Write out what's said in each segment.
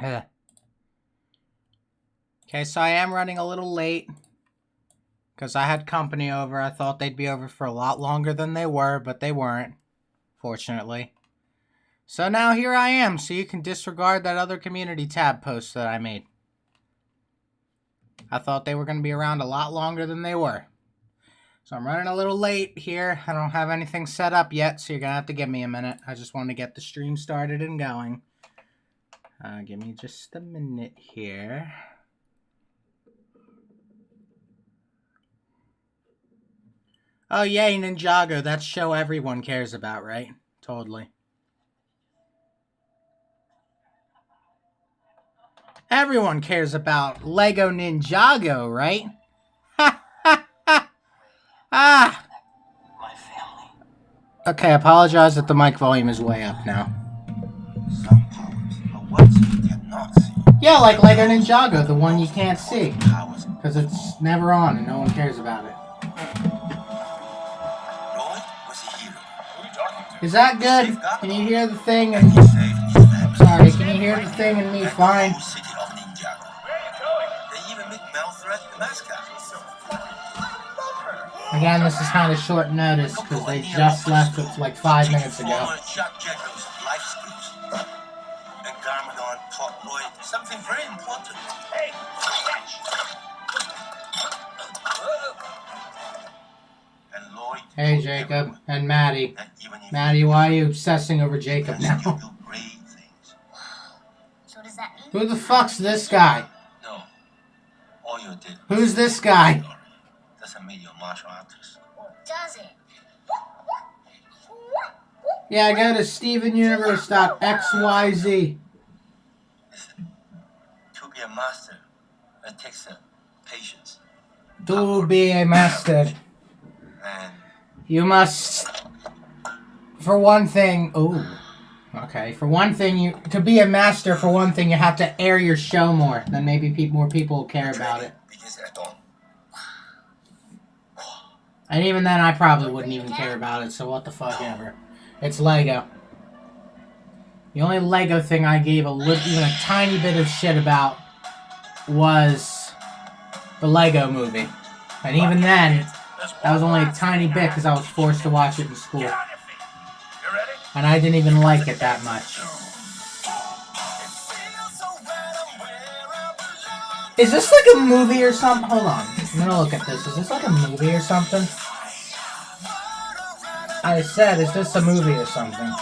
Ugh. Okay, so I am running a little late. Because I had company over. I thought they'd be over for a lot longer than they were, but they weren't. Fortunately. So now here I am, so you can disregard that other community tab post that I made. I thought they were going to be around a lot longer than they were. So I'm running a little late here. I don't have anything set up yet, so you're going to have to give me a minute. I just want to get the stream started and going. Give me just a minute here. Oh, yay, Ninjago. That show everyone cares about, right? Totally. Everyone cares about Lego Ninjago, right? Ha ha ha! Ah! My family. Okay, I apologize that the mic volume is way up now. Some powers are what you cannot see. Yeah, like Lego Ninjago, the one you can't see. Because it's never on and no one cares about it. Roy was a hero. Who are you talking to? Is that good? Can you hear the thing? And he saved his family. Sorry, can you hear the thing and me fine? The whole city of Ninjago. Where are you going? They even make Malthreat the mascot. Again, this is kind of short notice because they just left it like 5 minutes ago. Chuck Jacob's life skills. And Garmadon taught Lloyd something very important. Hey, catch! And Lloyd. Hey, Jacob and Maddie. Maddie, why are you obsessing over Jacob now? So does that mean? Who the fuck's this guy? No. All you did. Who's this guy? Doesn't mean you're a martial artist. Or does it? Yeah, go to stevenuniverse.xyz. Listen, to be a master, it takes patience. To be a master, And you must, for one thing, for one thing, to be a master, for one thing, you have to air your show more. Then maybe more people will care about it. begins at dawn. And even then, I probably wouldn't even care about it, so what the fuck ever. It's Lego. The only Lego thing I gave even a tiny bit of shit about was the Lego movie. And even then, that was only a tiny bit because I was forced to watch it in school. And I didn't even like it that much. Is this like a movie or something? Hold on. I'm gonna look at this. Is this like a movie or something? I said, is this a movie or something?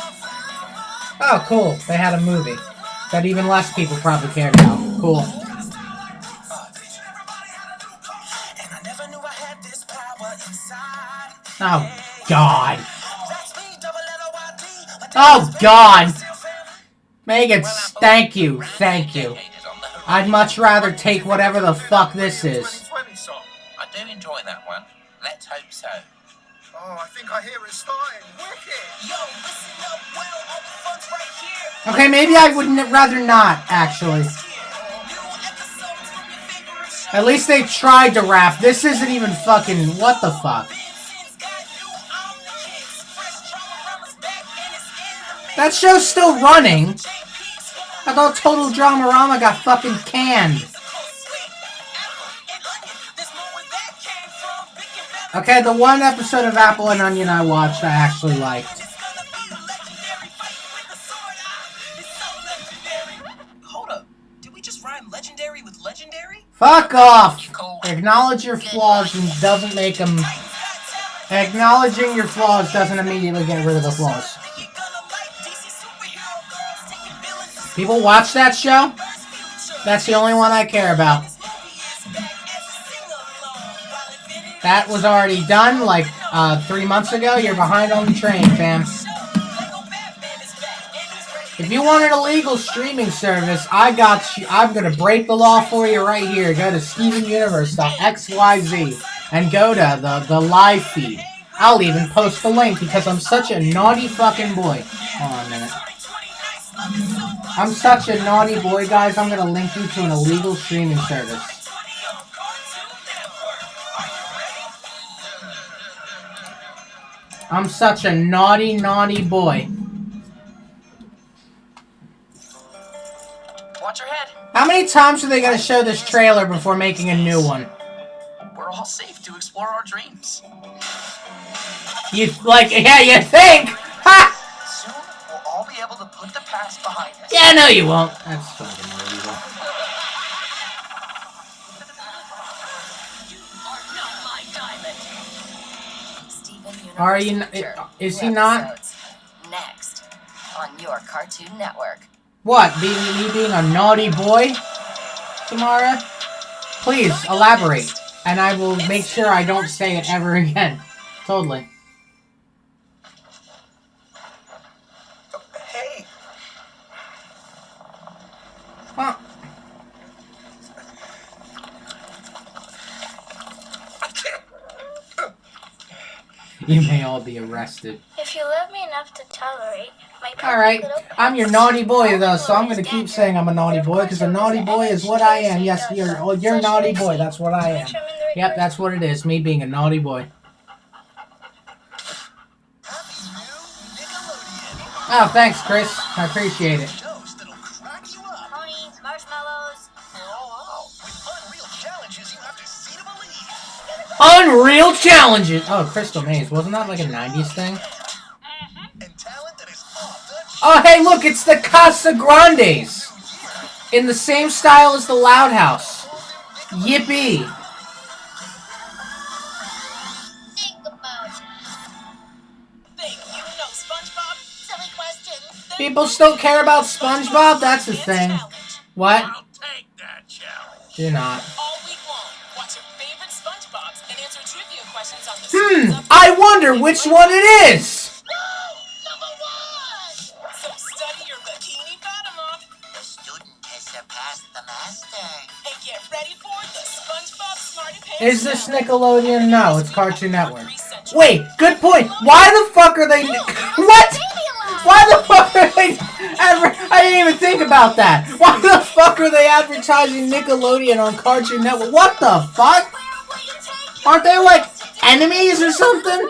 Oh, cool. They had a movie that even less people probably cared about. Cool. Oh, God. Oh, God. Megan, thank you. Thank you. I'd much rather take whatever the fuck this is. I do enjoy that one. Let's hope so. Oh, I think I hear it starting. Wicked! Yo, listen up, well, all the fun's right here. Okay, maybe I would rather not, actually. At least they tried to rap. This isn't even fucking... What the fuck? That show's still running. I thought Total Dramarama got fucking canned. Okay, the one episode of Apple and Onion I watched, I actually liked. Hold up. Did we just rhyme legendary with legendary? Fuck off! Acknowledge your flaws and doesn't make them... Acknowledging your flaws doesn't immediately get rid of the flaws. People watch that show? That's the only one I care about. That was already done like 3 months ago. You're behind on the train, fam. If you want an illegal streaming service, I got you. I'm going to break the law for you right here. Go to stevenuniverse.xyz and go to the live feed. I'll even post the link because I'm such a naughty fucking boy. Hold on a minute. I'm such a naughty boy, guys. I'm going to link you to an illegal streaming service. I'm such a naughty, naughty boy. Watch your head. times are they gonna show this trailer before making a new one? We're all safe to explore our dreams. You think? Ha! Soon, we'll all be able to put the past behind us. Yeah, no, you won't. That's fucking illegal. You are not my diamond. Steven Universe Are you? Future. Is he New not? episodes next on your Cartoon Network. What? Me being a naughty boy, Tamara? Please elaborate, and I will make sure I don't say it ever again. Totally. Hey, Well, you may all be arrested. If you love me enough to tolerate my Alright, I'm your naughty boy though, so I'm gonna keep saying I'm a naughty boy, because a naughty boy is what I am. Yes, you're a naughty boy, that's what I am. Yep, that's what it is, me being a naughty boy. happy new Nickelodeon. Oh, thanks, Chris. I appreciate it. Shows that'll crack you up. Ponies, marshmallows. Oh, with unreal challenges you have to see to believe. Unreal challenges! Oh, Crystal Maze. Wasn't that like a 90s thing? And talent that is off the Oh, hey, look, it's the Casa Grandes! In the same style as the Loud House. Yippee! Think about it. Think you know SpongeBob? Silly question. People still care about SpongeBob? That's the thing. What? I'll take that challenge. Do not. All week long, watch your favorite SpongeBobs and answer trivia questions on the I wonder which one it is! Number one! So study your bikini bottom off The student has surpassed the master. and get ready for the SpongeBob Smarty Pants. Is this Nickelodeon? No, it's Cartoon Network. Wait, good point. Why the fuck are they... What? Why the fuck are they... I didn't even think about that. Why the fuck are they advertising Nickelodeon on Cartoon Network? What the fuck? Aren't they like enemies or something?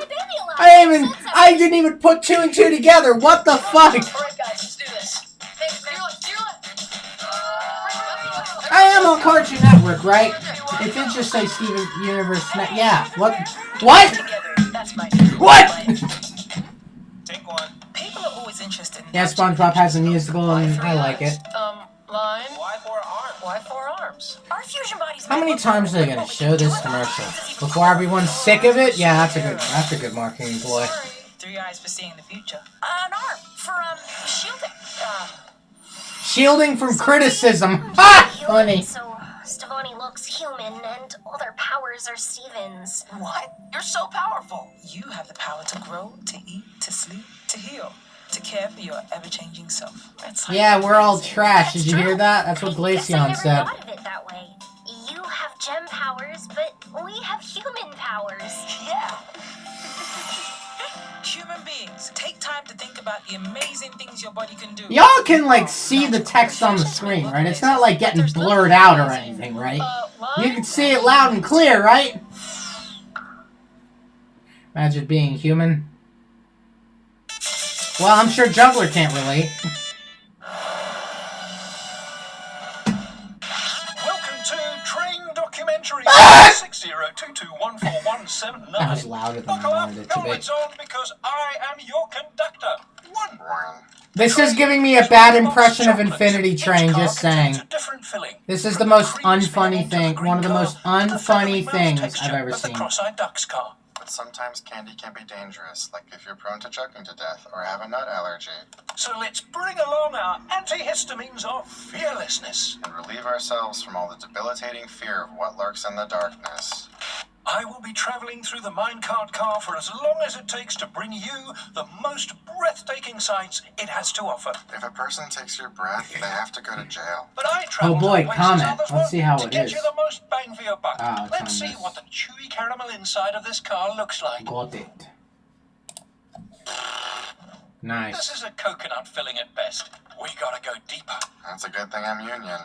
I didn't even put two and two together. What the fuck? Alright guys, let's do this. I am on Cartoon Network, right? It did just say Steven Universe. Yeah. What? What? Together, that's my What? Take one. People are always interested in Yeah, SpongeBob has a musical and I like it. Line. Why four arms? Why four arms? Our fusion bodies. How many times are they gonna show this commercial before everyone's sick of it? Yeah, that's a good marketing ploy. Three eyes for seeing the future. An arm for shielding. Shielding from criticism. Ha! Funny. So Stevani looks human, and all their powers are Steven's. What? You're so powerful. You have the power to grow, to eat, to sleep, to heal, to care for your ever-changing self. That's like Yeah, we're all trash. Did you hear that? That's what Guess I Glaceon never said. thought of it that way. You have gem powers, but we have human powers. Yeah. Human beings, take time to think about the amazing things your body can do. Y'all can like see the text on the screen, right? It's not like getting blurred out or anything, right? You can see it loud and clear, right? Imagine being human. Well, I'm sure Juggler can't relate. Welcome to Train Documentary 6022141779. That was louder than I Buckle up, wanted it to be. helmets on, because I am your conductor. One. This is giving me a bad impression of Infinity Train, just saying. Different filling. This is the most unfunny thing, one of the most unfunny things I've ever seen. Cross-eyed duck's car. But sometimes candy can be dangerous, like if you're prone to choking to death or have a nut allergy, So let's bring along our antihistamines of fearlessness. and relieve ourselves from all the debilitating fear of what lurks in the darkness. I will be traveling through the minecart car for as long as it takes to bring you the most breathtaking sights it has to offer. If a person takes your breath, they have to go to jail. But I travel Oh boy, to places comment. others Let's won't see how to it get is. you the most bang for your buck. Ah, it's Let's on see this. what the chewy caramel inside of this car looks like. Got it. This Nice. is a coconut filling at best. We gotta go deeper. That's a good thing I'm union.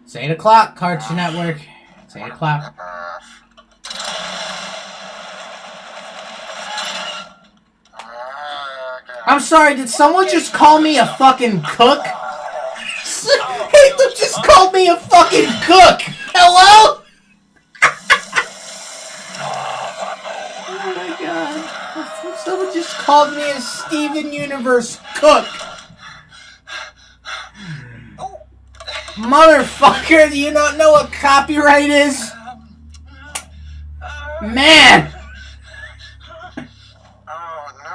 It's 8 o'clock, Cartoon Network. It's 8 o'clock. I'm sorry, did someone just call me a fucking cook? Hitler just called me a fucking cook! Hello? Oh my god. Someone just called me a Steven Universe cook. Motherfucker, do you not know what copyright is? Man! Oh no,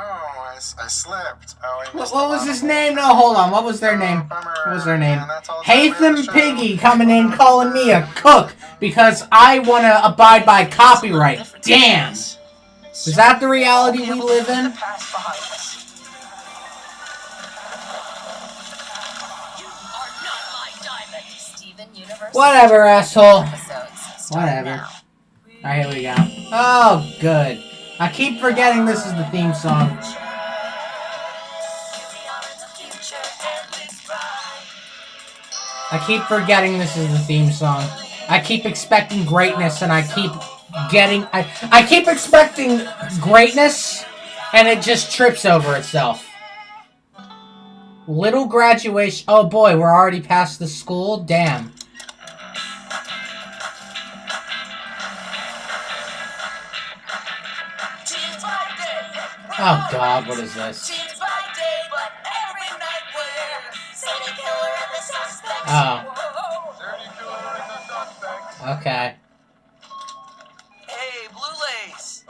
I slipped. Oh, I missed What a was lot his of name? them. No, hold on. What was their name? Bummer. What was their name? And that's all the time we have Hatham to show. Piggy coming in calling me a cook because I want to abide by copyright. Damn! Is that the reality we live in? The past behind us. You are not my diamond. Steven Universe. Whatever, asshole. Episodes start Whatever. now. Alright, here we go. Oh, good. I keep forgetting this is the theme song. I keep forgetting this is the theme song. I keep expecting greatness and I keep getting... I keep expecting greatness and it just trips over itself. Little graduation... Oh boy, we're already past the school? Damn. Oh god, what is this? Oh. Okay. Hey, Blue Lace.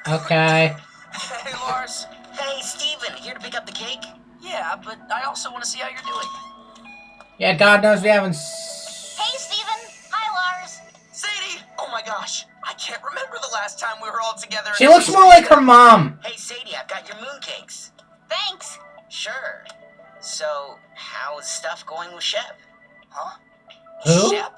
Okay. Hey, Lars. Hey, Steven, here to pick up the cake? Yeah, but I also want to see how you're doing. Yeah, God knows we haven't... Hey, Steven. Hi, Lars. Sadie! Oh my gosh. I can't remember the last time we were all together. She looks more like her mom. Hey, Sadie, I've got your mooncakes. Thanks. Sure. So, how's stuff going with Shep? Huh? Who? Shep?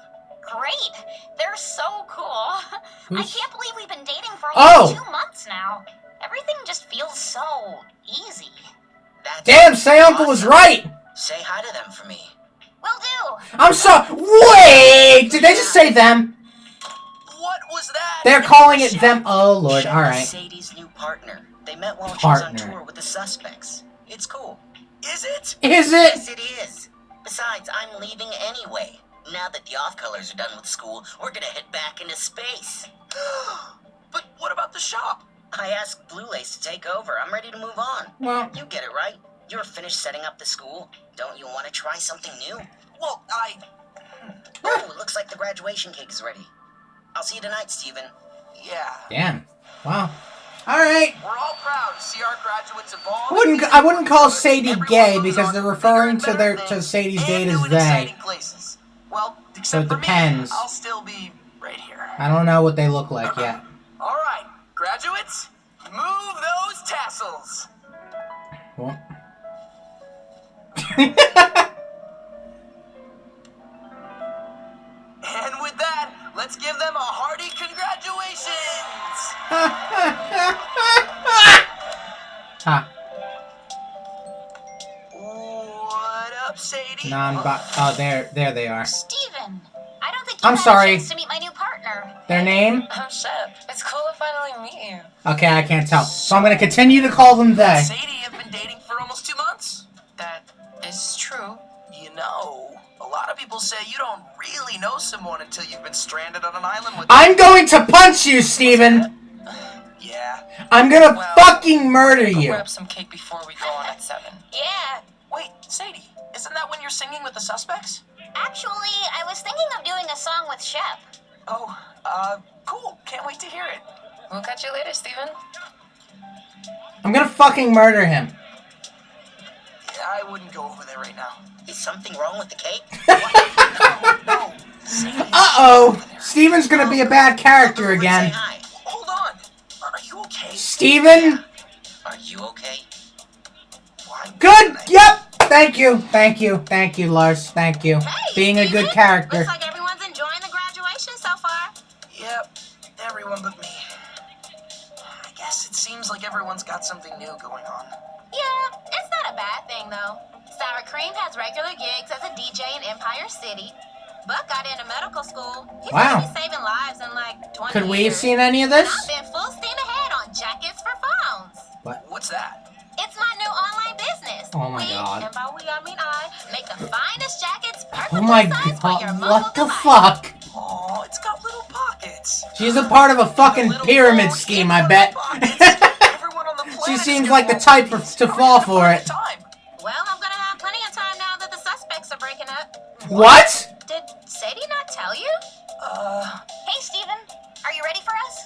Great. They're so cool. I Who's- can't believe we've been dating for Oh! almost 2 months now. Everything just feels so easy. That's Damn, Say Uncle was awesome. right. Say hi to them for me. Will do. I'm sorry. Wait! Did they just say them? What was that? They're calling it them. Oh, Lord. Shep All is right. Sadie's new partner. They met while she was on Partner. tour with the Suspects. It's cool. Is it? Is it? Yes, it is. Besides, I'm leaving anyway. Now that the off-colors are done with school, we're gonna head back into space. But what about the shop? I asked Blue Lace to take over. I'm ready to move on. Well, You get it, right? You're finished setting up the school. Don't you want to try something new? Well, Oh, it looks like the graduation cake is ready. I'll see you tonight, Steven. yeah. damn. Wow. All right. We're all proud to see our graduates evolve. I wouldn't call Sadie Everyone gay moves because on they're to referring bigger to and better to things Sadie's and date as new and they. exciting places. Well, except So it for me, depends. I'll still be right here. I don't know what they look like yet. All right, graduates, move those tassels. Well. And with that, let's give them a hearty congratulations. Ha. What up, Sadie? Oh, there they are. Steven, I don't think you I'm had sorry. a chance to meet my new partner. Their name? I'm Shep. It's cool to finally meet you. Okay, I can't tell. So I'm gonna continue to call them they. Sadie have been dating for almost 2 months. That is true. You know, a lot of people say you don't really know someone until you've been stranded on an island with I'm going to punch you, Steven! Yeah. I'm gonna Well, fucking murder We'll you. grab some cake before we go on at 7. Yeah. Wait, Sadie, isn't that when you're singing with the Suspects? Actually, I was thinking of doing a song with Shep. Oh, cool. Can't wait to hear it. We'll catch you later, Steven. I'm gonna fucking murder him. I wouldn't go over there right now. Is something wrong with the cake? No. Sadie, Uh-oh! Steven's gonna be a bad character Say again. hi. hold on. Are you okay? Steven? Are you okay? Why? Good! Yep! Thank you, Lars. Thank you. Hey, Being a good Steven. character. Looks like everyone's enjoying the graduation so far. Yep, everyone but me. I guess it seems like everyone's got something new going on. Yeah, it's not a bad thing, though. Sour Cream has regular gigs as a DJ in Empire City. Buck got into medical school. He's Wow. gonna be saving lives in like 20 Could we have years. seen any of And this? I've been full steam ahead on jackets for phones. What's that? It's my new Oh my size for your god, mobile what the device. fuck? Oh, it's got little pockets. She's a part of a fucking Little pyramid phone scheme, in I those bet. pockets. Everyone on the She planet is seems gonna like the want type one of these. to How fall are you for gonna it. find time? Well, I'm gonna have plenty of time now that the suspects are breaking up. What? Did Sadie not tell you? Hey, Steven. Are you ready for us?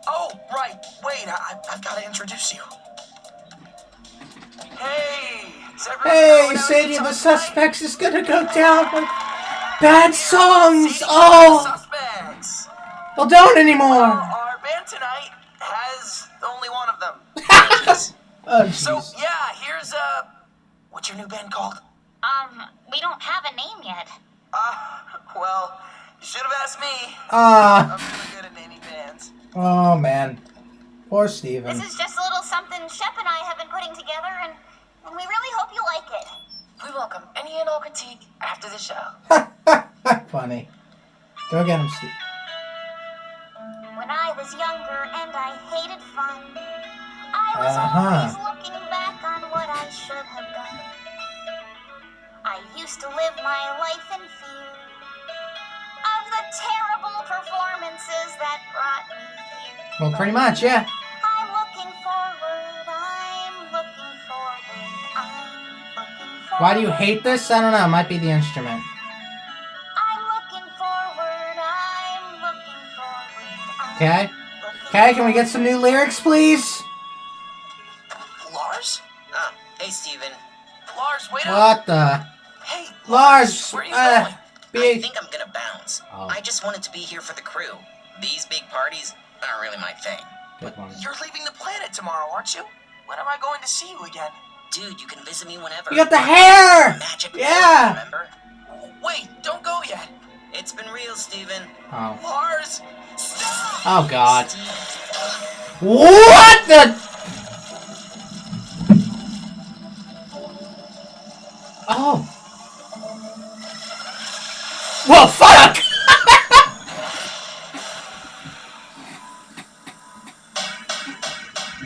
Oh, right. Wait, I've got to introduce you. Hey! Is everyone Hey, going out Sadie, to the talk suspects is gonna go down with bad tonight? songs. Sadie, Oh, suspects. well, don't Well, anymore. our band tonight has only one of them. Oh, So, jeez. yeah, here's, what's your new band called? We don't have a name yet. Well, you should have asked me. Ah, I'm really good at naming bands. oh man, poor Steven. This is just a little something Shep and I have been putting together, and we really hope you like it. We welcome any and all critique after the show. Funny. Go get him, Steve. When I was younger and I hated fun, I was always looking back on what I should have done. I used to live my life in fear of the terrible performances that brought me here. Well, pretty much, yeah. I'm looking forward, I'm looking forward, I'm looking forward. Why do you hate this? I don't know. It might be the instrument. I'm looking forward, I'm looking forward. Okay. Okay, can we get some new lyrics, please? Lars? Hey, Steven. Lars, wait up. What the? Hey, Lars, where are you going? I think I'm gonna bounce. Oh. I just wanted to be here for the crew. These big parties aren't really my thing. Good one. You're leaving the planet tomorrow, aren't you? When am I going to see you again? Dude, you can visit me whenever. You got the hair! Magic Yeah! remember? Wait, don't go yet. It's been real, Steven. Oh. Lars, stop! Oh, God. Steven. What the? Oh. Well, fuck!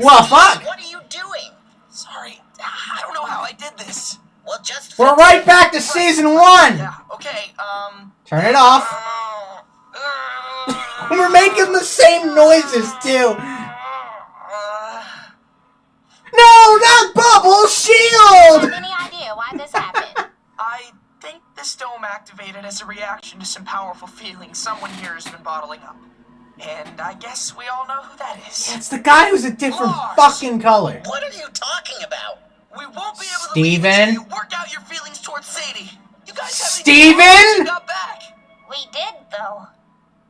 Well, fuck! What are you doing? Sorry, I don't know how I did this. Well, just We're right back to season 1! Yeah, okay, Turn it off. We're making the same noises, too. No, not Bubble! Shield! Any idea why this happened? I think this dome activated as a reaction to some powerful feelings someone here has been bottling up. And I guess we all know who that is. It's the guy who's a different Lars! fucking color. What are you talking about? We won't be able to Steven? leave until you work out your feelings towards Sadie. You guys haven't Steven? even you got back. We did, though.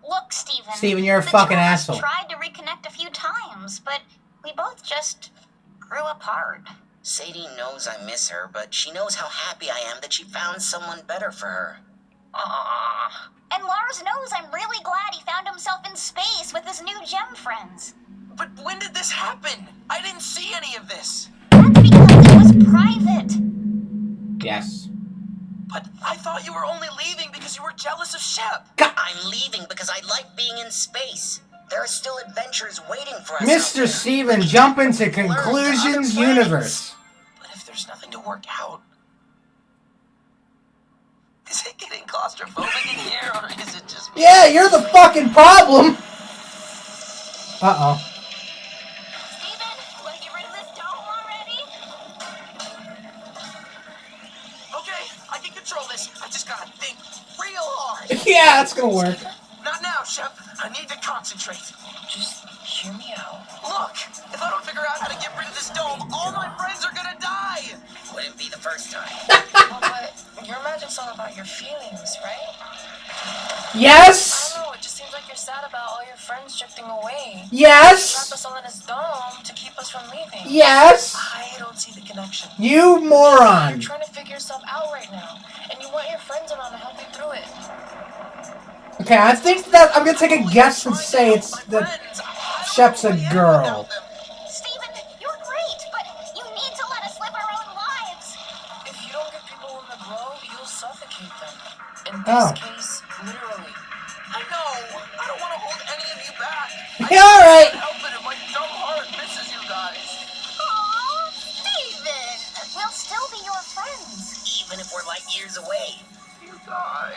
Look, Steven. Steven, you're a the fucking two of us asshole. Tried to reconnect a few times, but we both just grew apart. Sadie knows I miss her, but she knows how happy I am that she found someone better for her. And Lars knows I'm really glad he found himself in space with his new gem friends. But when did this happen? I didn't see any of this. That's because it was private. Yes. But I thought you were only leaving because you were jealous of Shep. I'm leaving because I like being in space. There are still adventures waiting for us. out Mr. there. Steven, jump into Conclusions Universe. But if there's nothing to work out, is it getting claustrophobic in here, or is it just me? Yeah, you're the fucking problem. Uh-oh. Steven, want to get rid of this dome already? Okay, I can control this. I just gotta think real hard. Yeah, that's gonna work. Not now, Shep. I need to concentrate. Just hear me out. Look, if I don't figure out how to get rid of this dome, all my friends are gonna die. Wouldn't be the first time. But your magic's all about your feelings, right? Yes! I don't know, it just seems like you're sad about all your friends drifting away. Yes! Trap us all in this dome to keep us from leaving. Yes! I don't see the connection. You moron. You're trying to figure yourself out right now, and you want your friends around to help you through it. Okay, I think that I'm gonna take a guess and say it's that Shep's a girl. Steven, you're great, but you need to let us live our own lives. If you don't give people room to grow, you'll suffocate them. In this Oh. case, literally. I know. I don't want to hold any of you back. Yeah, alright. Help it if my dumb heart misses you guys. Aw, Steven. We'll still be your friends. Even if we're light years away. You guys.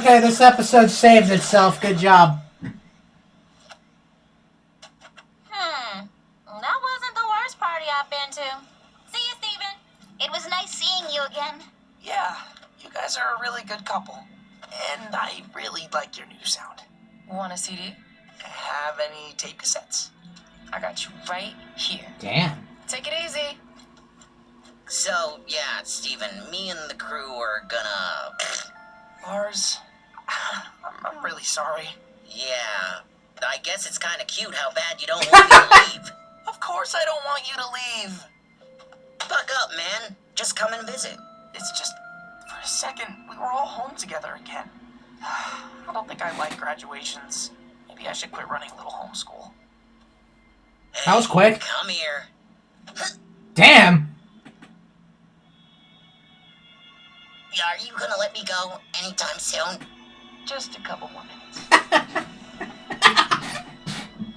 Okay, this episode saved itself. Good job. That wasn't the worst party I've been to. See you, Steven. It was nice seeing you again. Yeah, you guys are a really good couple. And I really like your new sound. Want a CD? Have any tape cassettes? I got you right here. Damn. Take it easy. So, yeah, Steven, me and the crew are gonna... Lars, I'm really sorry. Yeah, I guess it's kind of cute how bad you don't want me to leave. Of course I don't want you to leave. Buck up, man. Just come and visit. It's just, for a second, we were all home together again. I don't think I like graduations. Maybe I should quit running a little homeschool. Hey, That was quick. Come here. Damn. Are you gonna let me go anytime soon? Just a couple more minutes.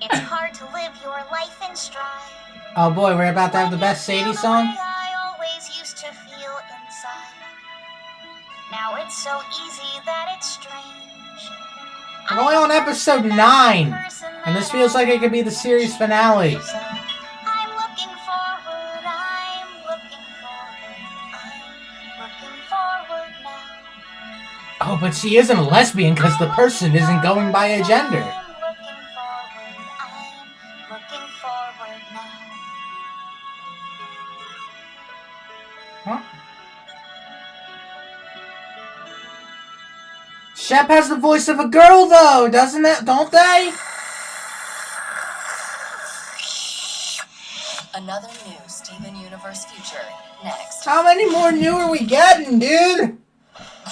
It's hard to live your life in stride. Oh boy, we're about to have the best Sadie song. I always used to feel inside. Now it's so easy that it's strange. We're only on episode 9, and this feels like it could be the series finale. I'm looking forward, I'm looking forward now. Oh, but she isn't a lesbian because the person isn't going by a gender. I'm looking forward now. Huh? Shep has the voice of a girl, though, doesn't it? Don't they? Another new Steven Universe future. Next. How many more new are we getting, dude?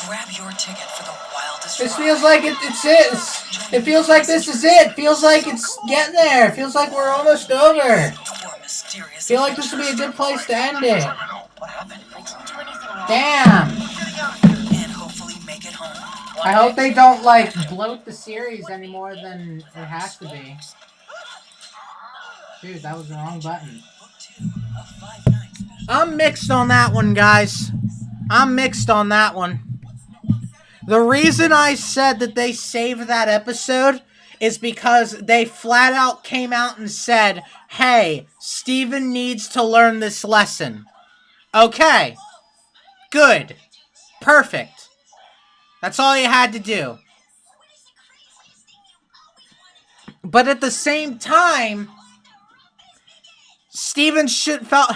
Grab your ticket for the wildest This ride. feels like it's it. It feels like this is it. Feels like it's getting there. Feels like we're almost over. Your mysterious Feel like this would be a good place to end it. What happened? I didn't do anything wrong. Damn. and hopefully make it home. I hope they don't, like, bloat the series any more than it has to be. Dude, that was the wrong button. Book 2 of 5 nights. I'm mixed on that one, guys. I'm mixed on that one. The reason I said that they saved that episode is because they flat out came out and said, hey, Steven needs to learn this lesson. Okay. Good. Perfect. That's all you had to do. But at the same time, Steven should felt...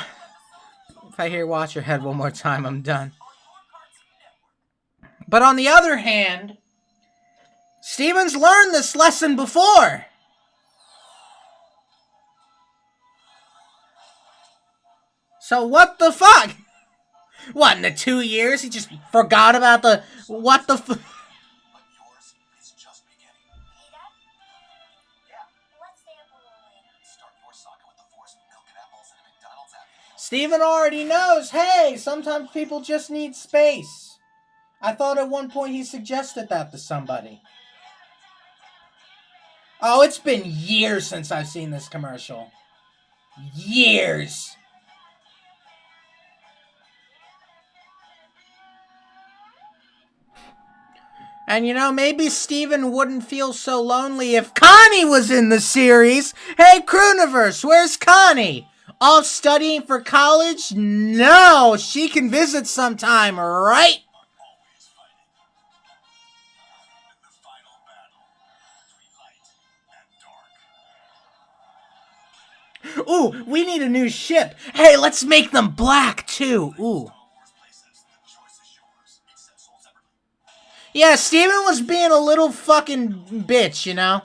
If I hear watch your head one more time, I'm done. But on the other hand, Steven's learned this lesson before. So what the fuck? What, in the 2 years he just forgot about the... What the fuck? Yours is just beginning. Let's stay up a little later. Start your saga with the Force milk and apples and a McDonald's app. Steven already knows, hey, sometimes people just need space. I thought at one point he suggested that to somebody. Oh, it's been years since I've seen this commercial. Years. And you know, maybe Steven wouldn't feel so lonely if Connie was in the series. Hey, Crooniverse, where's Connie? Off studying for college? No, she can visit sometime, right? Always fighting. In the final battle between light and dark. Ooh, we need a new ship. Hey, let's make them black, too. Ooh. Star Wars playsets, the choice is yours. Except sold separately. Yeah, Steven was being a little fucking bitch, you know?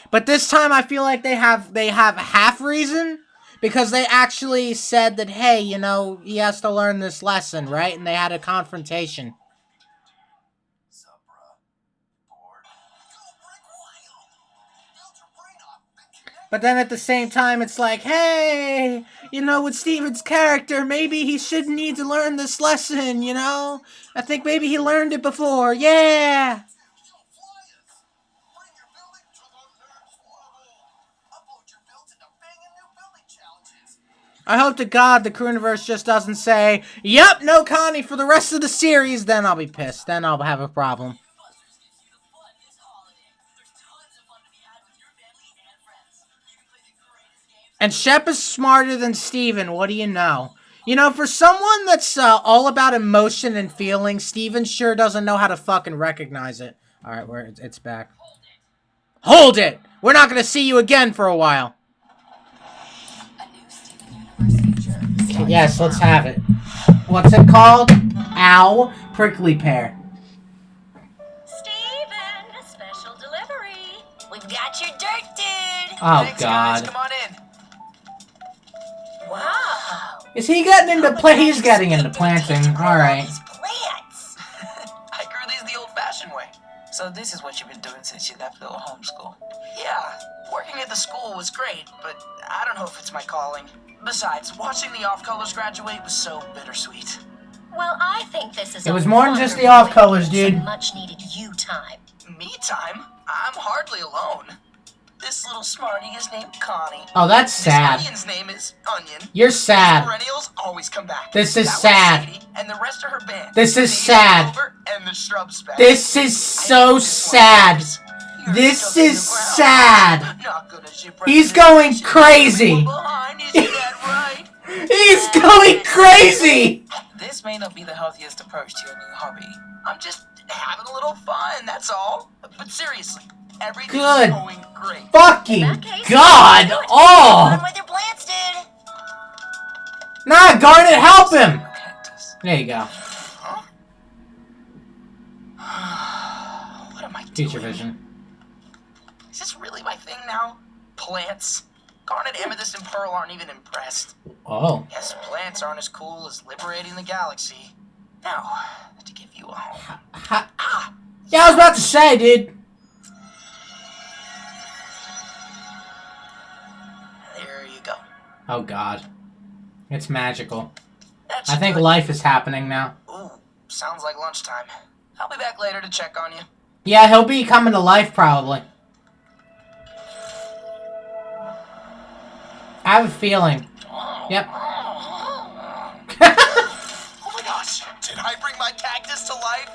But this time I feel like they have half reason. Because they actually said that, hey, you know, he has to learn this lesson, right? And they had a confrontation. Sup, bruh? Bored? Go break wild! Build your brain off and connect. But then at the same time, it's like, hey, you know, with Steven's character, maybe he should need to learn this lesson, you know? I think maybe he learned it before, yeah! Yo, flyers! Bring your building to the next level! Upload your builds into banging new building challenges! I hope to God the Crooniverse just doesn't say, yep, no Connie for the rest of the series, then I'll be pissed. Then I'll have a problem. And Shep is smarter than Steven. What do you know? You know, for someone that's all about emotion and feeling, Steven sure doesn't know how to fucking recognize it. Alright, it's back. Hold it! We're not gonna see you again for a while. Yes, let's have it. What's it called? Ow. Prickly pear. Steven, a special delivery. We've got your dirt, dude. Oh, Thanks, God. guys. Come on in. Wow. Is he getting into play? He's getting into planting. Alright. These plants. I grew these the old-fashioned way. So this is what you've been doing since you left little homeschool. Yeah, working at the school was great, but I don't know if it's my calling. Besides, watching the off-colors graduate was so bittersweet. Well, I think this is It was more than just the off colors, dude. Much needed you time. Me time? I'm hardly alone. This little smarty is named Connie. Oh, that's sad. This onion's name is Onion. You're sad. Perennials always come back. This is That one's sad. Sadie, and the rest of her band. This is Sadie, sad. Clover, and the shrub speck. This is so sad. This is sad. He's going crazy. He's going crazy. This may not be the healthiest approach to your new hobby. I'm just having a little fun, that's all. But seriously, everything's Good. going great. Fucking God. Oh. Run with your plants, dude. Nah, Garnet, help him. Cactus. There you go. What am I doing? Future vision. Is this really my thing now? Plants? Garnet, Amethyst, and Pearl aren't even impressed. Oh. Yes, plants aren't as cool as liberating the galaxy. Now, to give you a home. Yeah, I was about to say, dude. There you go. Oh, God. It's magical. That's I think good. life is happening now. Ooh, sounds like lunchtime. I'll be back later to check on you. Yeah, he'll be coming to life, probably. I have a feeling. Yep. Oh my gosh, did I bring my cactus to life?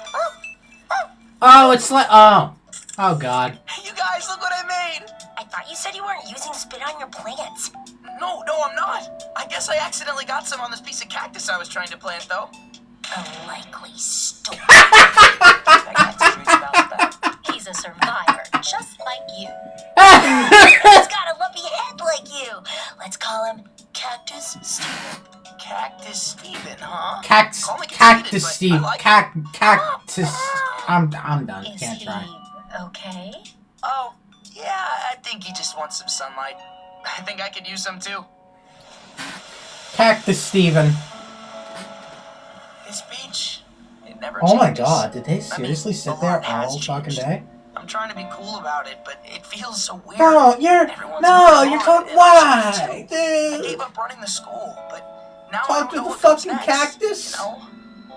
Oh, it's like... Oh. Oh, God. You guys, look what I made! I thought you said you weren't using spit on your plants. No, I'm not. I guess I accidentally got some on this piece of cactus I was trying to plant, though. A likely story. That cactus really bounced back. He's a survivor, just like you. He's got a lumpy head like you. Let's call him Cactus Steven. Cactus Steven, huh? Cactus Call me conceited, Cactus but Steve. I like it. Cactus. I'm done. Is Can't he try. okay? Oh, yeah, I think he just wants some sunlight. I think I could use some, too. Cactus Steven. This beach, it never Oh my changes. God, did they I mean, seriously a sit lot there has all fucking changed. day? I'm trying to be cool about it, but it feels so weird. No, you're Everyone's talking. gone, Why, and I dude? gave up running the school, but now I Talk don't to know the what comes fucking next, cactus. You know?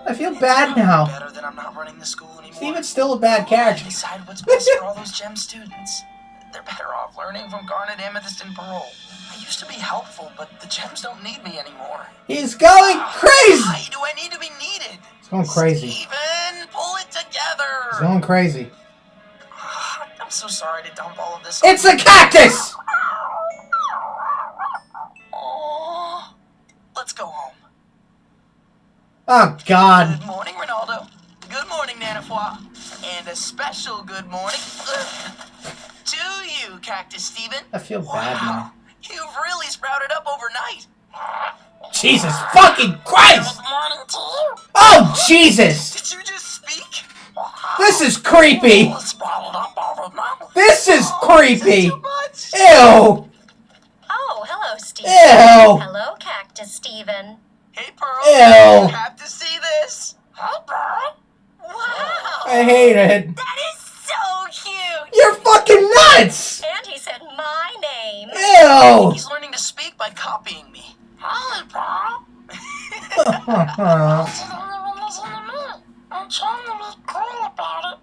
I feel It's bad probably now. better that I'm not running the school anymore. Steven's still a bad I character. decide what's best for all those gem students. They're better off learning from Garnet, Amethyst, and Pearl. I used to be helpful, but the gems don't need me anymore. He's going crazy. Why do I need to be needed? He's going crazy. Steven, pull it together. He's going crazy. I'm so sorry to dump all of this on It's a cactus. Aw. Let's go home. Oh God. Good morning, Ronaldo. Good morning, Nanafua. And a special good morning to you, Cactus Steven. I feel bad now. You've really sprouted up overnight. Jesus fucking Christ! Good morning to you. Oh Jesus! Did you just speak? This is creepy. Sprouted up overnight. This is creepy. Too much. Ew. Oh, hello, Steven. Ew. Hello, Cactus Steven. Hey, Pearl. Ew. You have to see this. Hi, Pearl. Wow. I hate it. That is so cute. You're fucking nuts. And he said my name. Ew. He's learning to speak by copying me. Hi, Pearl. I'm trying to be cool about it.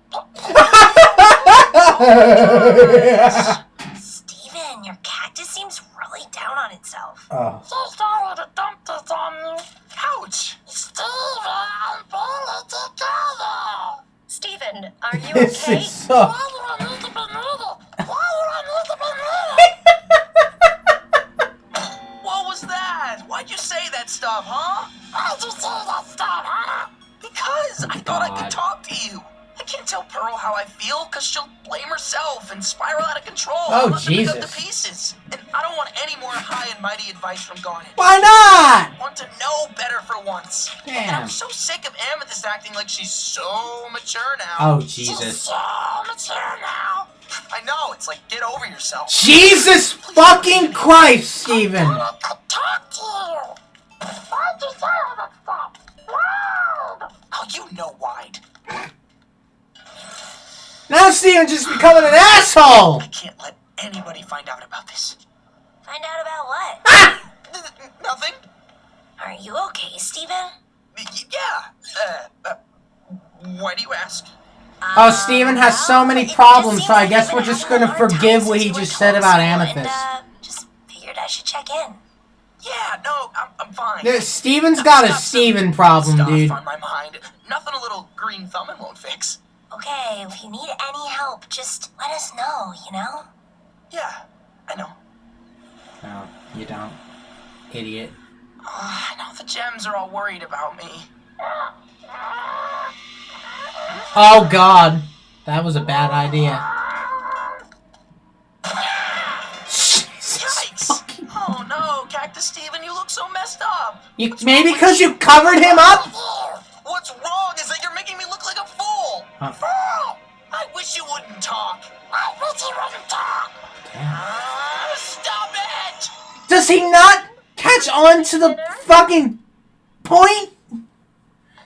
Steven, your cactus seems really down on itself. Oh. So sorry to dump this on you. Ouch. Steven, pull it together. Steven, are you This okay? is so. Why do I need to be needed? Why do I need to be needed? herself and spiral out of control. Oh, I'll have to pick up Jesus. the pieces. And I don't want any more high and mighty advice from Garnet. Why not? I want to know better for once. And Damn. I'm so sick of Amethyst acting like she's so mature now. Oh, Jesus. She's so mature now. I know, it's like, get over yourself. Jesus fucking Christ, Steven. Talk to you. Why'd you say all that stuff? Oh, you know why. Now Steven's just becoming an asshole. I can't let anybody find out about this. Find out about what? Ah! Nothing? Are you okay, Steven? Yeah. Why do you ask? Oh, Steven has so many problems, so I guess we're just gonna forgive what he just said about Amethyst. Just figured I should check in. Yeah, no, I'm fine. Steven's got a Steven problem, Stuff dude. on my mind. Nothing a little green thumbing won't fix. Okay, if you need any help, just let us know, you know? Yeah, I know. No, you don't. Idiot. I know the gems are all worried about me. Oh, God. That was a bad idea. Yikes! Oh no, Cactus Steven, you look so messed up. Maybe because you covered him up? What's wrong is that you're making me look like a fool. Huh. Fool! I wish you wouldn't talk. I wish you wouldn't talk. Stop it! Does he not catch on to the fucking point?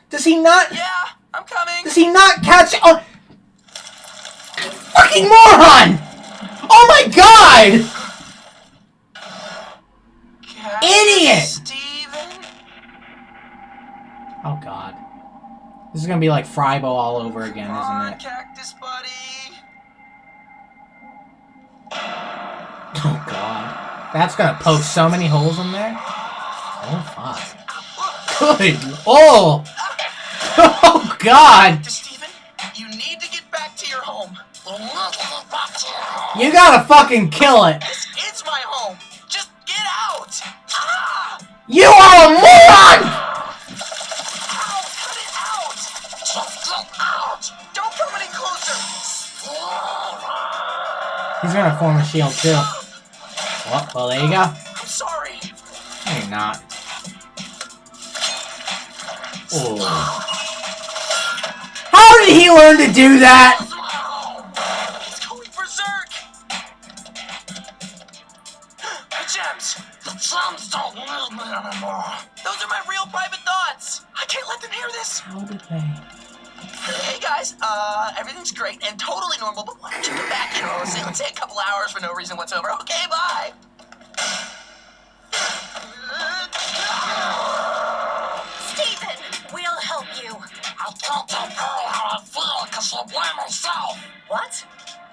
Does he not? Yeah, I'm coming. Does he not catch on? Fucking moron! Oh my God! Cactus Idiot! Steven? Oh God. This is gonna be like Frybo all over again, Come isn't on, it? Cactus buddy. Oh God. That's gonna poke so many holes in there. Oh fuck. Good. Oh! Oh God! Cactus Steven, you need to get back to your home. You gotta fucking kill it. This is my home. Just get out. Ah! You are a moron! Ow, cut it out. Just get out. Don't come any closer. He's gonna form a shield too. Well, there you go. I'm sorry. No, you're not. Oh. How did he learn to do that? He's going berserk. The gems. The gems don't need me anymore. Those are my real private thoughts. I can't let them hear this. How did they? Hey guys, everything's great and totally normal, but why don't you come back, let's say a couple hours for no reason whatsoever. Okay, bye. Steven, we'll help you. I can't tell Pearl how I feel because she'll blame herself. What?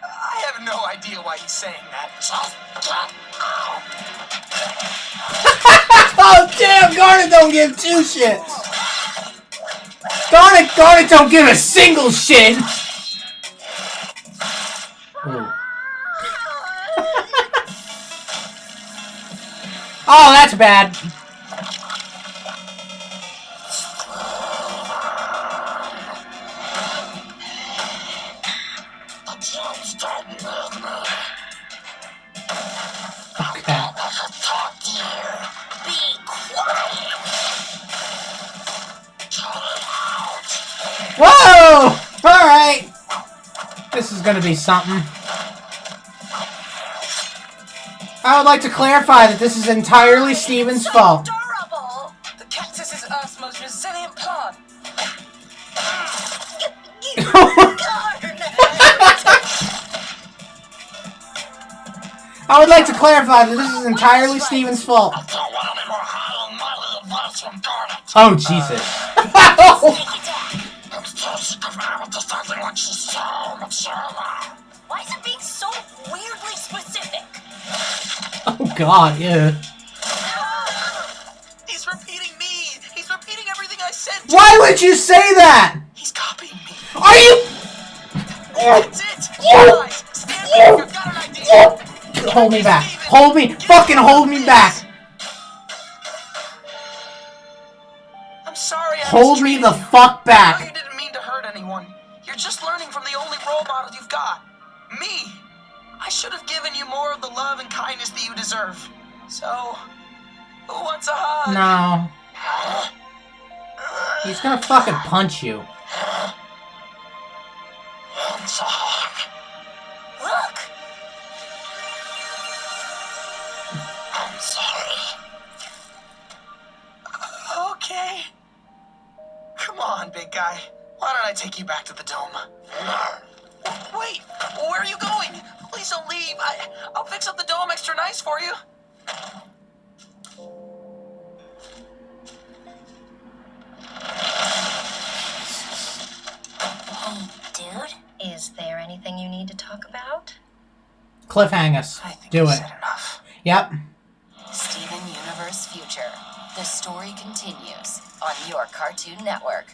I have no idea why he's saying that. Just get out. Oh damn! Garnet don't give two shits. Garnet don't give a single shit. Ooh. Oh, that's bad. The gems don't need me. Okay. I should talk to you. Be quiet. Cut it out. Whoa! Alright. This is gonna be something. I would like to clarify that this is entirely Steven's fault. Adorable. The cactus is Earth's most resilient plant. I would like to clarify that this is entirely Steven's fault. I don't want any more high and mighty advice from Garnet. Oh, Jesus. I'm still sick of Amethyst acting like she's so mature now. Why is it being so weirdly specific? Oh, God, yeah. He's repeating me. He's repeating everything I said to Why would you say that? He's copying me. Are you... That's it. Guys, stand back. I've got an idea. Hold me back. Hold me. Fucking hold me back. I'm sorry. I Hold me the mistreated you. fuck I know you back. didn't mean to hurt anyone. You're just learning from the only role model you've got. Me. you more of the love and kindness that you deserve. So, who wants a hug? No. He's gonna fucking punch you. Wants a hug. Look! I'm sorry. Okay. Come on, big guy. Why don't I take you back to the dome? Wait, where are you going? Please don't leave. I'll fix up the dome extra nice for you. Hey, dude, is there anything you need to talk about? Cliffhang us. I think Do you it. said enough. Yep. Steven Universe Future. The story continues on your Cartoon Network.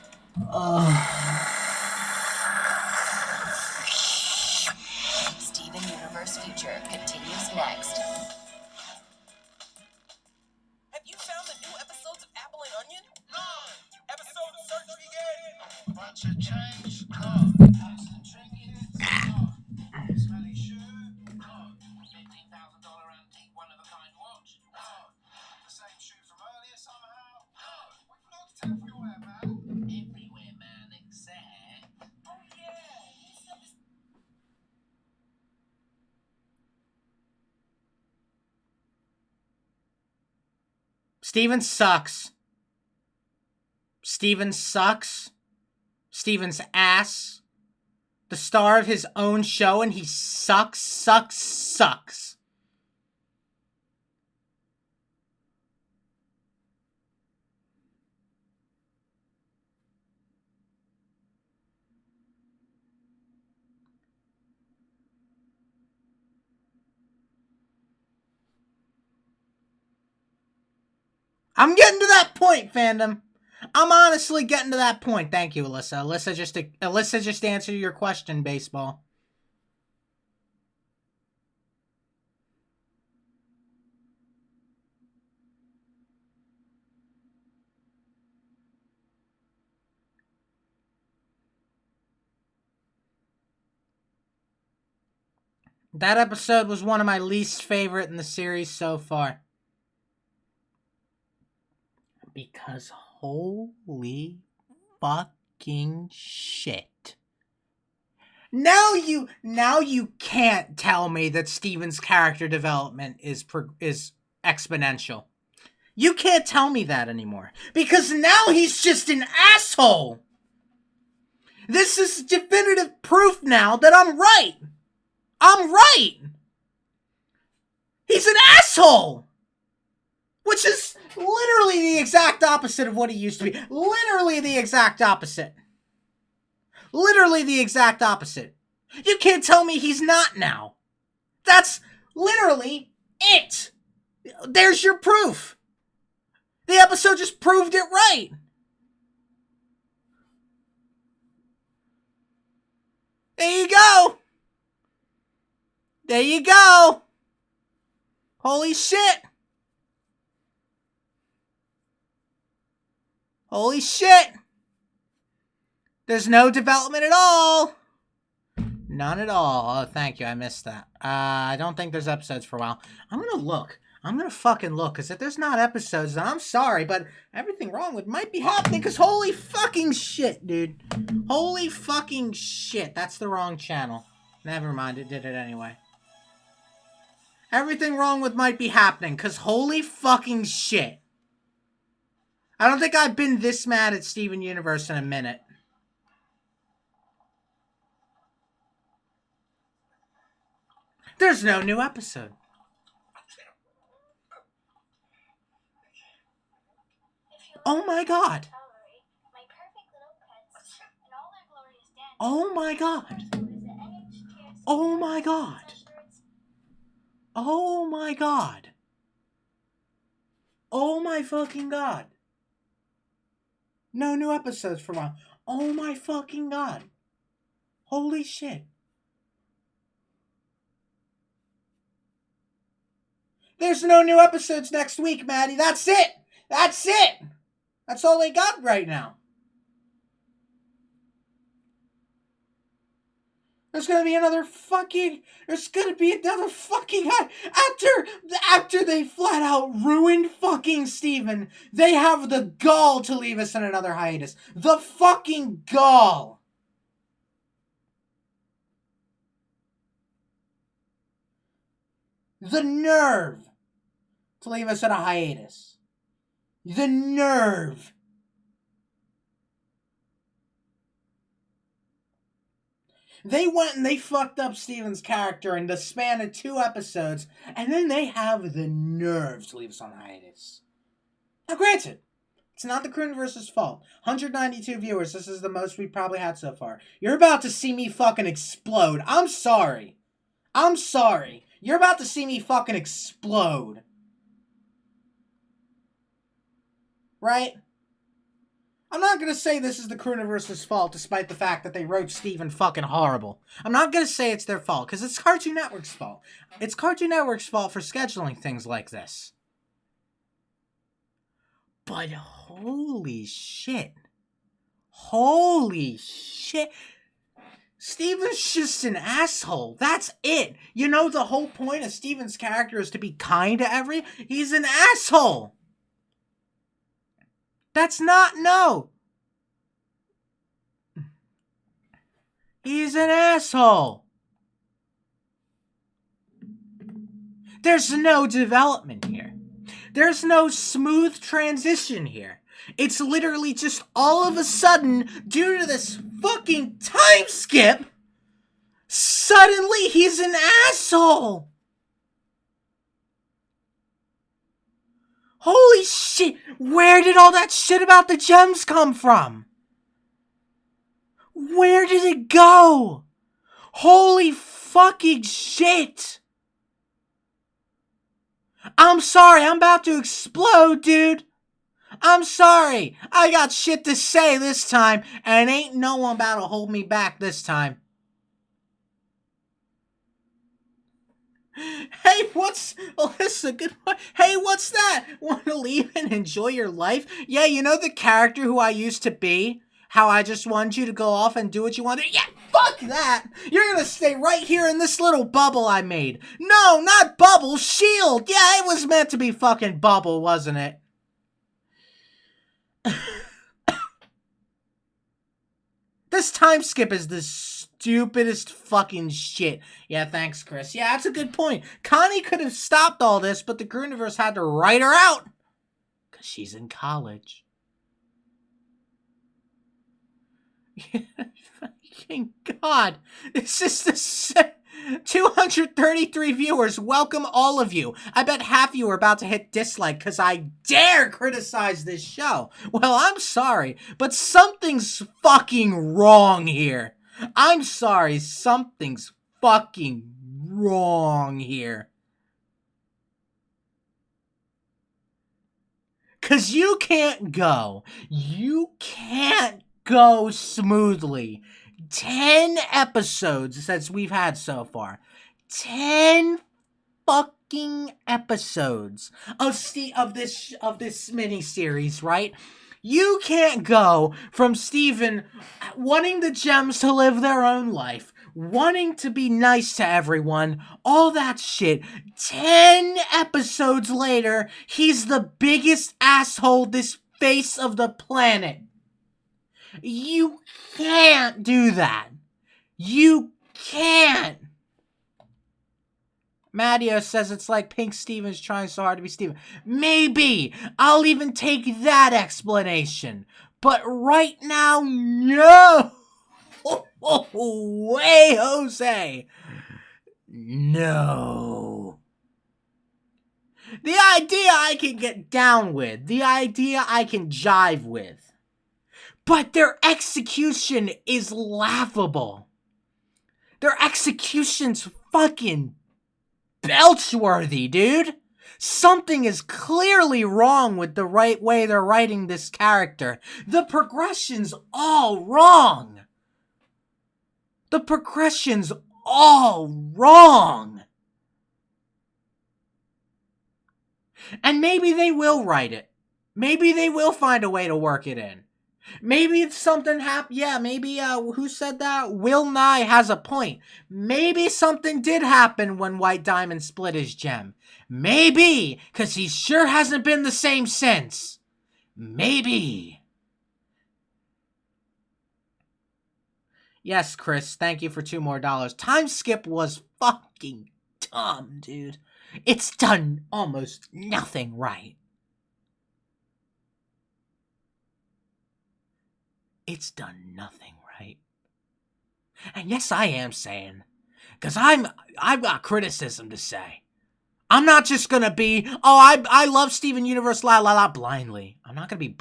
Steven Universe Future continues next. Have you found the new episodes of Apple and Onion? No! Episode search begin! Bunch of change, no. Excellent trinkets, no. Smelly shoe, no. $15,000 antique one-of-a-kind watch, no. The same shoe from earlier somehow, no. We forgot to tell everywhere, man. Everywhere, man, except... Oh, yeah! This stuff is... Steven sucks. Steven sucks. Steven's ass. The star of his own show, and he sucks, sucks, sucks. I'm getting to that point, fandom. I'm honestly getting to that point. Thank you, Alyssa. Alyssa just answered your question, baseball. That episode was one of my least favorite in the series so far. Because holy fucking shit. Now you can't tell me that Steven's character development is exponential. You can't tell me that anymore. Because now he's just an asshole. This is definitive proof now that I'm right. I'm right. He's an asshole. Which is literally the exact opposite of what he used to be. Literally the exact opposite. Literally the exact opposite. You can't tell me he's not now. That's literally it. There's your proof. The episode just proved it right. There you go. There you go. Holy shit. Holy shit! There's no development at all! None at all. Oh, thank you. I missed that. I don't think there's episodes for a while. I'm gonna look. I'm gonna fucking look. Because if there's not episodes, then I'm sorry, but everything wrong with might be happening. Because holy fucking shit, dude. Holy fucking shit. That's the wrong channel. Never mind. It did it anyway. Everything wrong with might be happening. Because holy fucking shit. I don't think I've been this mad at Steven Universe in a minute. There's no new episode. Oh my god. Oh my god. Oh my god. Oh my god. Oh my fucking god. No new episodes for a while. Oh my fucking god. Holy shit. There's no new episodes next week, Maddie. That's it. That's it. That's all they got right now. There's gonna be another fucking after they flat out ruined fucking Steven, they have the gall to leave us in another hiatus. The fucking gall. The nerve to leave us in a hiatus. The nerve. They went and they fucked up Steven's character in the span of 2 episodes, and then they have the nerve to leave us on hiatus. Now, granted, it's not the Crooniverse's fault. 192 viewers, this is the most we've probably had so far. You're about to see me fucking explode. I'm sorry. You're about to see me fucking explode. Right? I'm not going to say this is the Crooniverse's fault, despite the fact that they wrote Steven fucking horrible. I'm not going to say it's their fault, because it's Cartoon Network's fault. It's Cartoon Network's fault for scheduling things like this. But holy shit. Holy shit. Steven's just an asshole. That's it. You know the whole point of Steven's character is to be kind to he's an asshole. That's not, no. He's an asshole. There's no development here. There's no smooth transition here. It's literally just all of a sudden, due to this fucking time skip, suddenly he's an asshole. Holy shit, where did all that shit about the gems come from? Where did it go? Holy fucking shit. I'm sorry, I'm about to explode, dude. I'm sorry. I got shit to say this time, and ain't no one about to hold me back this time. Hey, Alyssa, good morning. Hey, what's that? Want to leave and enjoy your life? Yeah, you know the character who I used to be? How I just wanted you to go off and do what you wanted? Yeah, fuck that! You're gonna stay right here in this little bubble I made. No, not bubble, shield! Yeah, it was meant to be fucking bubble, wasn't it? This time skip is the stupidest fucking shit. Yeah, thanks, Chris. Yeah, that's a good point. Connie could have stopped all this, but the Crooniverse had to write her out. Because she's in college. Fucking God. This is the 233 viewers. Welcome all of you. I bet half of you are about to hit dislike because I dare criticize this show. Well, I'm sorry, but something's fucking wrong here. I'm sorry, something's fucking wrong here. Because you can't go smoothly. 10 episodes since we've had so far. 10 fucking episodes of this mini-series, right? You can't go from Steven wanting the gems to live their own life, wanting to be nice to everyone, all that shit. 10 episodes later, he's the biggest asshole this face of the planet. You can't do that. You can't. Matteo says it's like Pink Steven's trying so hard to be Steven. Maybe. I'll even take that explanation. But right now, no. Way, Jose. No. The idea I can get down with. The idea I can jive with. But their execution is laughable. Their execution's fucking belch-worthy, dude. Something is clearly wrong with the right way they're writing this character. The progression's all wrong. The progression's all wrong. And maybe they will write it. Maybe they will find a way to work it in. Maybe it's something happened. Yeah, maybe, who said that? Will Nye has a point. Maybe something did happen when White Diamond split his gem. Maybe, because he sure hasn't been the same since. Maybe. Yes, Chris, thank you for $2 more. Time skip was fucking dumb, dude. It's done almost nothing right. It's done nothing right. And yes, I am saying, because I've got criticism to say. I'm not just gonna be, oh, I love Steven Universe la la la blindly. I'm not gonna be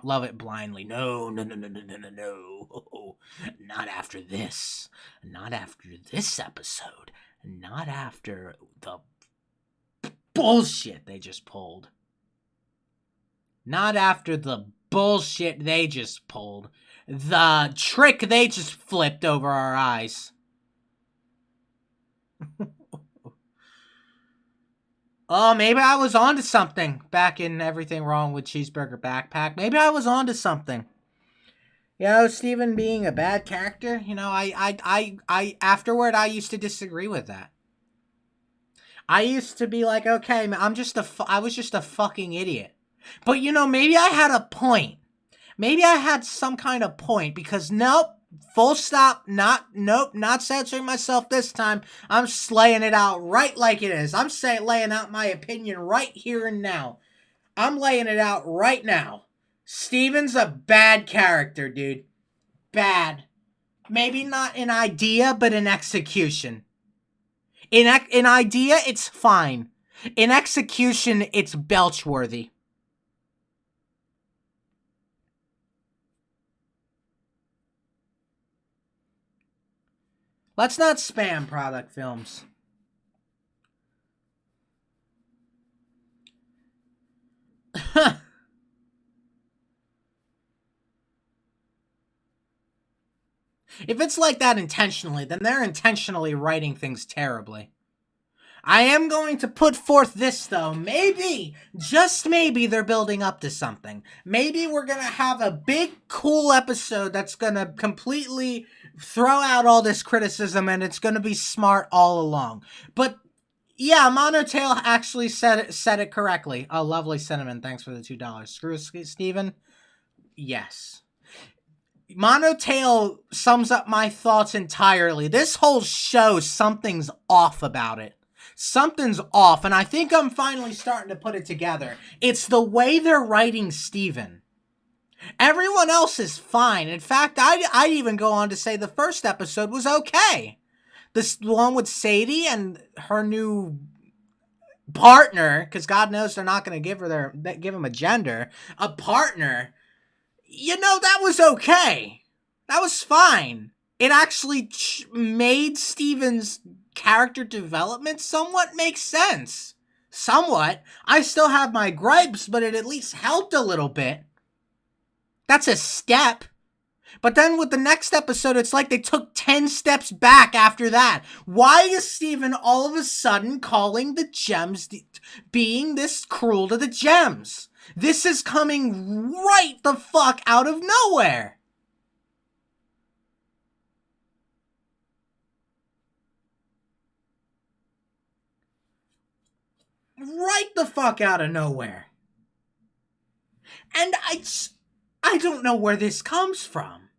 love it blindly. No. Not after this. Not after this episode. Not after the bullshit they just pulled. Not after the bullshit they just pulled. The trick they just flipped over our eyes. Oh, maybe I was onto something back in Everything Wrong with Cheeseburger Backpack. Maybe I was onto something. You know, Steven being a bad character, you know, I afterward, I used to disagree with that. I used to be like, okay, I was just a fucking idiot. But, you know, maybe I had a point. Maybe I had some kind of point, because nope, full stop, not censoring myself this time. I'm slaying it out right like it is. I'm laying out my opinion right here and now. I'm laying it out right now. Steven's a bad character, dude. Bad. Maybe not in idea, but in execution. In idea, it's fine. In execution, it's belch-worthy. Let's not spam product films. If it's like that intentionally, then they're intentionally writing things terribly. I am going to put forth this, though. Maybe, just maybe, they're building up to something. Maybe we're going to have a big, cool episode that's going to completely throw out all this criticism, and it's going to be smart all along. But, yeah, Monotail actually said it correctly. Oh, lovely cinnamon. Thanks for the $2. Screw Steven? Yes. Monotail sums up my thoughts entirely. This whole show, something's off about it. Something's off, and I think I'm finally starting to put it together. It's the way they're writing Steven. Everyone else is fine. In fact, I'd even go on to say the first episode was okay. This one with Sadie and her new partner, because God knows they're not going to give him a gender, a partner. You know, that was okay. That was fine. It actually made Steven's character development somewhat make sense. Somewhat. I still have my gripes, but it at least helped a little bit. That's a step. But then with the next episode, it's like they took 10 steps back after that. Why is Steven all of a sudden calling the gems, being this cruel to the gems? This is coming right the fuck out of nowhere. Right the fuck out of nowhere. And I don't know where this comes from.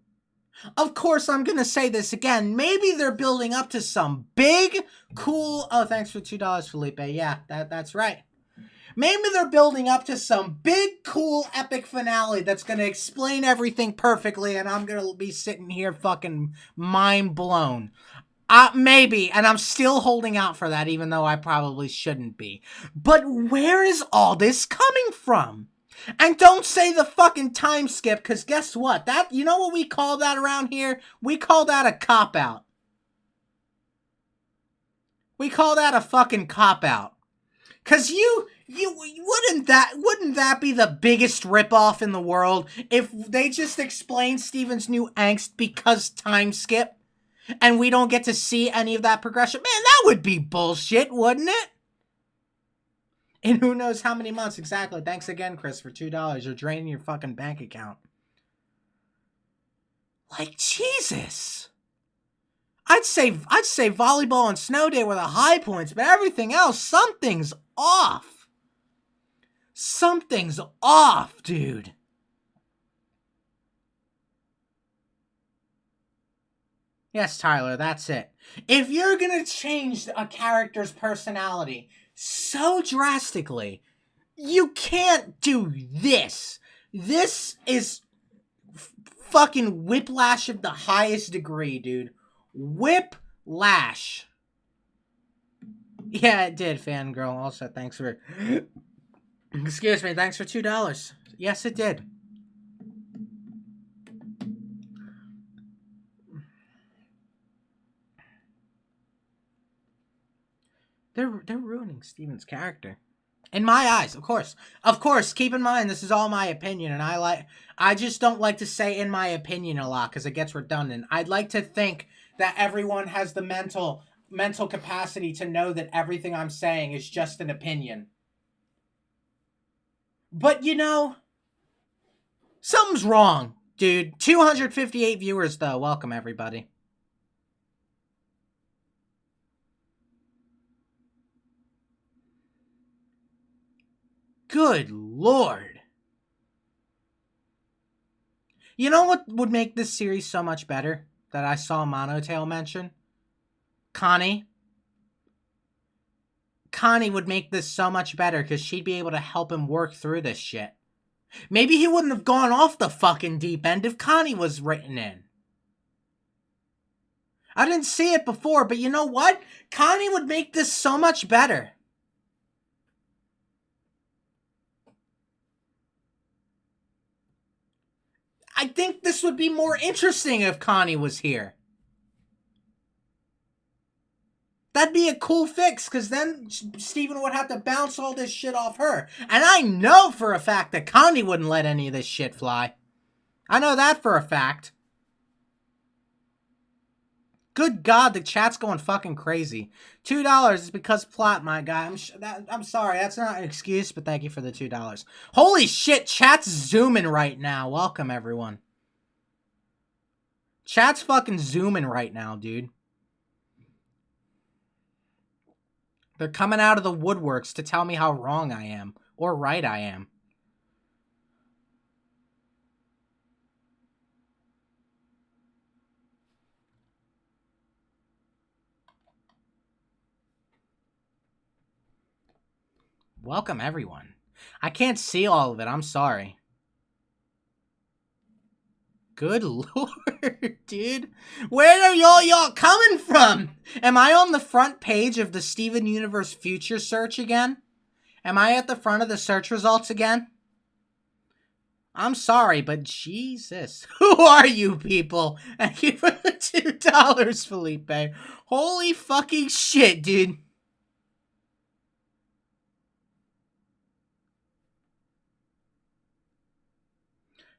Of course, I'm going to say this again. Maybe they're building up to some big, cool... Oh, thanks for $2, Felipe. Yeah, that's right. Maybe they're building up to some big, cool, epic finale that's going to explain everything perfectly, and I'm going to be sitting here fucking mind blown. Maybe, and I'm still holding out for that, even though I probably shouldn't be. But where is all this coming from? And don't say the fucking time skip, because guess what? You know what we call that around here? We call that a cop-out. We call that a fucking cop-out. Because wouldn't that be the biggest ripoff in the world if they just explained Steven's new angst because time skip? And we don't get to see any of that progression? Man, that would be bullshit, wouldn't it? In who knows how many months exactly. Thanks again, Chris, for $2. You're draining your fucking bank account. Like, Jesus. I'd say volleyball and snow day were the high points, but everything else, something's off. Something's off, dude. Yes, Tyler, that's it. If you're gonna change a character's personality so drastically, you can't do this. This is fucking whiplash of the highest degree, dude. Whiplash. Yeah, it did, fangirl. Also, thanks for... Excuse me, thanks for $2. Yes, it did. They're ruining Steven's character. In my eyes, of course. Of course, keep in mind, this is all my opinion, and I just don't like to say in my opinion a lot, because it gets redundant. I'd like to think that everyone has the mental capacity to know that everything I'm saying is just an opinion. But, you know, something's wrong, dude. 258 viewers, though. Welcome, everybody. Good Lord. You know what would make this series so much better that I saw Monotail mention? Connie. Connie would make this so much better because she'd be able to help him work through this shit. Maybe he wouldn't have gone off the fucking deep end if Connie was written in. I didn't see it before, but you know what? Connie would make this so much better. I think this would be more interesting if Connie was here. That'd be a cool fix, because then Steven would have to bounce all this shit off her. And I know for a fact that Connie wouldn't let any of this shit fly. I know that for a fact. Good God, the chat's going fucking crazy. $2 is because plot, my guy. I'm sorry, that's not an excuse, but thank you for the $2. Holy shit, chat's zooming right now. Welcome, everyone. Chat's fucking zooming right now, dude. They're coming out of the woodworks to tell me how wrong I am. Or right I am. Welcome, everyone. I can't see all of it. I'm sorry. Good Lord, dude. Where are y'all coming from? Am I on the front page of the Steven Universe Future search again? Am I at the front of the search results again? I'm sorry, but Jesus. Who are you people? Thank you for the $2, Felipe. Holy fucking shit, dude.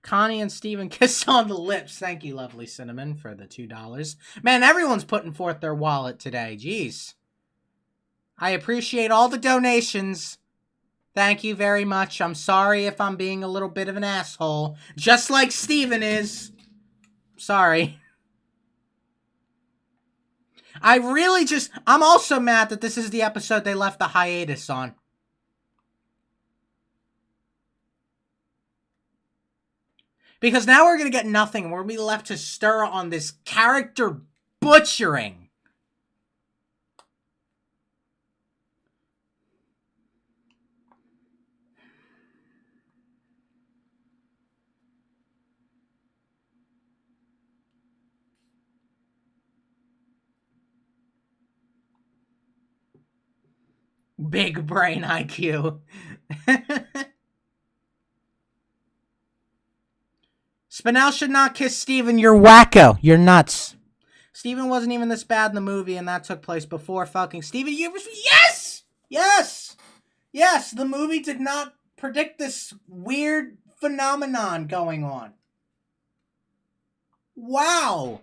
Connie and Steven kiss on the lips. Thank you, lovely Cinnamon, for the $2. Man, everyone's putting forth their wallet today. Jeez. I appreciate all the donations. Thank you very much. I'm sorry if I'm being a little bit of an asshole. Just like Steven is. Sorry. I'm also mad that this is the episode they left the hiatus on. Because now we're going to get nothing, and we're going to be left to stir on this character butchering. Big brain IQ. Spinell should not kiss Steven. You're wacko. You're nuts. Steven wasn't even this bad in the movie, and that took place before fucking Steven Universe. Yes! Yes! Yes, the movie did not predict this weird phenomenon going on. Wow.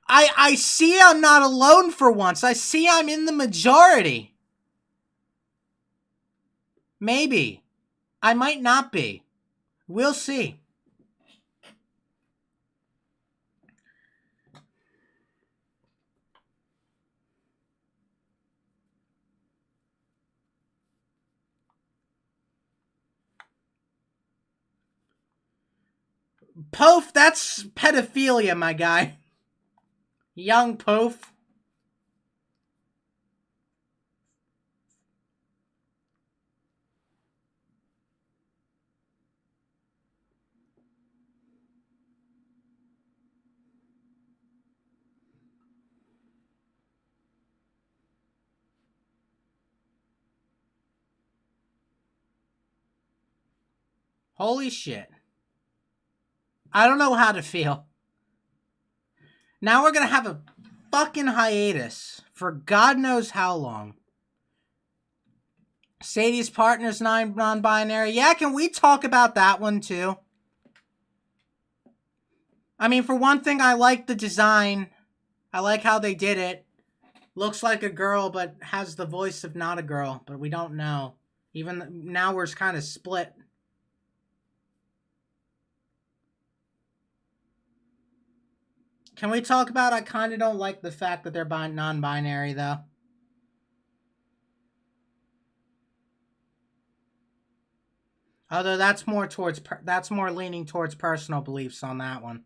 I see I'm not alone for once. I see I'm in the majority. Maybe. I might not be. We'll see. Pof, that's pedophilia, my guy. Young Pof. Holy shit. I don't know how to feel. Now we're gonna have a fucking hiatus for God knows how long. Sadie's partner's non-binary. Yeah, can we talk about that one too? I mean, for one thing, I like the design. I like how they did it. Looks like a girl, but has the voice of not a girl. But we don't know. Even now, we're kind of split. Can we talk about, I kind of don't like the fact that they're non-binary, though. Although that's more leaning towards personal beliefs on that one.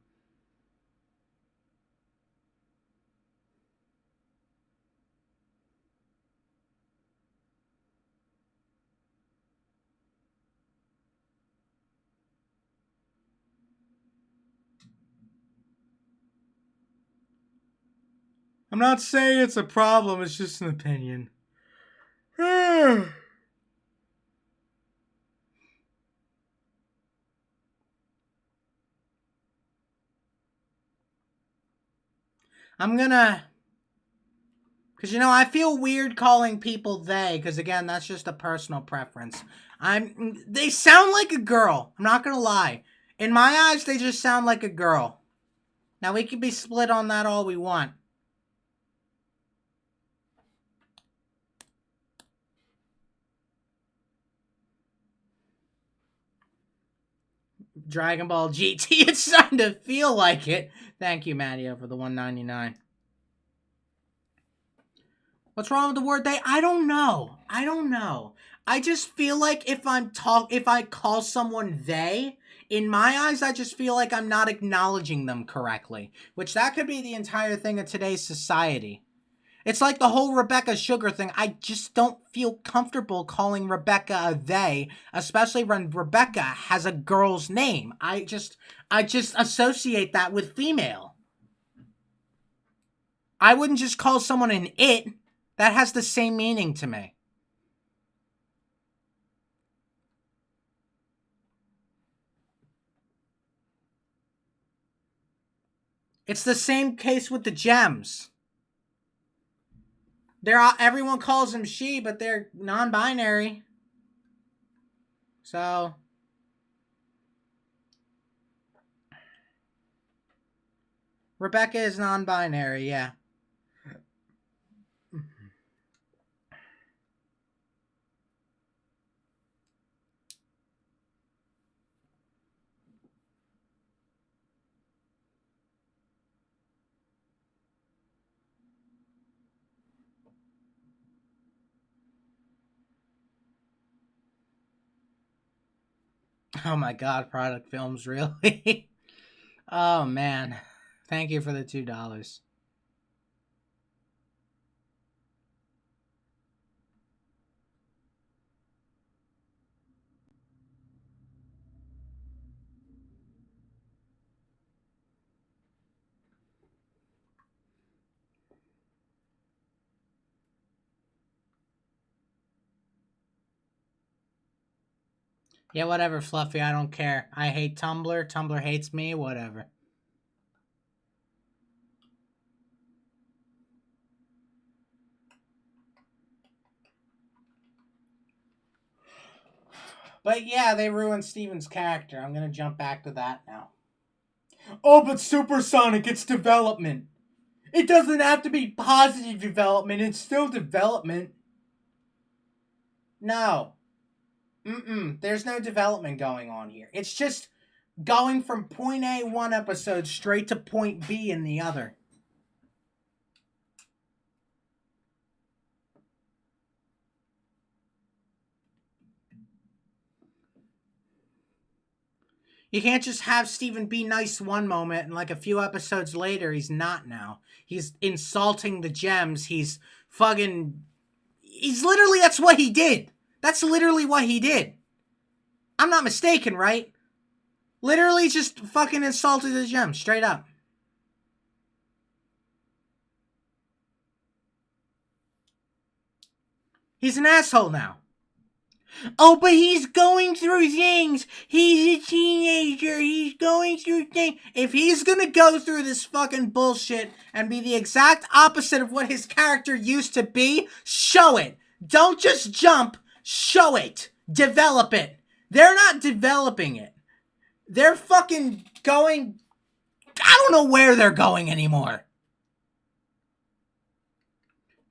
I'm not saying it's a problem, it's just an opinion. I'm gonna... Because, you know, I feel weird calling people they, because, again, that's just a personal preference. They sound like a girl. I'm not gonna lie. In my eyes, they just sound like a girl. Now, we can be split on that all we want. Dragon Ball GT, it's starting to feel like it. Thank you, Mattio, for the $1.99. What's wrong with the word they? I don't know. I just feel like if I call someone they, in my eyes, I just feel like I'm not acknowledging them correctly. Which that could be the entire thing of today's society. It's like the whole Rebecca Sugar thing. I just don't feel comfortable calling Rebecca a they, especially when Rebecca has a girl's name. I just associate that with female. I wouldn't just call someone an it. That has the same meaning to me. It's the same case with the gems. Everyone calls them she, but they're non-binary. So Rebecca is non-binary, yeah. Oh my god, product films, really? Oh man. Thank you for the $2. Yeah, whatever, Fluffy, I don't care. I hate Tumblr. Tumblr hates me, whatever. But yeah, they ruined Steven's character. I'm gonna jump back to that now. Oh, but Supersonic, it's development. It doesn't have to be positive development. It's still development. No. There's no development going on here. It's just going from point A one episode straight to point B in the other. You can't just have Steven be nice one moment and like a few episodes later he's not now. He's insulting the gems. He's literally, that's what he did. That's literally what he did. I'm not mistaken, right? Literally just fucking insulted the gems, straight up. He's an asshole now. Oh, but he's going through things. He's a teenager. He's going through things. If he's gonna go through this fucking bullshit and be the exact opposite of what his character used to be, show it. Don't just jump. Show it. Develop it. They're not developing it. They're fucking going... I don't know where they're going anymore.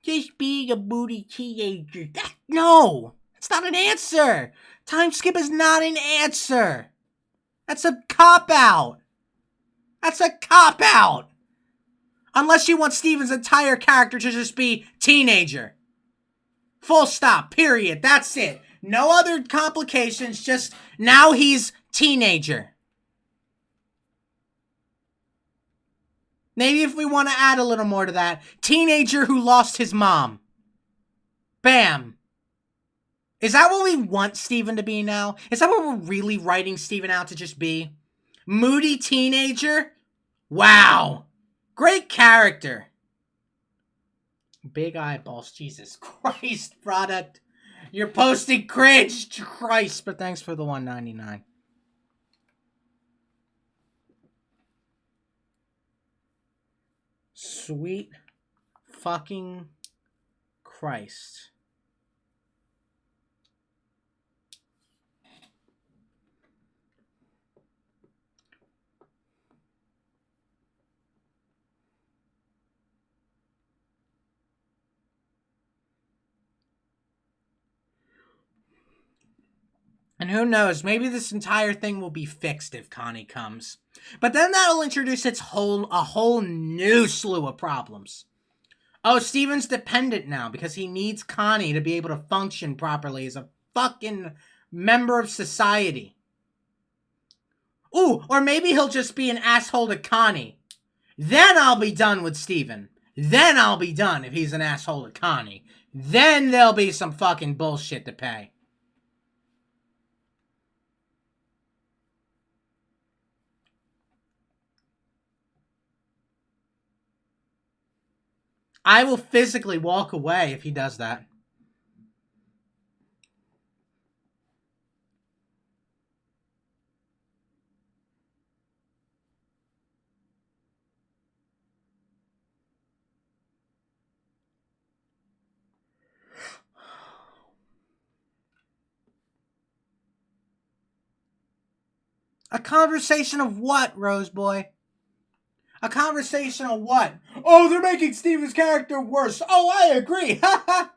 Just being a moody teenager. No! That's not an answer! Time skip is not an answer! That's a cop-out! That's a cop-out! Unless you want Steven's entire character to just be teenager. Full stop. Period. That's it. No other complications. Just now he's teenager. Maybe if we want to add a little more to that. Teenager who lost his mom. Bam. Is that what we want Steven to be now? Is that what we're really writing Steven out to just be? Moody teenager? Wow. Great character. Big eyeballs. Jesus Christ, product. You're posting cringe. Christ, but thanks for the $1.99. Sweet fucking Christ. And who knows, maybe this entire thing will be fixed if Connie comes. But then that'll introduce a whole new slew of problems. Oh, Steven's dependent now because he needs Connie to be able to function properly as a fucking member of society. Ooh, or maybe he'll just be an asshole to Connie. Then I'll be done with Steven. Then I'll be done if he's an asshole to Connie. Then there'll be some fucking bullshit to pay. I will physically walk away if he does that. A conversation of what, Roseboy? A conversation of what? Oh, they're making Steven's character worse. Oh, I agree. Ha ha.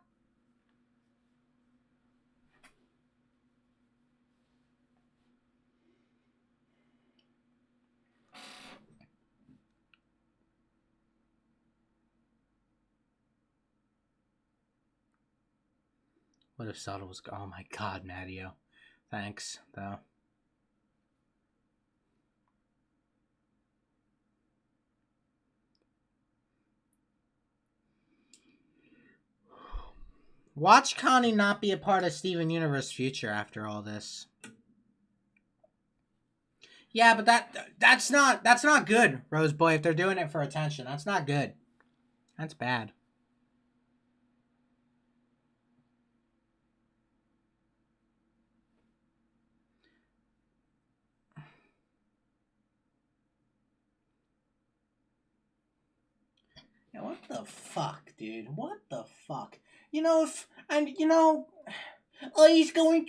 What if Soda was... Oh my god, Matteo. Thanks, though. Watch Connie not be a part of Steven Universe future after all this. Yeah, but that's not good, Roseboy, if they're doing it for attention. That's not good. That's bad. Yeah, what the fuck, dude? What the fuck? You know, oh, he's going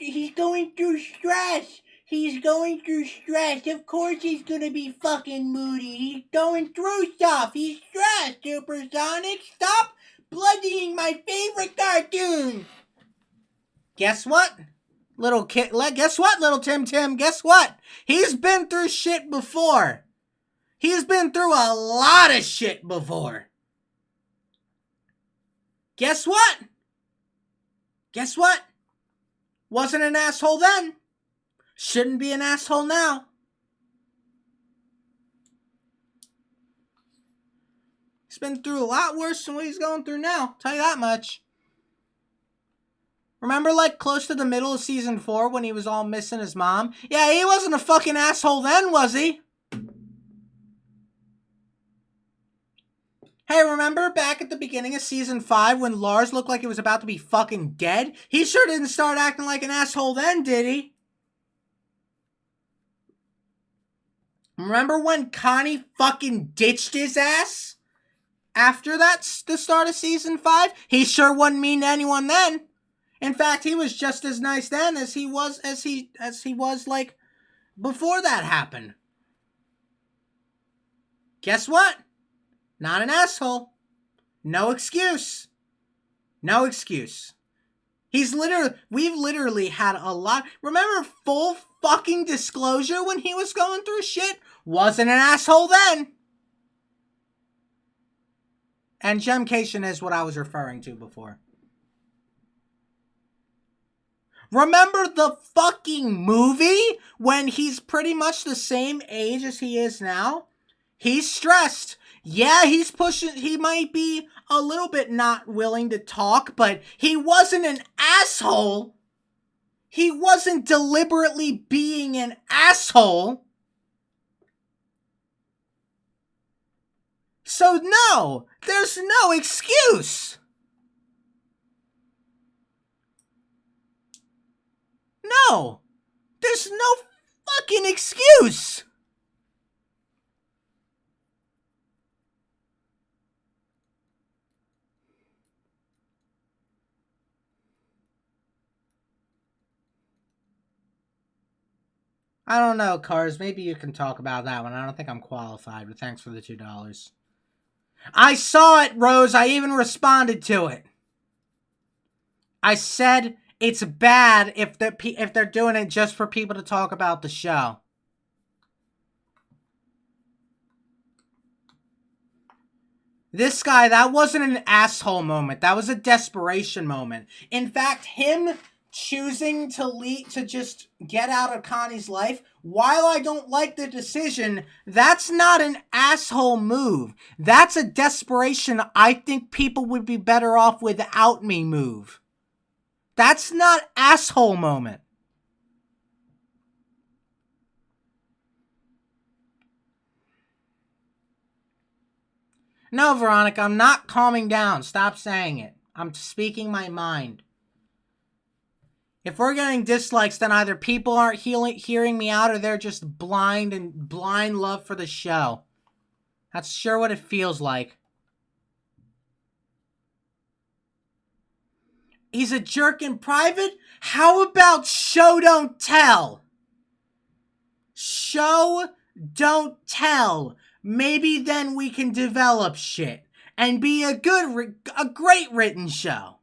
through stress. He's going through stress. Of course he's gonna be fucking moody. He's going through stuff. He's stressed, Supersonic. Stop bloodying my favorite cartoon. Guess what? Guess what, little Tim? Guess what? He's been through shit before. He's been through a lot of shit before. Guess what? Guess what? Wasn't an asshole then. Shouldn't be an asshole now. He's been through a lot worse than what he's going through now. Tell you that much. Remember, like, close to the middle of season 4 when he was all missing his mom? Yeah, he wasn't a fucking asshole then, was he? Hey, remember back at the beginning of season 5 when Lars looked like he was about to be fucking dead? He sure didn't start acting like an asshole then, did he? Remember when Connie fucking ditched his ass? After that, the start of season 5? He sure wasn't mean to anyone then. In fact, he was just as nice then as he was like before that happened. Guess what? Not an asshole. No excuse. No excuse. We've literally had a lot. Remember full fucking disclosure when he was going through shit? Wasn't an asshole then. And Gemcation is what I was referring to before. Remember the fucking movie when he's pretty much the same age as he is now? He's stressed. Yeah, he's pushing. He might be a little bit not willing to talk, but he wasn't an asshole. He wasn't deliberately being an asshole. So no, there's no excuse. No, there's no fucking excuse. I don't know, Cars. Maybe you can talk about that one. I don't think I'm qualified, but thanks for the $2. I saw it, Rose. I even responded to it. I said it's bad if they're doing it just for people to talk about the show. This guy, that wasn't an asshole moment. That was a desperation moment. In fact, him choosing to just get out of Connie's life, while I don't like the decision, that's not an asshole move. That's a desperation I think people would be better off without me move. That's not asshole moment. No, Veronica, I'm not calming down. Stop saying it. I'm speaking my mind. If we're getting dislikes, then either people aren't hearing me out or they're just blind love for the show. That's sure what it feels like. He's a jerk in private? How about show don't tell? Show don't tell. Maybe then we can develop shit and be a great written show.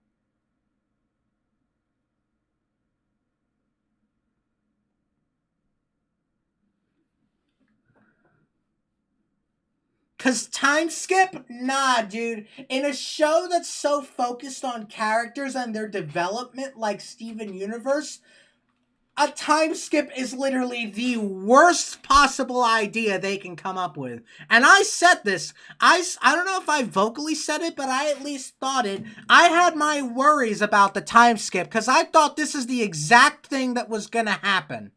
Cause time skip? Nah, dude. In a show that's so focused on characters and their development like Steven Universe, a time skip is literally the worst possible idea they can come up with. And I said this. I don't know if I vocally said it, but I at least thought it. I had my worries about the time skip because I thought this is the exact thing that was going to happen.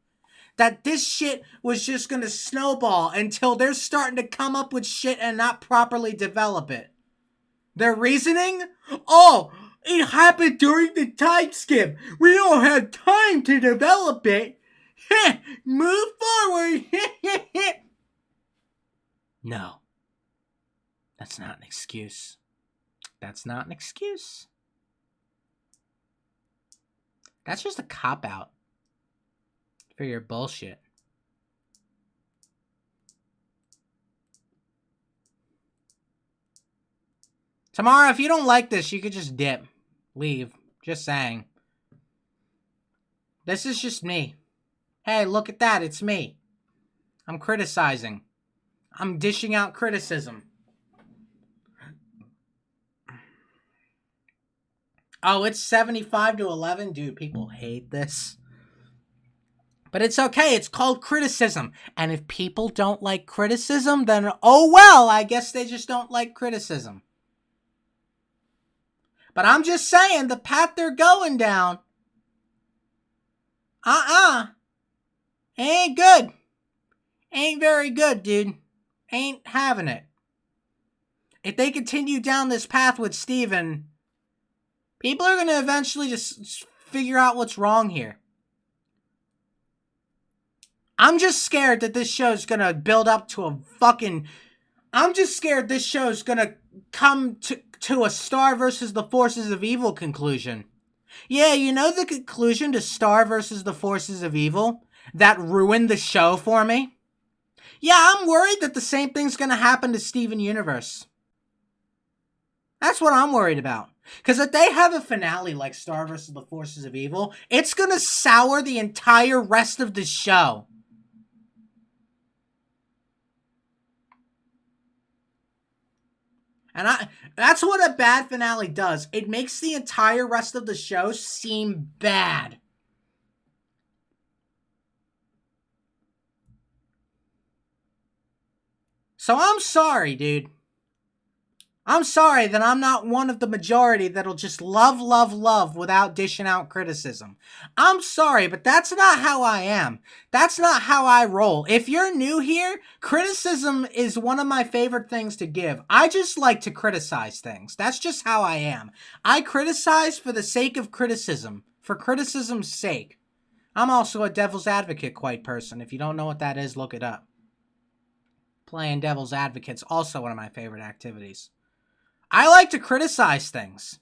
That this shit was just going to snowball until they're starting to come up with shit and not properly develop it. Their reasoning? Oh, it happened during the time skip. We don't have time to develop it. Move forward. No. That's not an excuse. That's not an excuse. That's just a cop-out for your bullshit. Tamara, if you don't like this, you could just dip. Leave. Just saying. This is just me. Hey, look at that. It's me. I'm criticizing. I'm dishing out criticism. Oh, it's 75-11? Dude, people hate this. But it's okay. It's called criticism. And if people don't like criticism, then oh well, I guess they just don't like criticism. But I'm just saying, the path they're going down, ain't good. Ain't very good, dude. Ain't having it. If they continue down this path with Steven, people are going to eventually just figure out what's wrong here. I'm just scared that this show's going to build up to a fucking... I'm just scared this show's going to come to a Star versus the Forces of Evil conclusion. Yeah, you know the conclusion to Star versus the Forces of Evil? That ruined the show for me? Yeah, I'm worried that the same thing's going to happen to Steven Universe. That's what I'm worried about. Because if they have a finale like Star vs. the Forces of Evil, it's going to sour the entire rest of the show. And that's what a bad finale does. It makes the entire rest of the show seem bad. So I'm sorry, dude. I'm sorry that I'm not one of the majority that'll just love, love, love without dishing out criticism. I'm sorry, but that's not how I am. That's not how I roll. If you're new here, criticism is one of my favorite things to give. I just like to criticize things. That's just how I am. I criticize for the sake of criticism, for criticism's sake. I'm also a devil's advocate quite person. If you don't know what that is, look it up. Playing devil's advocate's also one of my favorite activities. I like to criticize things.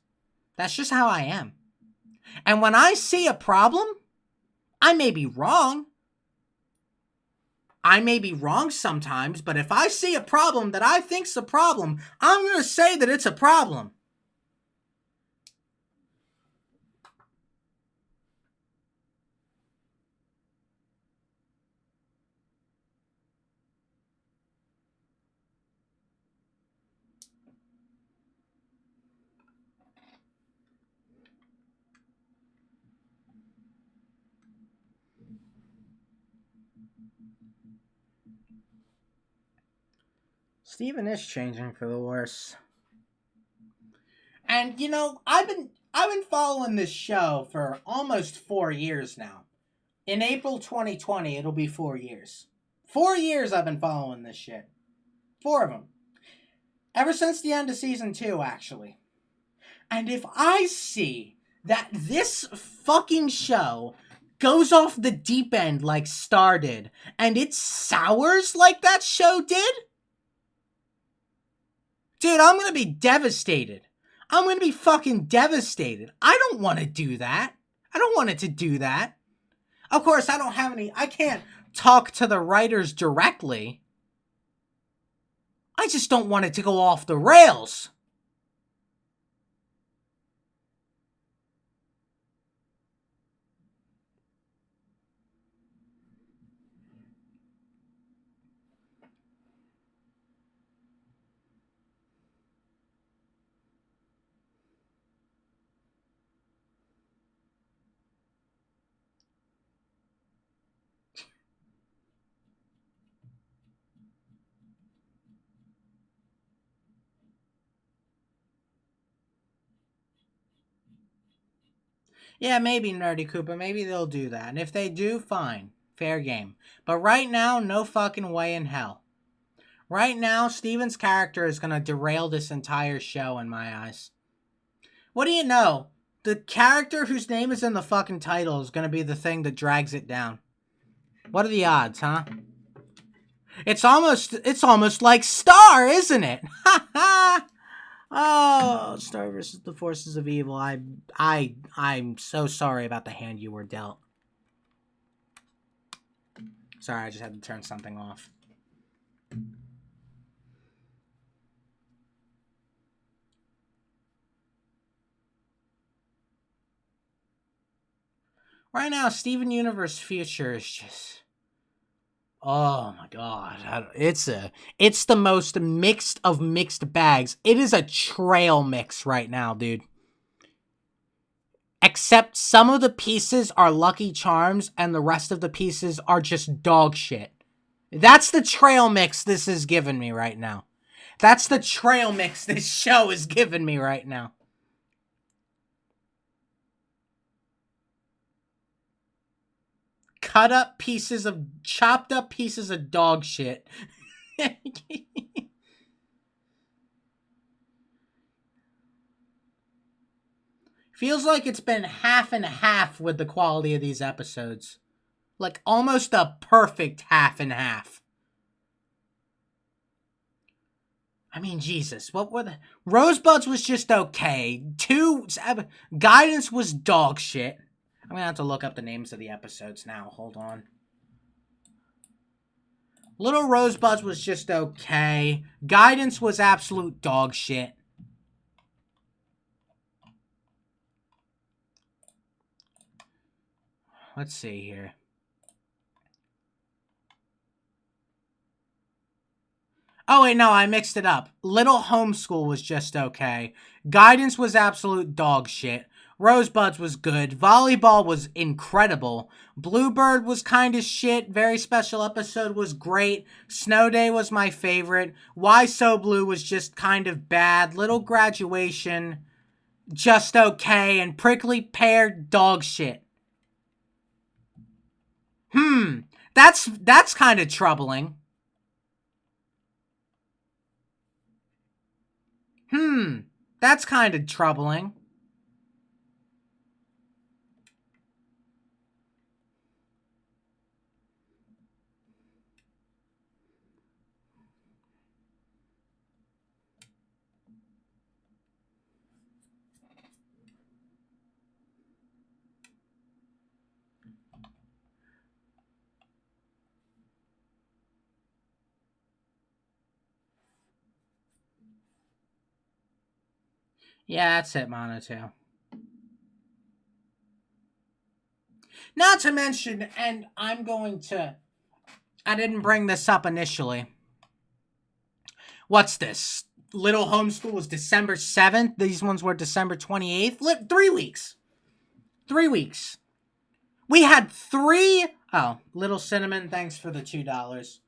That's just how I am. And when I see a problem, I may be wrong. I may be wrong sometimes, but if I see a problem that I think's a problem, I'm going to say that it's a problem. Steven is changing for the worse. And you know, I've been following this show for almost 4 years now. In April 2020, it'll be 4 years. 4 years I've been following this shit. 4 of them. Ever since the end of season 2, actually. And if I see that this fucking show goes off the deep end like Star did, and it sours like that show did, dude, I'm gonna be devastated. I'm gonna be fucking devastated. I don't want to do that. I don't want it to do that. Of course, I can't talk to the writers directly. I just don't want it to go off the rails. Yeah, maybe, Nerdy Koopa. Maybe they'll do that. And if they do, fine. Fair game. But right now, no fucking way in hell. Right now, Steven's character is going to derail this entire show in my eyes. What do you know? The character whose name is in the fucking title is going to be the thing that drags it down. What are the odds, huh? It's almost like Star, isn't it? Ha ha! Oh, Star versus the Forces of Evil. I'm so sorry about the hand you were dealt. Sorry, I just had to turn something off. Right now, Steven Universe Future is just... Oh my god. It's the most mixed of mixed bags. It is a trail mix right now, dude. except some of the pieces are Lucky Charms and the rest of the pieces are just dog shit. That's the trail mix this is giving me right now. That's the trail mix this show is giving me right now. Chopped up pieces of dog shit. Feels like it's been half and half with the quality of these episodes. Like almost a perfect half and half. I mean, Jesus, what were the... Rosebuds was just okay. Guidance was dog shit. I'm gonna have to look up the names of the episodes now. Hold on. Little Rosebuds was just okay. Guidance was absolute dog shit. Let's see here. Oh, wait, no, I mixed it up. Little Homeschool was just okay. Guidance was absolute dog shit. Rosebuds was good. Volleyball was incredible. Bluebird was kind of shit. Very special episode was great. Snow Day was my favorite. Why So Blue was just kind of bad. Little Graduation, just okay. And Prickly Pear, dog shit. That's kind of troubling. That's kind of troubling. Yeah, that's it, Mono 2. Not to mention, and I didn't bring this up initially. What's this? Little Homeschool was December 7th. These ones were December 28th. 3 weeks. 3 weeks. We had 3... Oh, Little Cinnamon, thanks for the $2.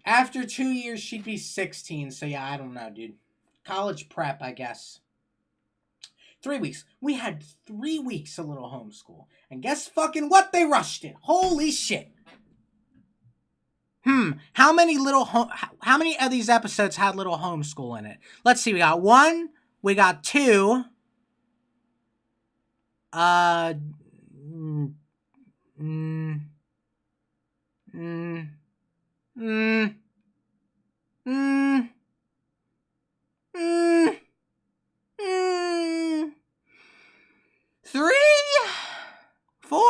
After 2 years, she'd be 16. So yeah, I don't know, dude. College prep, I guess. 3 weeks. We had 3 weeks of Little Homeschool. And guess fucking what? They rushed it. Holy shit. How many of these episodes had Little Homeschool in it? Let's see. We got 1. We got 2. 3, 4.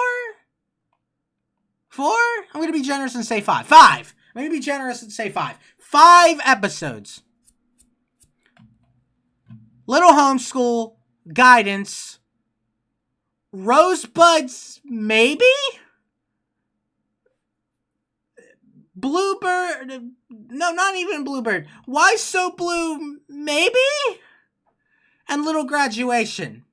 I'm going to be generous and say 5. 5. I'm going to be generous and say 5. 5 episodes. Little Homeschool, Guidance, Rosebuds, maybe? Bluebird, no, not even Bluebird. Why So Blue, maybe? And Little Graduation.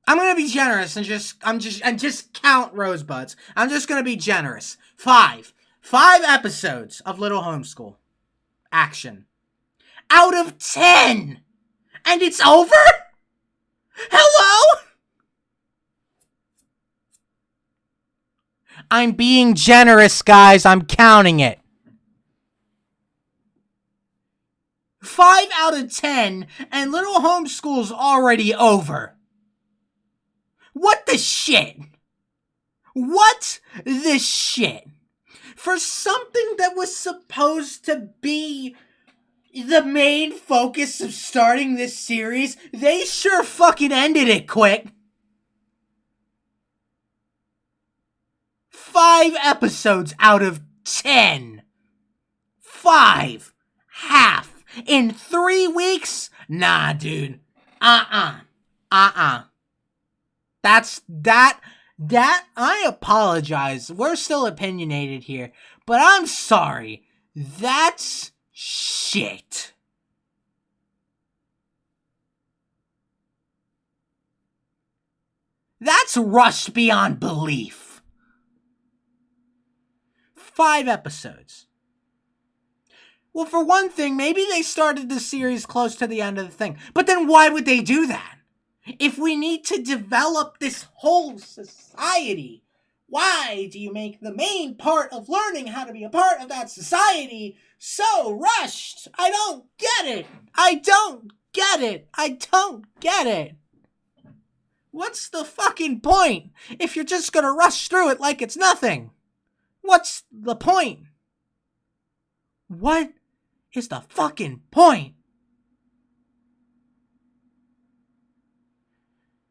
I'm gonna be generous and just count Rosebuds. I'm just gonna be generous. 5 episodes of Little Homeschool. Action. Out of 10! And it's over? Hello? I'm being generous, guys. I'm counting it. 5 out of 10, and Little Homeschool's already over. What the shit? What the shit? For something that was supposed to be the main focus of starting this series, they sure fucking ended it quick. 5 episodes out of 10. 5. Half. In 3 weeks? Nah, dude. That, I apologize. We're still opinionated here. But I'm sorry. That's shit. That's rushed beyond belief. 5 episodes. Well, for one thing, maybe they started the series close to the end of the thing. But then why would they do that? If we need to develop this whole society, why do you make the main part of learning how to be a part of that society so rushed? I don't get it. I don't get it. I don't get it. What's the fucking point if you're just gonna rush through it like it's nothing? What's the point? What is the fucking point?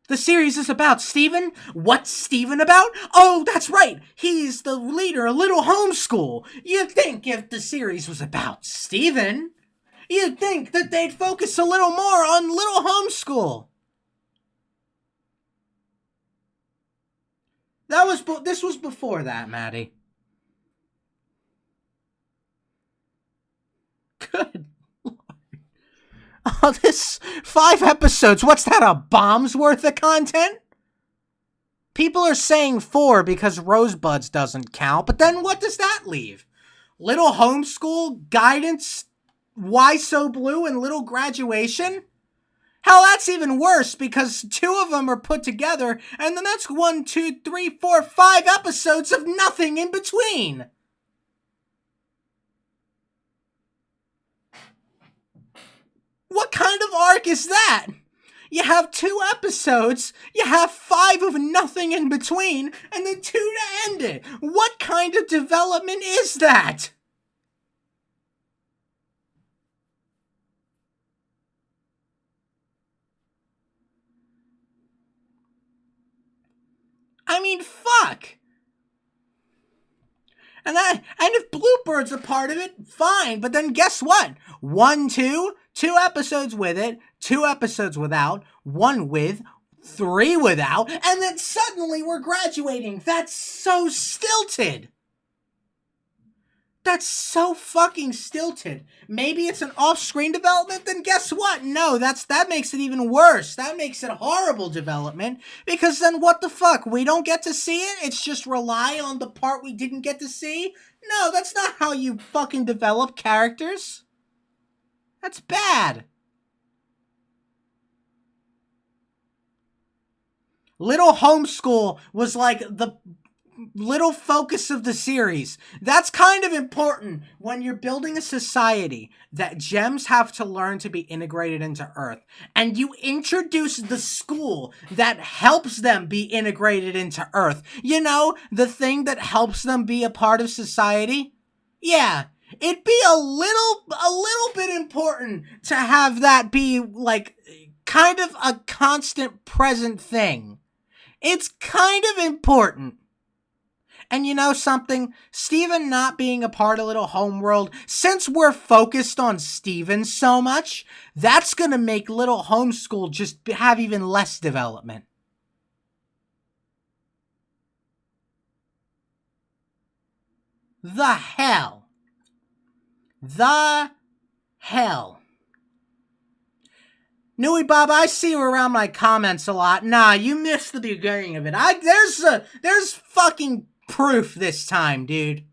The series is about Steven. What's Steven about? Oh, that's right. He's the leader of Little Homeschool. You'd think if the series was about Steven, you'd think that they'd focus a little more on Little Homeschool. This was before that, Maddie. Good Lord. Oh, this 5 episodes. What's that, a bomb's worth of content? People are saying 4 because Rosebuds doesn't count, but then what does that leave? Little Homeschool, Guidance, Why So Blue, and Little Graduation? Hell, that's even worse because 2 of them are put together, and then that's 1, 2, 3, 4, 5 episodes of nothing in between. What kind of arc is that? You have 2 episodes, you have 5 of nothing in between, and then 2 to end it. What kind of development is that? I mean, fuck. And if Bluebird's a part of it, fine. But then guess what? 1, 2 episodes with it, 2 episodes without, 1 with, 3 without, and then suddenly we're graduating. That's so stilted. That's so fucking stilted. Maybe it's an off-screen development, then guess what? No, that makes it even worse. That makes it horrible development, because then what the fuck? We don't get to see it? It's just rely on the part we didn't get to see? No, that's not how you fucking develop characters. That's bad. Little Homeschool was like the little focus of the series. That's kind of important when you're building a society that gems have to learn to be integrated into Earth. And you introduce the school that helps them be integrated into Earth. You know, the thing that helps them be a part of society? Yeah. It'd be a little bit important to have that be like kind of a constant present thing. It's kind of important. And you know something? Steven not being a part of Little Homeworld, since we're focused on Steven so much, that's gonna make Little Homeschool just have even less development. The hell? The hell? Nui Bob, I see you around my comments a lot. Nah, you missed the beginning of it. There's fucking proof this time, dude.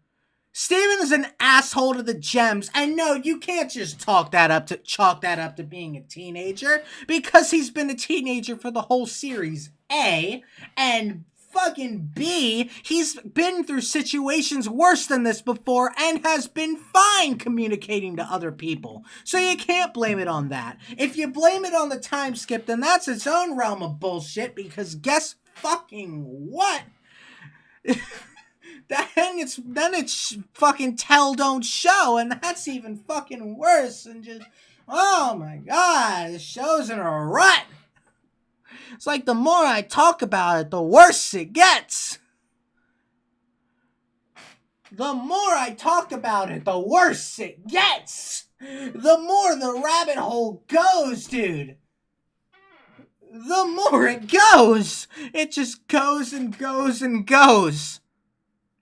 Steven is an asshole to the gems, and no, you can't just chalk that up to being a teenager, because he's been a teenager for the whole series, A, and fucking B, he's been through situations worse than this before and has been fine communicating to other people. So you can't blame it on that. If you blame it on the time skip, then that's its own realm of bullshit, because guess fucking what? Then it's fucking tell don't show, and that's even fucking worse, and just, oh my god, the show's in a rut. It's like the more I talk about it, the worse it gets. The more I talk about it, the worse it gets. The more the rabbit hole goes, dude. The more it goes. It just goes and goes and goes.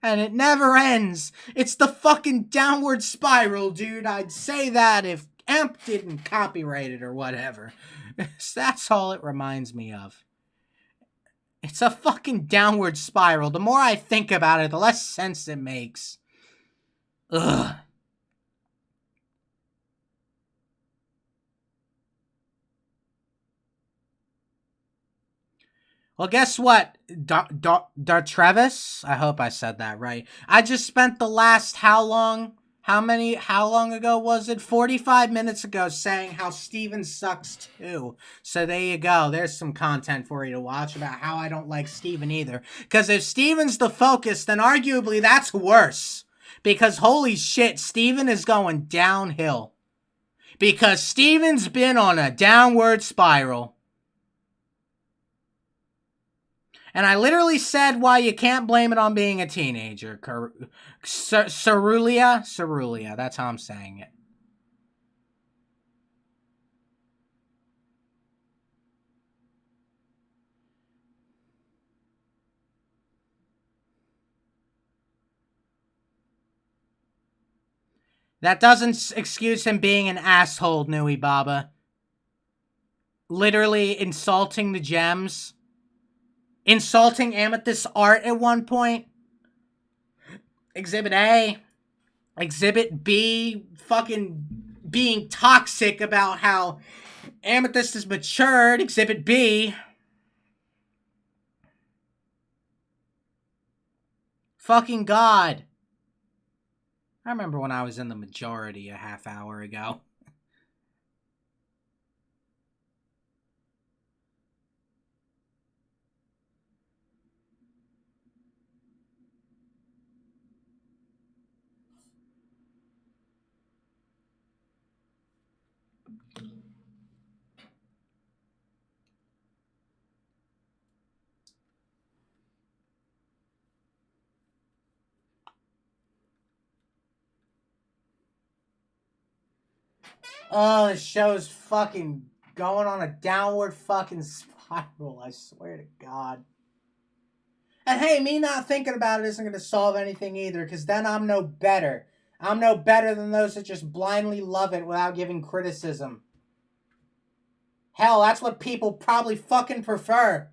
And it never ends. It's the fucking downward spiral, dude. I'd say that if AMP didn't copyright it or whatever. That's all it reminds me of. It's a fucking downward spiral. The more I think about it, the less sense it makes. Ugh. Well, guess what, Dartrevis? I hope I said that right. I just spent the last how long ago was it? 45 minutes ago saying how Steven sucks too. So there you go. There's some content for you to watch about how I don't like Steven either. Because if Steven's the focus, then arguably that's worse. Because holy shit, Steven is going downhill. Because Steven's been on a downward spiral. And I literally said why you can't blame it on being a teenager. Cerulia, that's how I'm saying it. That doesn't excuse him being an asshole, Nui Baba. Literally insulting the gems. Insulting Amethyst art at one point. Exhibit A. Exhibit B. Fucking being toxic about how Amethyst is matured. Exhibit B. Fucking God. I remember when I was in the majority a half hour ago. Oh, this show's fucking going on a downward fucking spiral, I swear to God. And hey, me not thinking about it isn't going to solve anything either, because then I'm no better. I'm no better than those that just blindly love it without giving criticism. Hell, that's what people probably fucking prefer.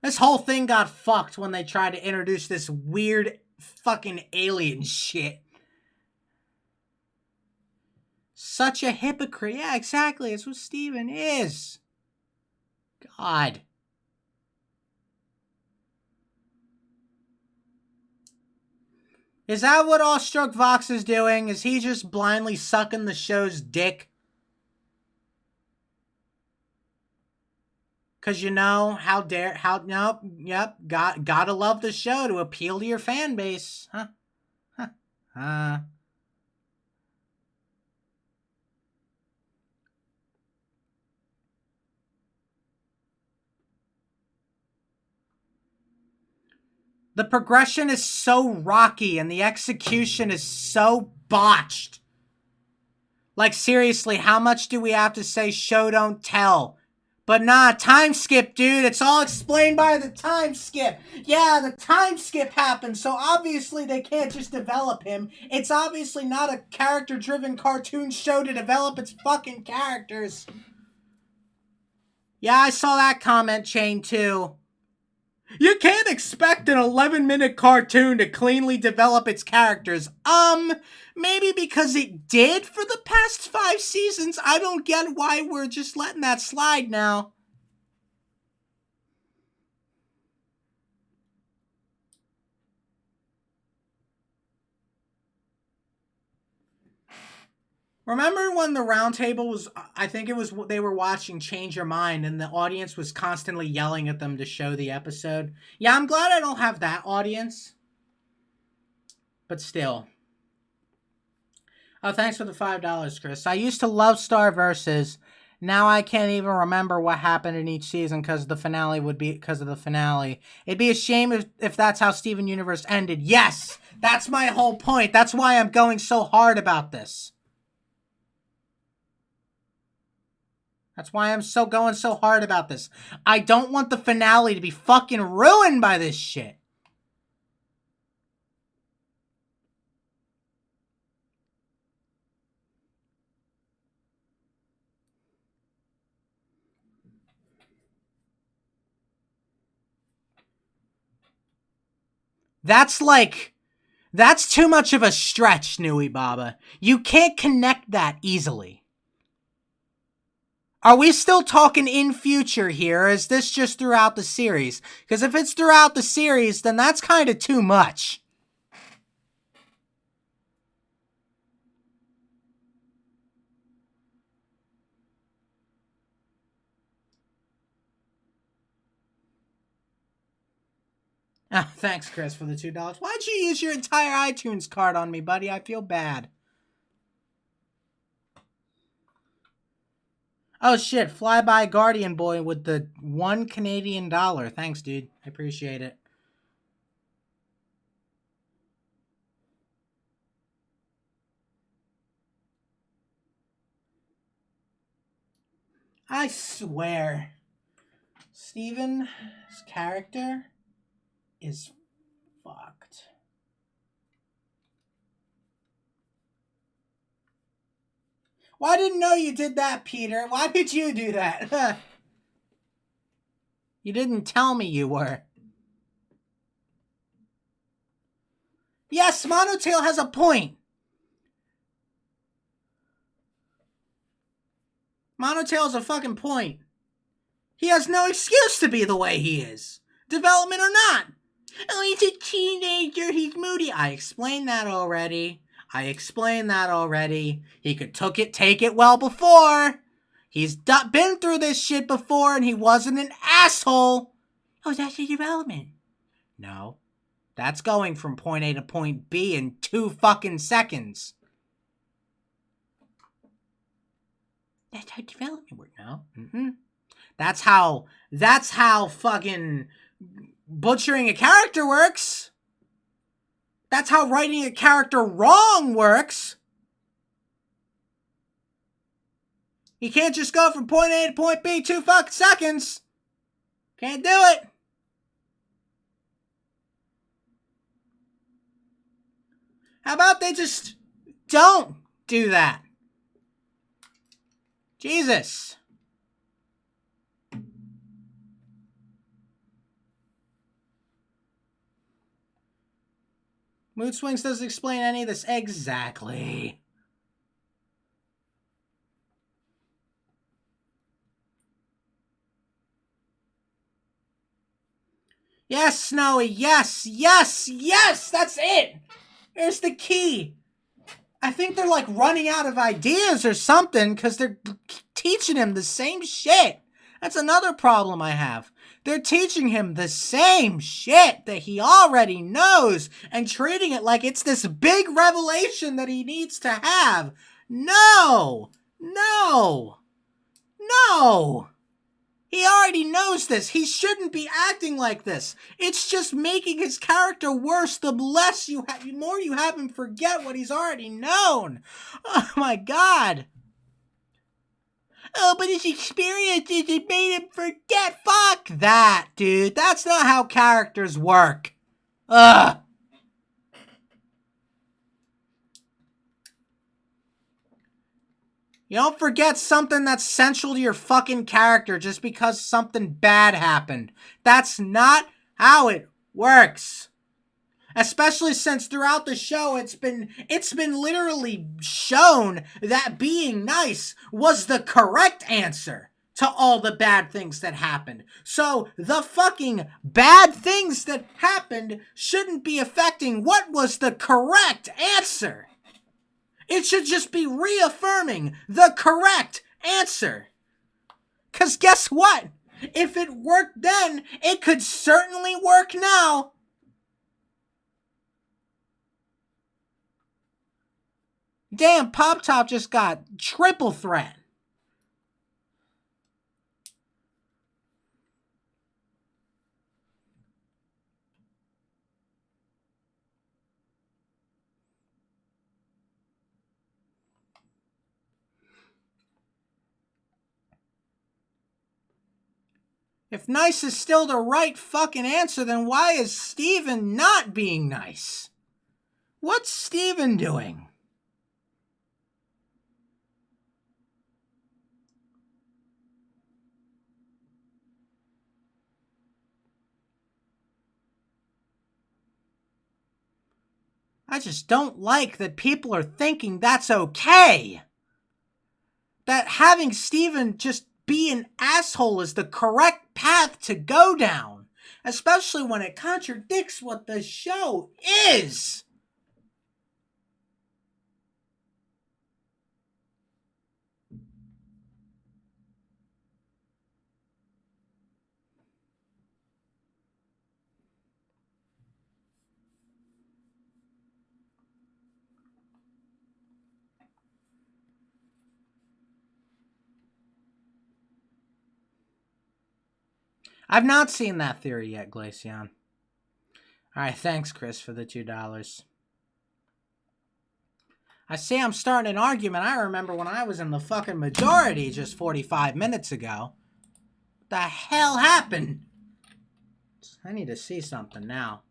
This whole thing got fucked when they tried to introduce this weird fucking alien shit. Such a hypocrite. Yeah, exactly. It's what Steven is. God. Is that what Awestruck Vox is doing? Is he just blindly sucking the show's dick? Cause you know, gotta love the show to appeal to your fan base. Huh? The progression is so rocky and the execution is so botched. Like seriously, how much do we have to say show don't tell? But nah, time skip, dude. It's all explained by the time skip. Yeah, the time skip happened, so obviously they can't just develop him. It's obviously not a character-driven cartoon show to develop its fucking characters. Yeah, I saw that comment chain too. You can't expect an 11-minute cartoon to cleanly develop its characters. Maybe because it did for the past 5 seasons. I don't get why we're just letting that slide now. Remember when the roundtable was, I think it was, they were watching Change Your Mind and the audience was constantly yelling at them to show the episode? Yeah, I'm glad I don't have that audience. But still. Oh, thanks for the $5, Chris. I used to love Star Versus. Now I can't even remember what happened in each season because the finale would be because of the finale. It'd be a shame if that's how Steven Universe ended. Yes! That's my whole point. That's why I'm going so hard about this. That's why I'm going so hard about this. I don't want the finale to be fucking ruined by this shit. That's like, that's too much of a stretch, Nui Baba. You can't connect that easily. Are we still talking in future here, or is this just throughout the series? Because if it's throughout the series, then that's kind of too much. Oh, thanks, Chris, for the $2. Why'd you use your entire iTunes card on me, buddy? I feel bad. Oh, shit. Flyby Guardian Boy with the $1 Canadian. Thanks, dude. I appreciate it. I swear, Steven's character is fucked. Well, I didn't know you did that, Peter. Why did you do that? You didn't tell me you were. Yes, Monotail has a point. Monotail has a fucking point. He has no excuse to be the way he is. Development or not. Oh, he's a teenager. He's moody. I explained that already. He could take it well before. He's been through this shit before, and he wasn't an asshole. Oh, that's your development. No. That's going from point A to point B in 2 fucking seconds. That's how development works. No. Mm-hmm. That's how fucking butchering a character works. That's how writing a character wrong works. You can't just go from point A to point B 2 fucking seconds. Can't do it. How about they just don't do that? Jesus. Mood Swings doesn't explain any of this. Exactly. Yes, Snowy. Yes. That's it. There's the key. I think they're like running out of ideas or something because they're teaching him the same shit. That's another problem I have. They're teaching him the same shit that he already knows and treating it like it's this big revelation that he needs to have. No. He already knows this. He shouldn't be acting like this. It's just making his character worse the more you have him forget what he's already known. Oh my god. Oh, but his experiences, it made him forget. Fuck that, dude. That's not how characters work. Ugh. You don't forget something that's central to your fucking character just because something bad happened. That's not how it works. Especially since throughout the show it's been literally shown that being nice was the correct answer to all the bad things that happened. So the fucking bad things that happened shouldn't be affecting what was the correct answer. It should just be reaffirming the correct answer. 'Cause guess what? If it worked then, it could certainly work now. Damn, Pop Top just got triple threat. If nice is still the right fucking answer, then why is Steven not being nice? What's Steven doing? I just don't like that people are thinking that's okay. That having Steven just be an asshole is the correct path to go down. Especially when it contradicts what the show is. I've not seen that theory yet, Glaceon. Alright, thanks, Chris, for the $2. I see I'm starting an argument. I remember when I was in the fucking majority just 45 minutes ago. What the hell happened? I need to see something now.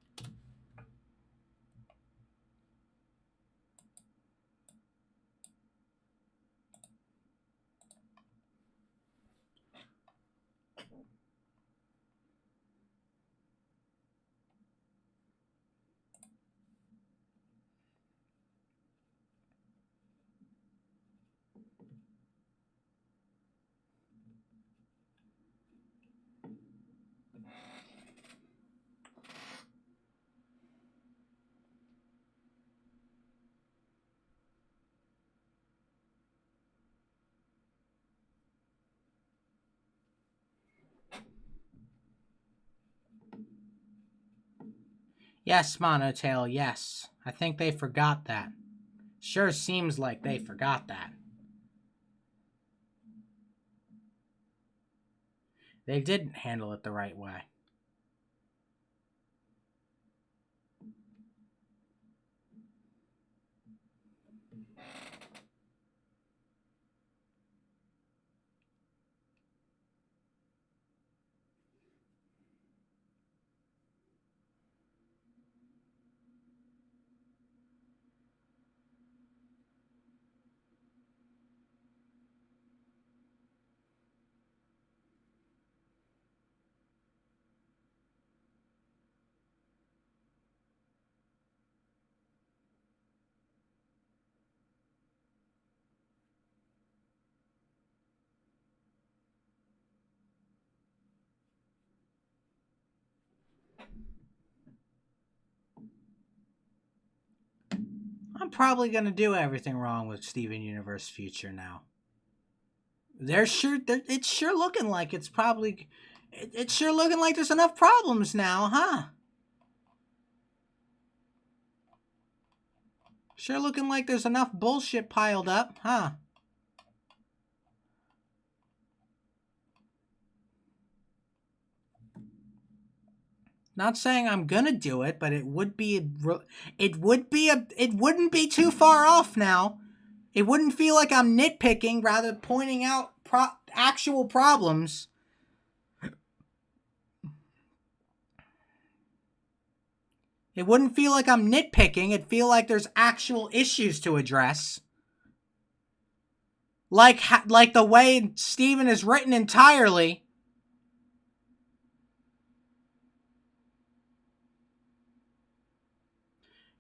Yes, Monotail, yes. I think they forgot that. Sure seems like they forgot that. They didn't handle it the right way. I'm probably going to do everything wrong with Steven Universe Future now. It's sure looking like it's probably... It's sure looking like there's enough problems now, huh? Sure looking like there's enough bullshit piled up, huh? Not saying I'm gonna do it, but it wouldn't be too far off now. It wouldn't feel like I'm nitpicking, rather pointing out actual problems. It wouldn't feel like I'm nitpicking. It'd feel like there's actual issues to address. Like the way Steven is written entirely.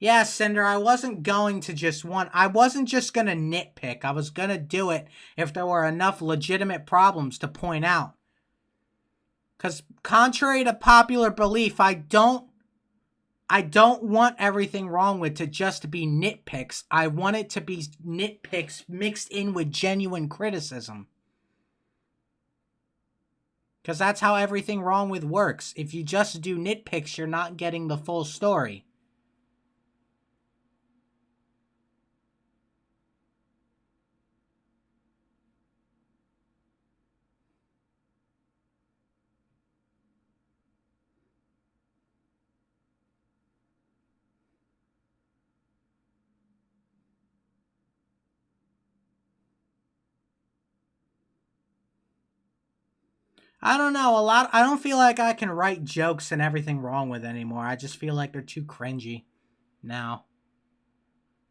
Yeah, Cinder, I wasn't just going to nitpick. I was going to do it if there were enough legitimate problems to point out. Because contrary to popular belief, I don't want everything wrong with to just be nitpicks. I want it to be nitpicks mixed in with genuine criticism. Because that's how everything wrong with works. If you just do nitpicks, you're not getting the full story. I don't know, I don't feel like I can write jokes and everything wrong with anymore. I just feel like they're too cringy now.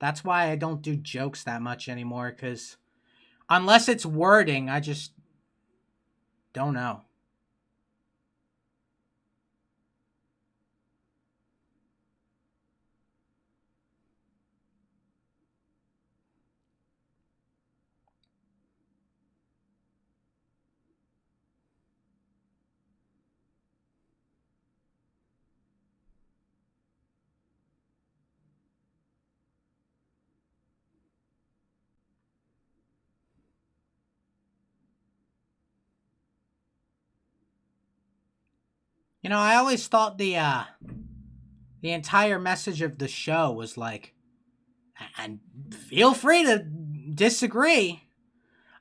That's why I don't do jokes that much anymore, because unless it's wording, I just don't know. You know, I always thought the entire message of the show was like, and feel free to disagree.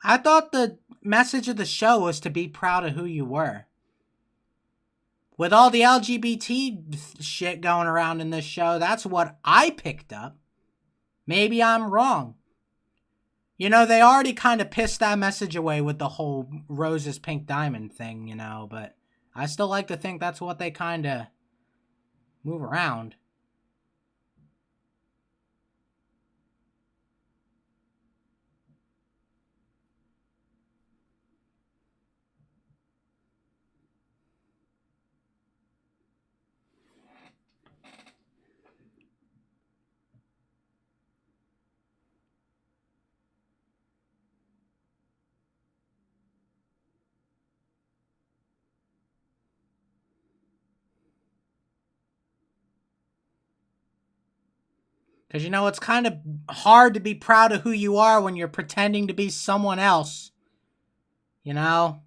I thought the message of the show was to be proud of who you were. With all the LGBT shit going around in this show, that's what I picked up. Maybe I'm wrong. You know, they already kind of pissed that message away with the whole Rose's Pink Diamond thing, you know, but I still like to think that's what they kind of move around. Because, you know, it's kind of hard to be proud of who you are when you're pretending to be someone else. You know?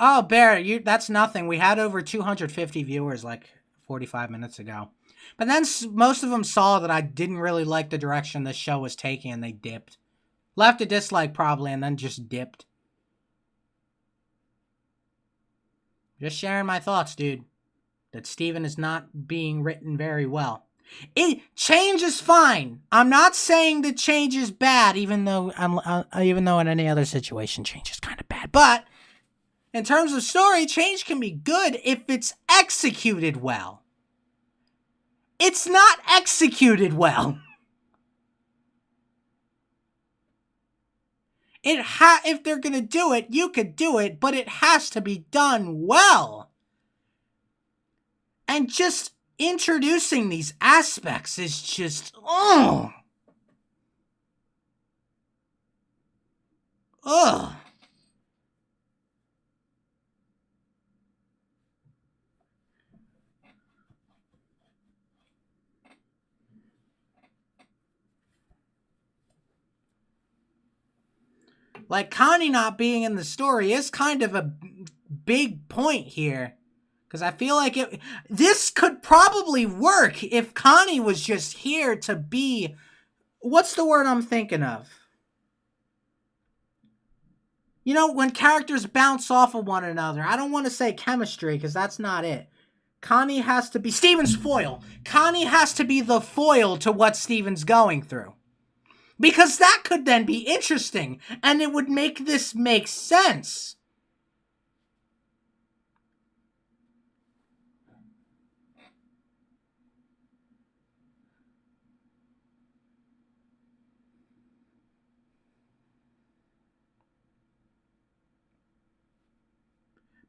Oh, Bear, that's nothing. We had over 250 viewers like 45 minutes ago. But then most of them saw that I didn't really like the direction this show was taking and they dipped. Left a dislike probably and then just dipped. Just sharing my thoughts, dude. That Steven is not being written very well. Change is fine. I'm not saying that change is bad, even though in any other situation change is kind of bad. But in terms of story, change can be good if it's executed well. It's not executed well. If they're gonna do it, you could do it, but it has to be done well. And just introducing these aspects is just, ugh. Like, Connie not being in the story is kind of a big point here. Because I feel like this could probably work if Connie was just here to be... What's the word I'm thinking of? You know, when characters bounce off of one another. I don't want to say chemistry, because that's not it. Connie has to be... Steven's foil. Connie has to be the foil to what Steven's going through. Because that could then be interesting, and it would make this make sense.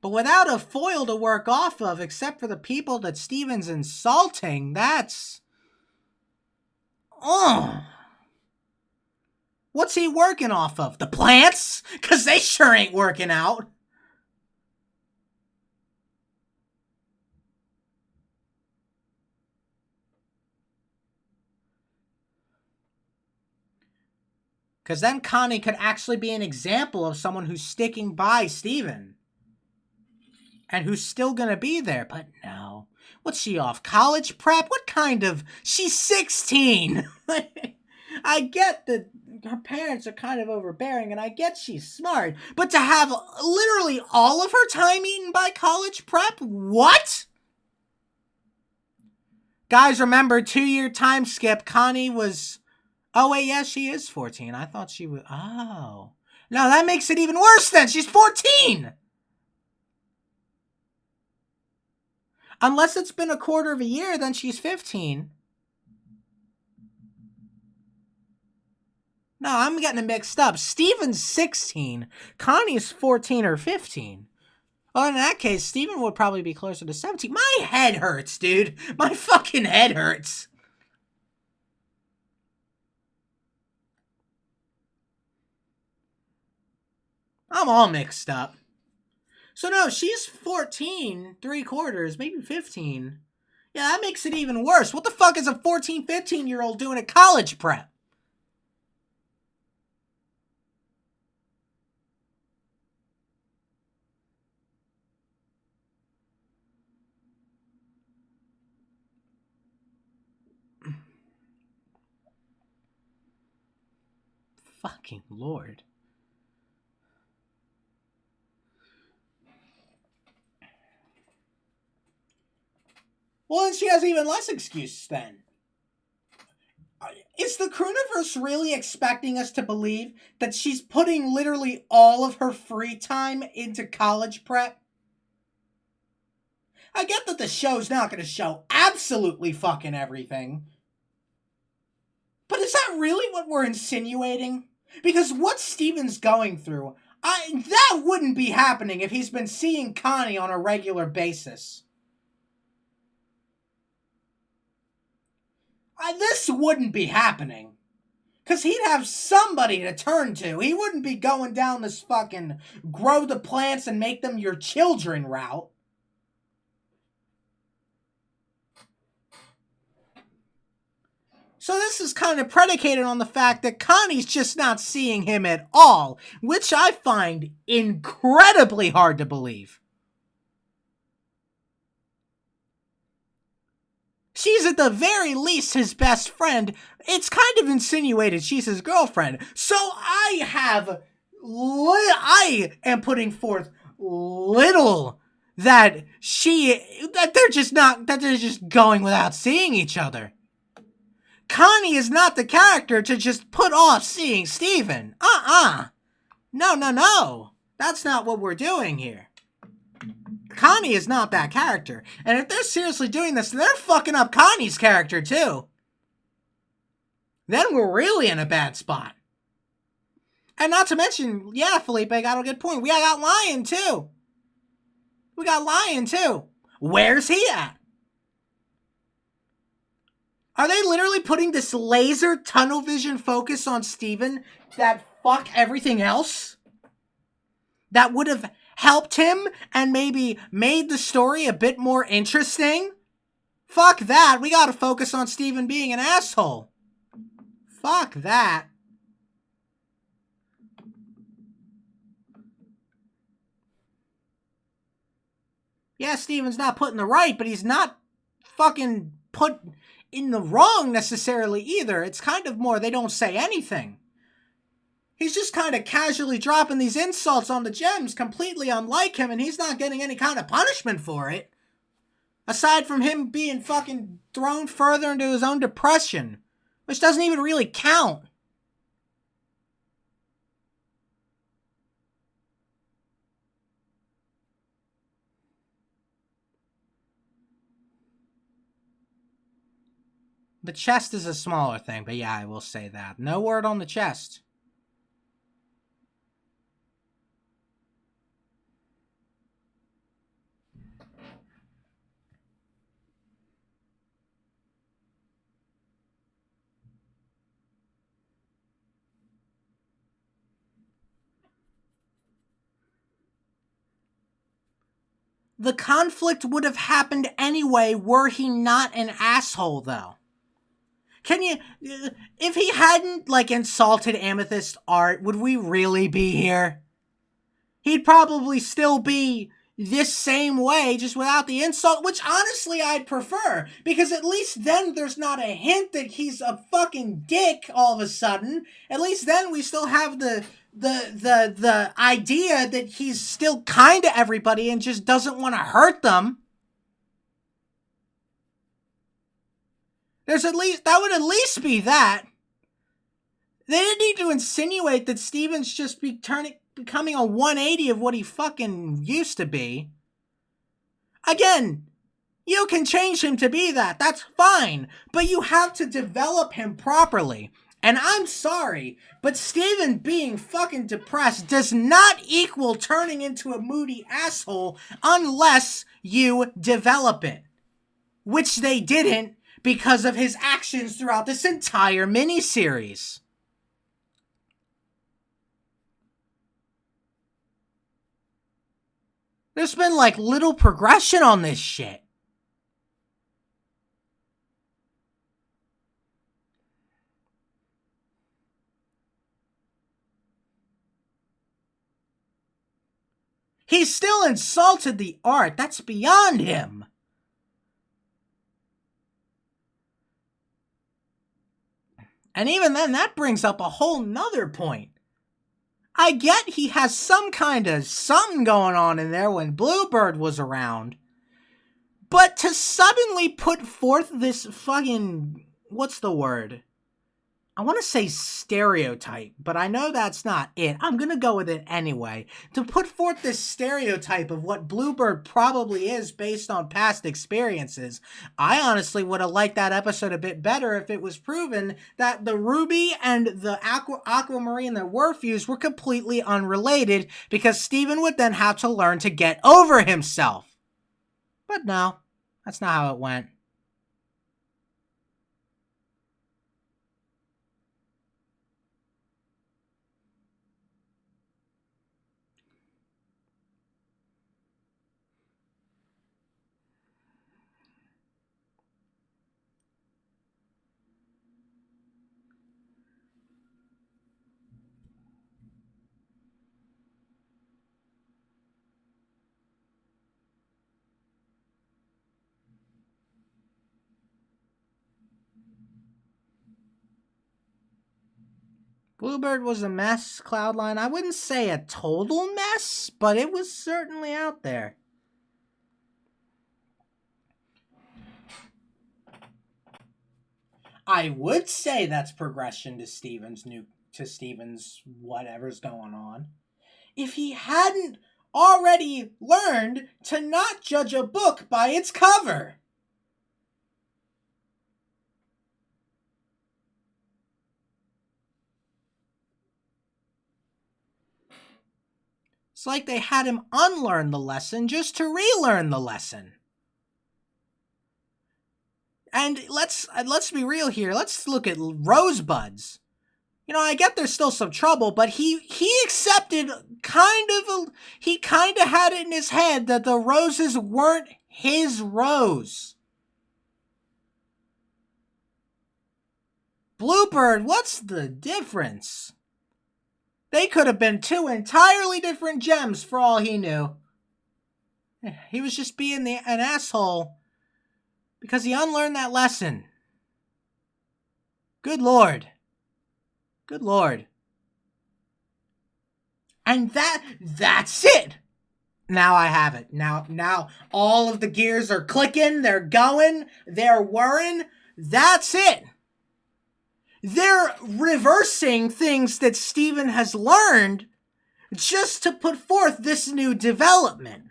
But without a foil to work off of, except for the people that Steven's insulting, that's... What's he working off of? The plants? Because they sure ain't working out. Because then Connie could actually be an example of someone who's sticking by Steven. And who's still gonna be there. But no. What's she off? College prep? What kind of... She's 16! I get that her parents are kind of overbearing, and I get she's smart. But to have literally all of her time eaten by college prep? What? Guys, remember, 2-year time skip. Connie was... Oh, wait, yes, she is 14. I thought she was... Oh. No, that makes it even worse then. She's 14! Unless it's been a quarter of a year, then she's 15. No, I'm getting it mixed up. Steven's 16. Connie's 14 or 15. Well, in that case, Steven would probably be closer to 17. My head hurts, dude. My fucking head hurts. I'm all mixed up. So no, she's 14, 3/4, maybe 15. Yeah, that makes it even worse. What the fuck is a 14, 15-year-old doing at college prep? Fucking Lord. Well, then she has even less excuse then. Is the Crewniverse really expecting us to believe that she's putting literally all of her free time into college prep? I get that the show's not going to show absolutely fucking everything. But is that really what we're insinuating? Because what Steven's going through, that wouldn't be happening if he's been seeing Connie on a regular basis. This wouldn't be happening. Because he'd have somebody to turn to. He wouldn't be going down this fucking grow the plants and make them your children route. So this is kind of predicated on the fact that Connie's just not seeing him at all, which I find incredibly hard to believe. She's at the very least his best friend. It's kind of insinuated she's his girlfriend. So I am putting forth little that they're just going without seeing each other. Connie is not the character to just put off seeing Steven. No. That's not what we're doing here. Connie is not that character. And if they're seriously doing this, they're fucking up Connie's character too. Then we're really in a bad spot. And not to mention, yeah, Felipe got a good point. We got Lion too. Where's he at? Are they literally putting this laser tunnel vision focus on Steven that fuck everything else? That would have helped him and maybe made the story a bit more interesting? Fuck that. We gotta focus on Steven being an asshole. Fuck that. Yeah, Steven's not put in the right, but he's not fucking put in the wrong necessarily either. It's kind of more they don't say anything. He's just kind of casually dropping these insults on the gems, completely unlike him, and he's not getting any kind of punishment for it. Aside from him being fucking thrown further into his own depression, which doesn't even really count. The chest is a smaller thing, but yeah, I will say that. No word on the chest. The conflict would have happened anyway were he not an asshole, though. Can you... If he hadn't, insulted Amethyst Art, would we really be here? He'd probably still be this same way, just without the insult, which honestly I'd prefer, because at least then there's not a hint that he's a fucking dick all of a sudden. At least then we still have the idea that he's still kind to everybody and just doesn't want to hurt them. That would at least be that. They didn't need to insinuate that Steven's just becoming a 180 of what he fucking used to be. Again, you can change him to be that. That's fine. But you have to develop him properly. And I'm sorry, but Steven being fucking depressed does not equal turning into a moody asshole unless you develop it. Which they didn't because of his actions throughout this entire miniseries. There's been little progression on this shit. He still insulted the art. That's beyond him. And even then, that brings up a whole nother point. I get he has some kind of something going on in there when Bluebird was around. But to suddenly put forth this fucking... what's the word? I want to say stereotype, but I know that's not it. I'm going to go with it anyway. To put forth this stereotype of what Bluebird probably is based on past experiences, I honestly would have liked that episode a bit better if it was proven that the Ruby and the Aquamarine that were fused were completely unrelated, because Steven would then have to learn to get over himself. But no, that's not how it went. Bluebird was a mess, Cloudline. I wouldn't say a total mess, but it was certainly out there. I would say that's progression to Steven's whatever's going on. If he hadn't already learned to not judge a book by its cover. It's like they had him unlearn the lesson just to relearn the lesson. And let's be real here. Let's look at Rosebuds. You know, I get there's still some trouble, but he accepted he kind of had it in his head that the roses weren't his rose. Bluebird, what's the difference? They could have been two entirely different gems for all he knew. He was just being an asshole because he unlearned that lesson. Good Lord. Good Lord. And that's it. Now I have it. Now all of the gears are clicking, they're going, they're whirring. That's it. They're reversing things that Steven has learned just to put forth this new development.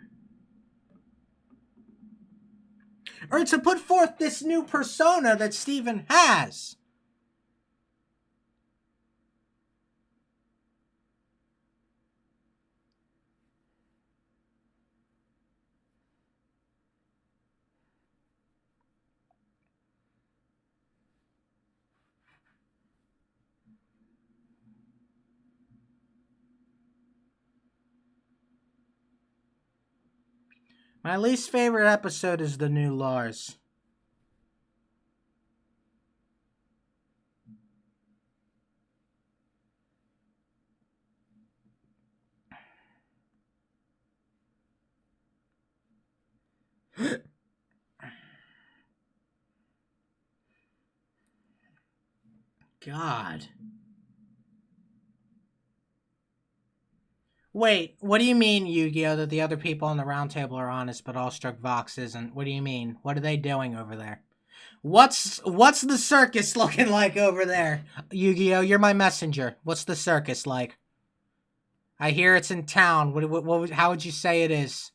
Or to put forth this new persona that Steven has. My least favorite episode is the new Lars. God. Wait, what do you mean, Yu-Gi-Oh, that the other people on the round table are honest, but Awestruck Vox isn't? What do you mean? What are they doing over there? What's the circus looking like over there? Yu-Gi-Oh, you're my messenger. What's the circus like? I hear it's in town. How would you say it is?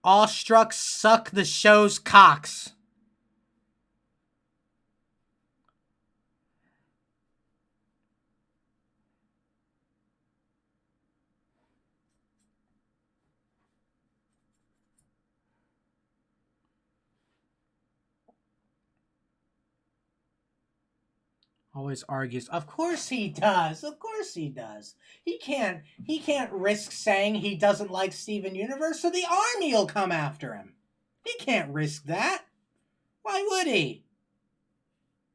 Awestruck suck the show's cocks. Always argues. Of course he does. Of course he does. He can't risk saying he doesn't like Steven Universe, so the army will come after him. He can't risk that. Why would he?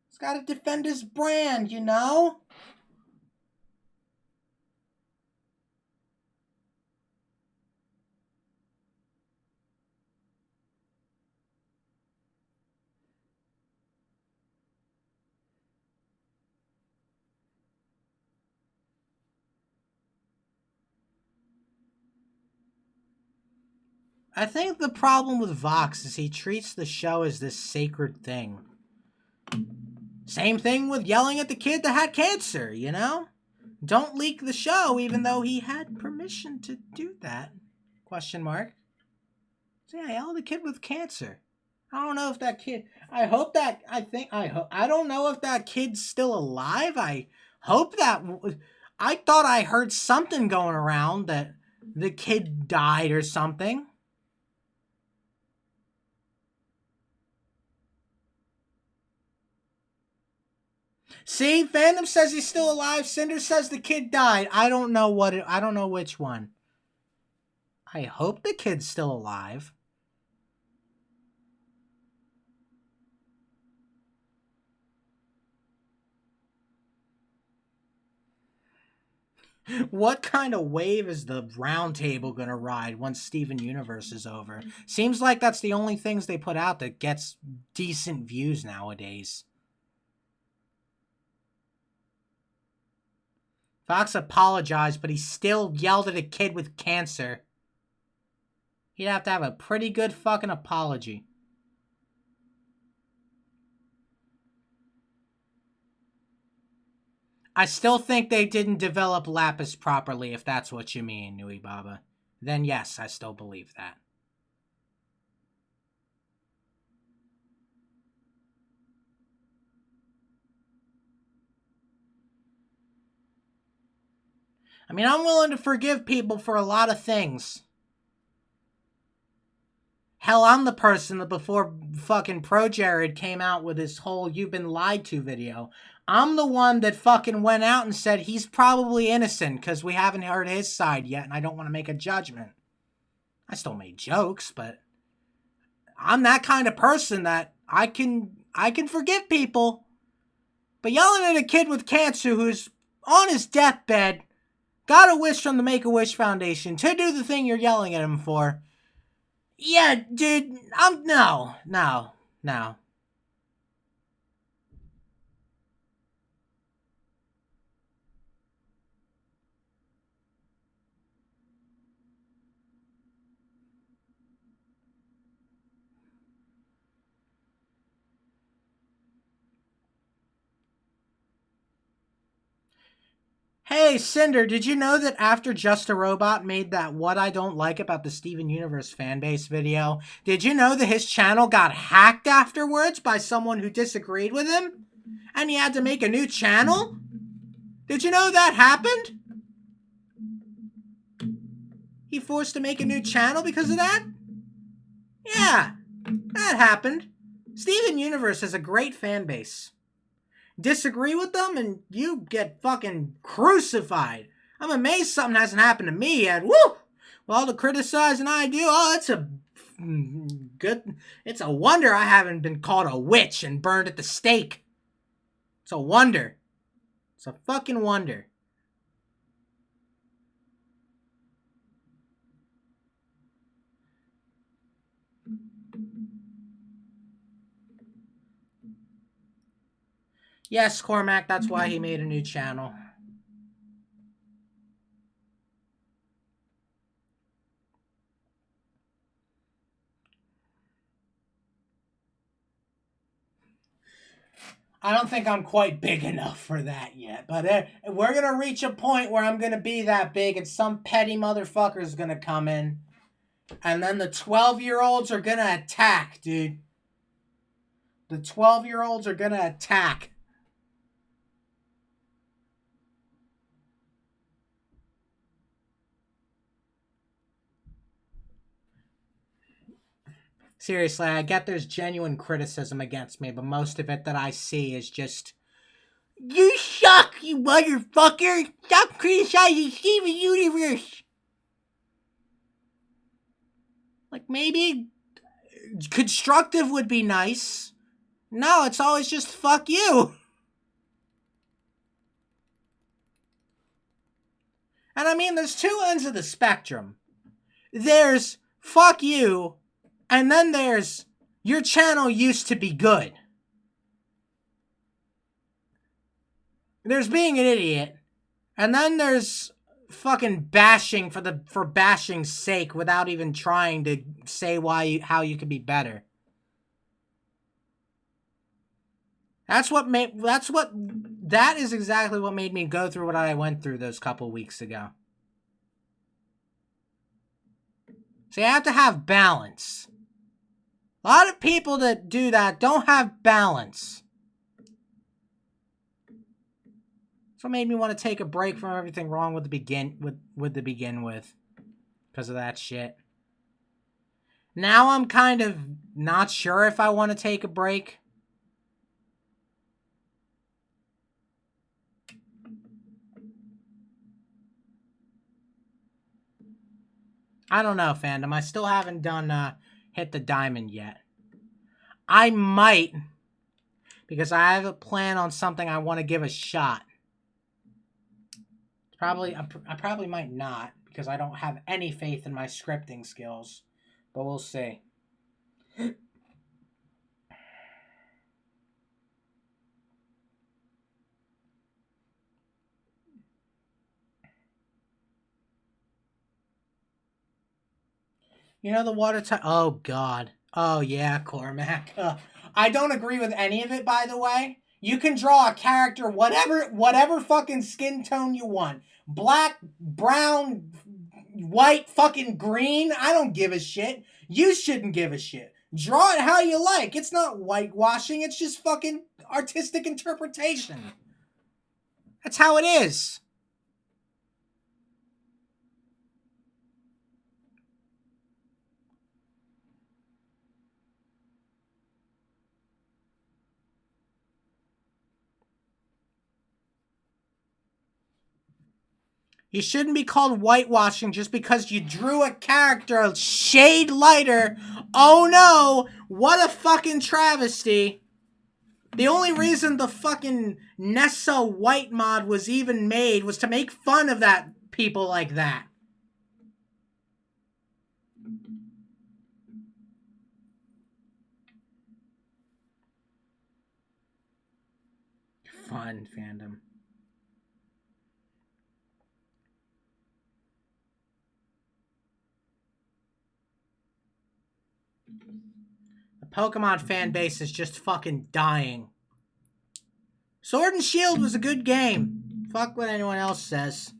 He's got to defend his brand, you know? I think the problem with Vox is he treats the show as this sacred thing. Same thing with yelling at the kid that had cancer, you know? Don't leak the show even though he had permission to do that. Question mark. So yeah, yell at the kid with cancer. I don't know if that kid... I don't know if that kid's still alive. I hope that... I thought I heard something going around that the kid died or something. See, Fandom says he's still alive. Cinder says the kid died. I don't know which one. I hope the kid's still alive. What kind of wave is the round table gonna ride once Steven Universe is over? Seems like that's the only things they put out that gets decent views nowadays. Fox apologized, but he still yelled at a kid with cancer. He'd have to have a pretty good fucking apology. I still think they didn't develop Lapis properly, if that's what you mean, Nui Baba. Then yes, I still believe that. I mean, I'm willing to forgive people for a lot of things. Hell, I'm the person that before fucking Pro Jared came out with his whole "you've been lied to" video, I'm the one that fucking went out and said he's probably innocent because we haven't heard his side yet and I don't want to make a judgment. I still made jokes, but I'm that kind of person that I can forgive people. But yelling at a kid with cancer who's on his deathbed, got a wish from the Make-A-Wish Foundation to do the thing you're yelling at him for. Yeah, dude, no. Hey, Cinder, did you know that after Just a Robot made that What I Don't Like About the Steven Universe fanbase video, did you know that his channel got hacked afterwards by someone who disagreed with him? And he had to make a new channel? Did you know that happened? He forced to make a new channel because of that? Yeah, that happened. Steven Universe has a great fan base. Disagree with them and you get fucking crucified. I'm amazed something hasn't happened to me yet. Woo! With all the criticizing I do, it's a wonder I haven't been called a witch and burned at the stake. It's a wonder. It's a fucking wonder. Yes, Cormac, that's why he made a new channel. I don't think I'm quite big enough for that yet, but we're going to reach a point where I'm going to be that big and some petty motherfucker's going to come in. And then the 12-year-olds are going to attack, dude. The 12-year-olds are going to attack. Seriously, I get there's genuine criticism against me, but most of it that I see is just You suck, you motherfucker! Stop criticizing Steven Universe! Like, maybe constructive would be nice. No, it's always just fuck you. And I mean, there's two ends of the spectrum. There's fuck you, and then there's your channel used to be good. There's being an idiot, and then there's fucking bashing for bashing's sake without even trying to say how you could be better. That is exactly what made me go through what I went through those couple weeks ago. So you have to have balance. A lot of people that do that don't have balance. That's what made me want to take a break from everything wrong with to begin with. Because of that shit. Now I'm kind of not sure if I want to take a break. I don't know, fandom. I still haven't done hit the diamond yet. I might, because I have a plan on something I want to give a shot. I probably might not, because I don't have any faith in my scripting skills. But we'll see. You know the water type... Oh, God. Oh, yeah, Cormac. I don't agree with any of it, by the way. You can draw a character whatever fucking skin tone you want. Black, brown, white, fucking green. I don't give a shit. You shouldn't give a shit. Draw it how you like. It's not whitewashing. It's just fucking artistic interpretation. That's how it is. You shouldn't be called whitewashing just because you drew a character a shade lighter. Oh no! What a fucking travesty. The only reason the fucking Nessa white mod was even made was to make fun of that people like that. Fun, fandom. The Pokemon fan base is just fucking dying. Sword and Shield was a good game. Fuck what anyone else says.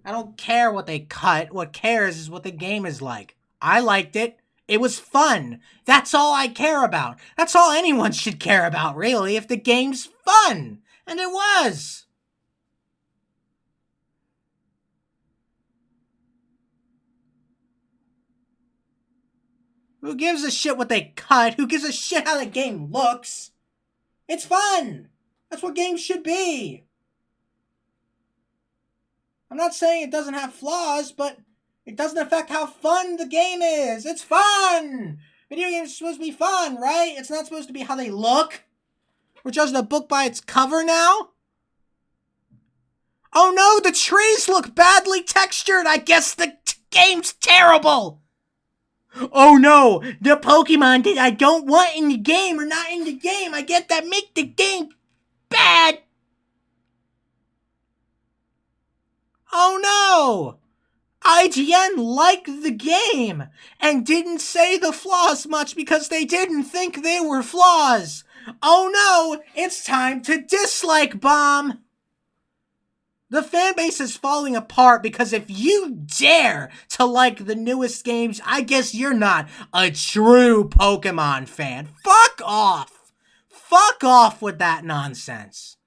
I don't care what they cut. What cares is what the game is like. I liked it. It was fun. That's all I care about. That's all anyone should care about, really, if the game's fun. And it was. Who gives a shit what they cut? Who gives a shit how the game looks? It's fun. That's what games should be. I'm not saying it doesn't have flaws, but it doesn't affect how fun the game is. It's fun. Video games are supposed to be fun, right? It's not supposed to be how they look. We're judging a book by its cover now? Oh no, the trees look badly textured. I guess the game's terrible. Oh no, the Pokemon that I don't want in the game are not in the game. I get that make the game bad. Oh no! IGN liked the game and didn't say the flaws much because they didn't think they were flaws. Oh no, it's time to dislike bomb. The fanbase is falling apart because if you dare to like the newest games, I guess you're not a true Pokemon fan. Fuck off. Fuck off with that nonsense.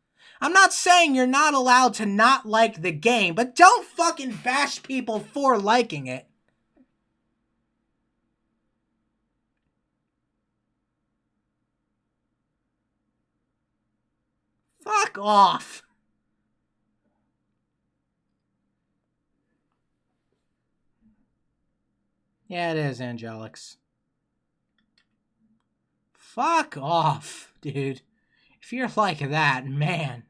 I'm not saying you're not allowed to not like the game, but don't fucking bash people for liking it. Fuck off. Yeah, it is, Angelix. Fuck off, dude. If you're like that, man.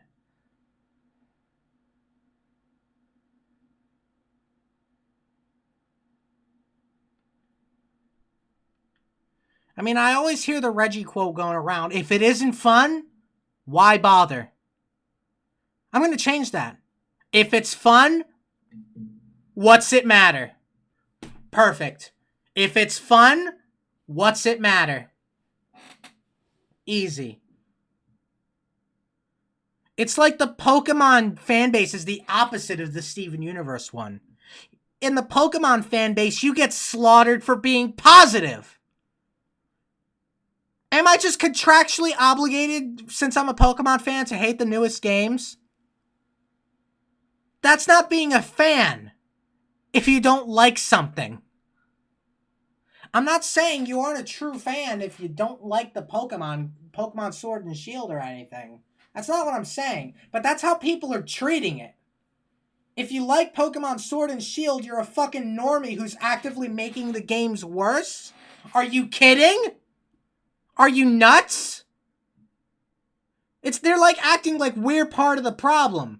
I mean, I always hear the Reggie quote going around. If it isn't fun, why bother? I'm going to change that. If it's fun, what's it matter? Perfect. If it's fun, what's it matter? Easy. It's like the Pokemon fanbase is the opposite of the Steven Universe one. In the Pokemon fanbase, you get slaughtered for being positive. Am I just contractually obligated, since I'm a Pokemon fan, to hate the newest games? That's not being a fan if you don't like something. I'm not saying you aren't a true fan if you don't like the Pokemon Sword and Shield or anything. That's not what I'm saying. But that's how people are treating it. If you like Pokemon Sword and Shield, you're a fucking normie who's actively making the games worse? Are you kidding? Are you nuts? They're like acting like we're part of the problem.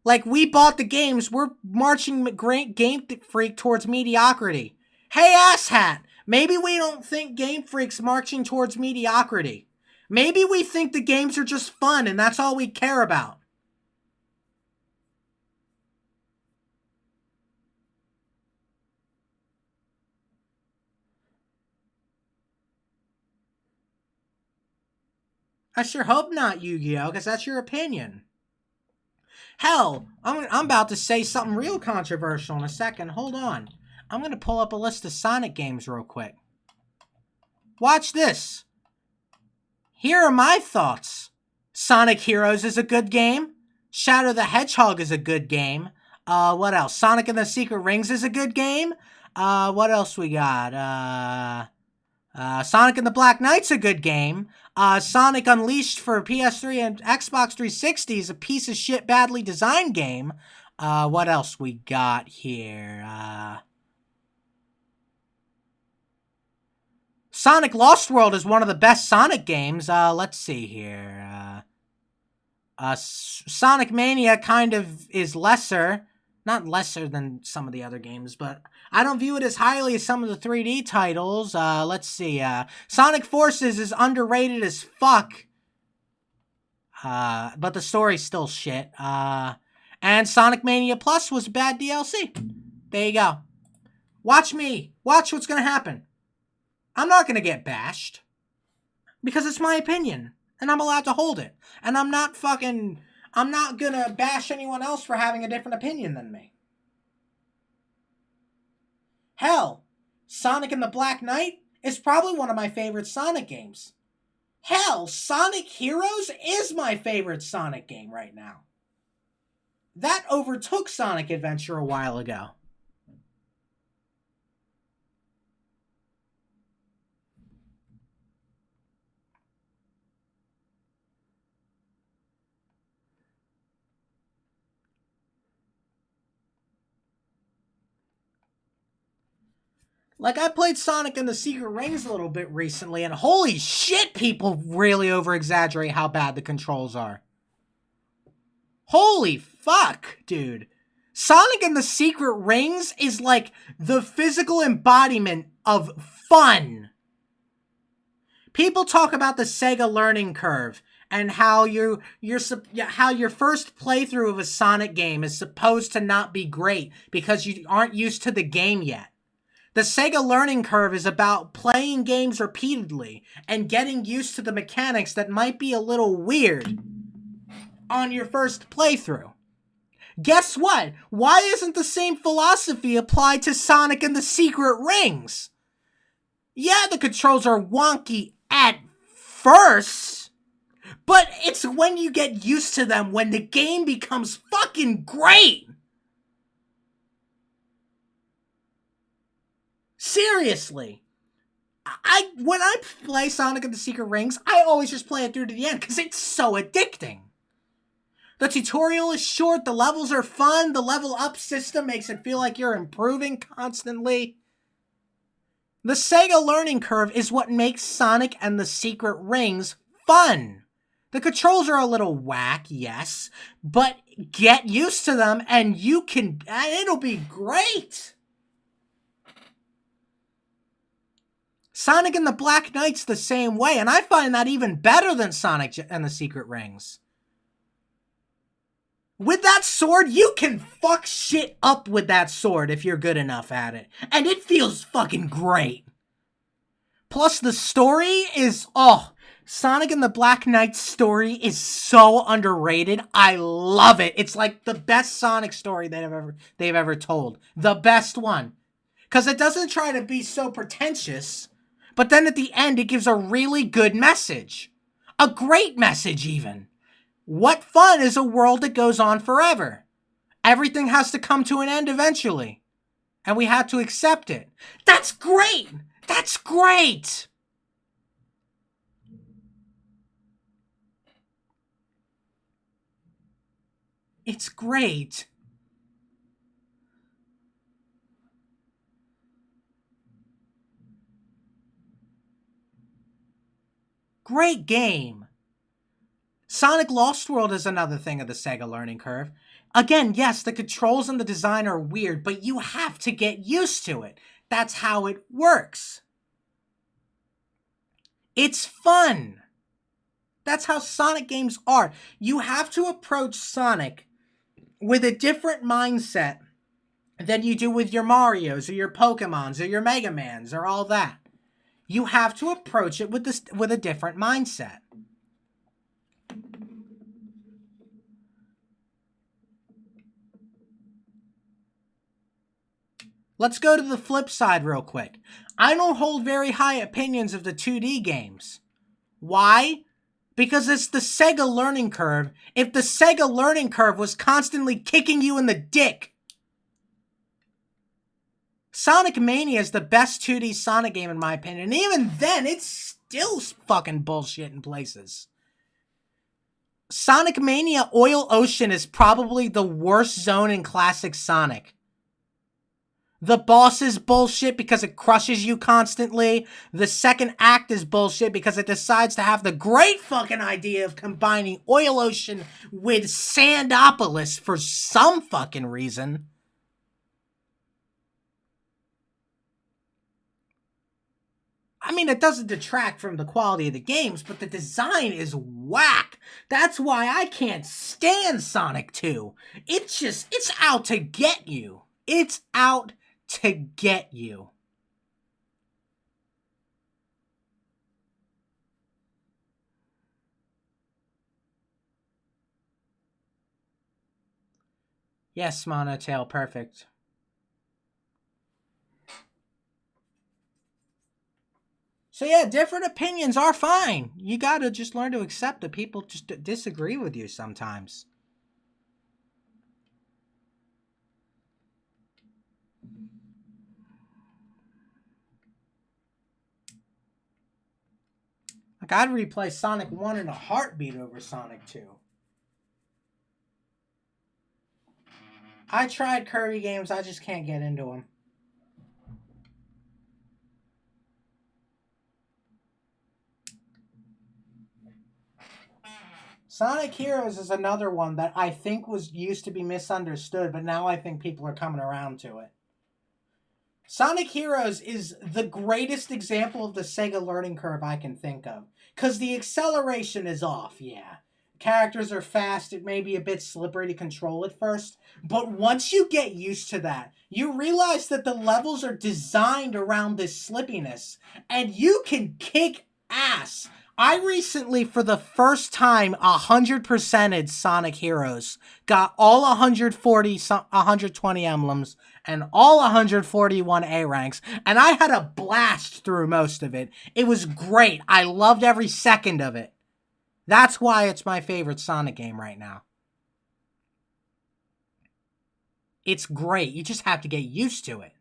Like we bought the games, we're marching Game Freak towards mediocrity. Hey asshat, maybe we don't think Game Freak's marching towards mediocrity. Maybe we think the games are just fun and that's all we care about. I sure hope not, Yu-Gi-Oh, because that's your opinion. Hell, I'm about to say something real controversial in a second. Hold on. I'm going to pull up a list of Sonic games real quick. Watch this. Here are my thoughts. Sonic Heroes is a good game. Shadow the Hedgehog is a good game. What else? Sonic and the Secret Rings is a good game. What else we got? Sonic and the Black Knight's a good game. Sonic Unleashed for PS3 and Xbox 360 is a piece of shit, badly designed game. What else we got here? Sonic Lost World is one of the best Sonic games. Let's see here. Sonic Mania kind of is lesser. Not lesser than some of the other games, but I don't view it as highly as some of the 3D titles. Let's see. Sonic Forces is underrated as fuck. But the story's still shit. And Sonic Mania Plus was bad DLC. There you go. Watch me. Watch what's going to happen. I'm not going to get bashed. Because it's my opinion. And I'm allowed to hold it. And I'm not going to bash anyone else for having a different opinion than me. Hell, Sonic and the Black Knight is probably one of my favorite Sonic games. Hell, Sonic Heroes is my favorite Sonic game right now. That overtook Sonic Adventure a while ago. Like, I played Sonic and the Secret Rings a little bit recently, and holy shit, people really over-exaggerate how bad the controls are. Holy fuck, dude. Sonic and the Secret Rings is like the physical embodiment of fun. People talk about the Sega learning curve and how your first playthrough of a Sonic game is supposed to not be great because you aren't used to the game yet. The Sega learning curve is about playing games repeatedly and getting used to the mechanics that might be a little weird on your first playthrough. Guess what? Why isn't the same philosophy applied to Sonic and the Secret Rings? Yeah, the controls are wonky at first, but it's when you get used to them when the game becomes fucking great. Seriously. When I play Sonic and the Secret Rings, I always just play it through to the end because it's so addicting. The tutorial is short, the levels are fun, the level up system makes it feel like you're improving constantly. The Sega learning curve is what makes Sonic and the Secret Rings fun. The controls are a little whack, yes, but get used to them and it'll be great. Sonic and the Black Knight's the same way, and I find that even better than Sonic and the Secret Rings. With that sword, you can fuck shit up with that sword if you're good enough at it. And it feels fucking great. Plus, the story is, Sonic and the Black Knight's story is so underrated. I love it. It's like the best Sonic story they've ever told. The best one. Because it doesn't try to be so pretentious, but then at the end, it gives a really good message. A great message, even. What fun is a world that goes on forever? Everything has to come to an end eventually. And we had to accept it. That's great! That's great! It's great. Great game. Sonic Lost World is another thing of the Sega learning curve. Again, yes, the controls and the design are weird, but you have to get used to it. That's how it works. It's fun. That's how Sonic games are. You have to approach Sonic with a different mindset than you do with your Marios or your Pokemons or your Mega Mans or all that. You have to approach it with a different mindset. Let's go to the flip side real quick. I don't hold very high opinions of the 2D games. Why? Because it's the Sega learning curve. If the Sega learning curve was constantly kicking you in the dick. Sonic Mania is the best 2D Sonic game in my opinion. And even then, it's still fucking bullshit in places. Sonic Mania Oil Ocean is probably the worst zone in classic Sonic. The boss is bullshit because it crushes you constantly. The second act is bullshit because it decides to have the great fucking idea of combining Oil Ocean with Sandopolis for some fucking reason. I mean, it doesn't detract from the quality of the games, but the design is whack. That's why I can't stand Sonic 2. It's out to get you. It's out to get you. Yes, Monotail, perfect. So yeah, different opinions are fine. You gotta just learn to accept that people just disagree with you sometimes. Like, I'd replay Sonic 1 in a heartbeat over Sonic 2. I tried Kirby games, I just can't get into them. Sonic Heroes is another one that I think used to be misunderstood, but now I think people are coming around to it. Sonic Heroes is the greatest example of the Sega learning curve I can think of. Because the acceleration is off, yeah. Characters are fast, it may be a bit slippery to control at first, but once you get used to that, you realize that the levels are designed around this slippiness, and you can kick ass. I recently, for the first time, 100%ed Sonic Heroes. Got all 120 emblems and all 141 A ranks, and I had a blast through most of it. It was great. I loved every second of it. That's why it's my favorite Sonic game right now. It's great. You just have to get used to it.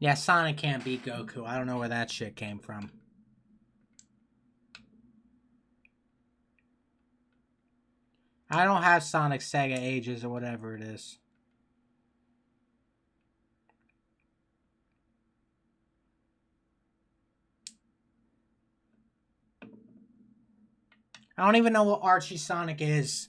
Yeah, Sonic can't beat Goku. I don't know where that shit came from. I don't have Sonic Sega Ages or whatever it is. I don't even know what Archie Sonic is.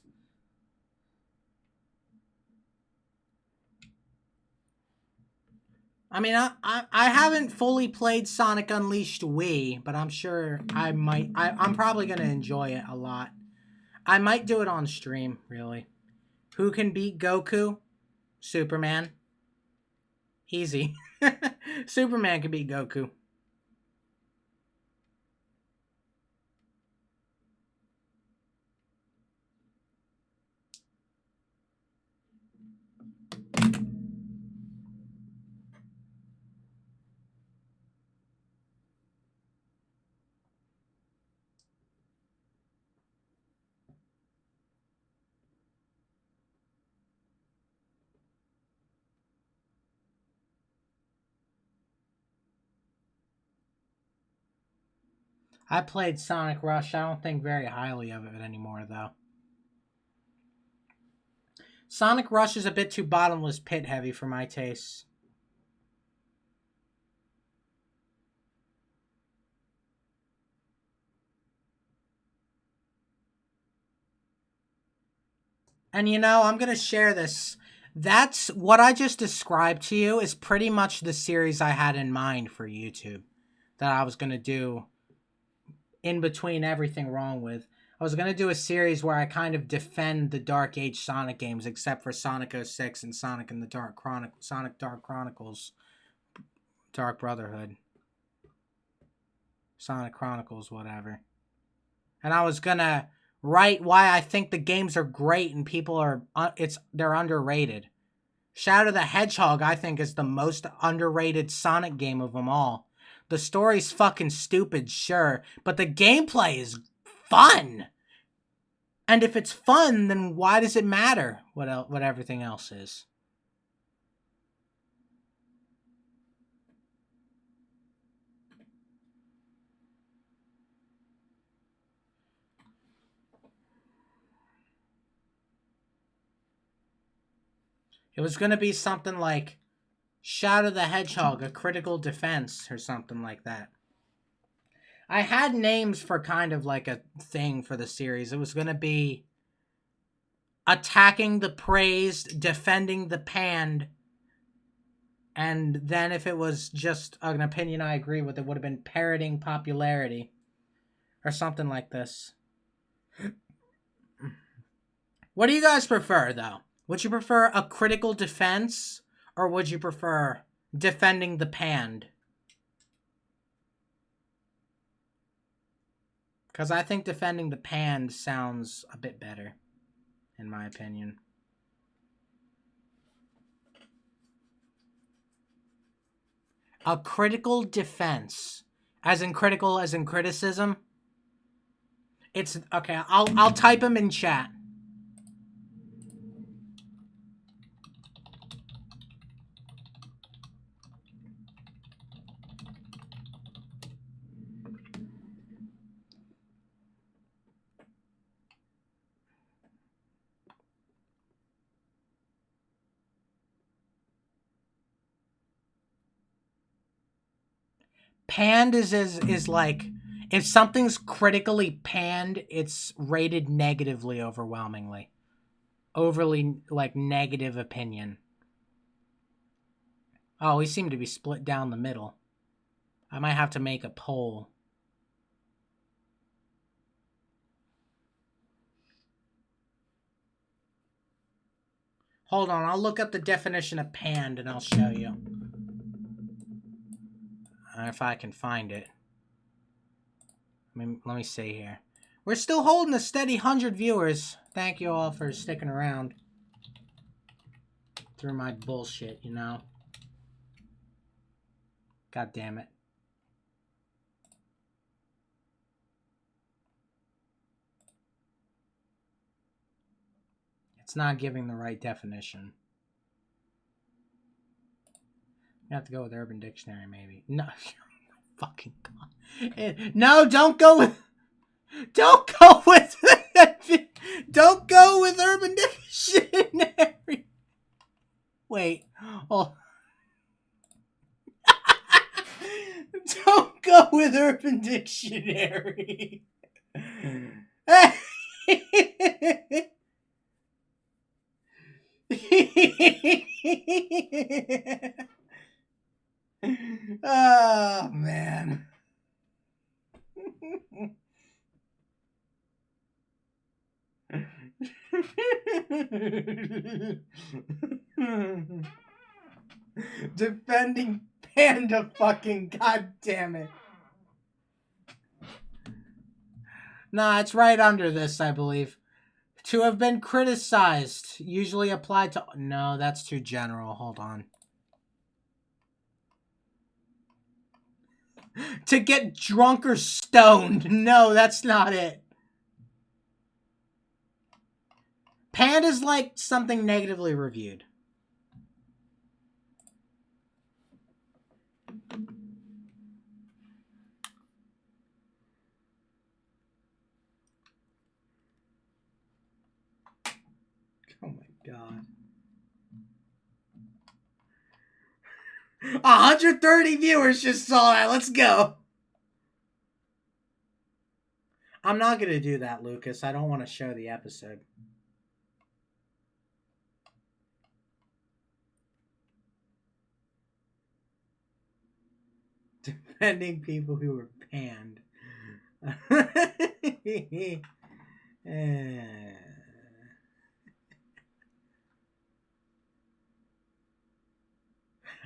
I mean, I haven't fully played Sonic Unleashed Wii, but I'm sure I might. I'm probably going to enjoy it a lot. I might do it on stream, really. Who can beat Goku? Superman. Easy. Superman can beat Goku. I played Sonic Rush. I don't think very highly of it anymore, though. Sonic Rush is a bit too bottomless pit heavy for my tastes. And you know, I'm going to share this. That's what I just described to you is pretty much the series I had in mind for YouTube that I was going to do in between everything wrong with. I was going to do a series where I kind of defend the Dark Age Sonic games except for Sonic 06 and Sonic and the Sonic Dark Chronicles, Dark Brotherhood, Sonic Chronicles, whatever. And I was going to write why I think the games are great and people are they're underrated. Shadow the Hedgehog, I think, is the most underrated Sonic game of them all. The story's fucking stupid, sure, but the gameplay is fun. And if it's fun, then why does it matter what everything else is? It was going to be something like Shadow the Hedgehog, a critical defense, or something like that. I had names for kind of like a thing for the series. It was going to be attacking the praised, defending the panned, and then if it was just an opinion I agree with, it would have been parroting popularity, or something like this. What do you guys prefer, though? Would you prefer a critical defense, or would you prefer defending the panned? Because I think defending the panned sounds a bit better, in my opinion. A critical defense. As in critical, as in criticism? It's... Okay, I'll type them in chat. Panned is like, if something's critically panned, it's rated negatively overwhelmingly. Overly, like, negative opinion. Oh, we seem to be split down the middle. I might have to make a poll. Hold on, I'll look up the definition of panned and I'll show you. If I can find it. Let me see here. We're still holding a steady 100 viewers. Thank you all for sticking around through my bullshit, you know. God damn it. It's not giving the right definition. You have to go with Urban Dictionary, maybe. No, fucking God. No, don't go with don't go with Urban Dictionary. Wait, oh. Don't go with Urban Dictionary. Oh, man. Defending Panda fucking goddamn it. Nah, it's right under this, I believe. To have been criticized, usually applied to... No, that's too general. Hold on. To get drunk or stoned. No, that's not it. Panda's like something negatively reviewed. Oh my God. 130 viewers just saw that. Let's go. I'm not going to do that, Lucas. I don't want to show the episode. Defending people who were panned.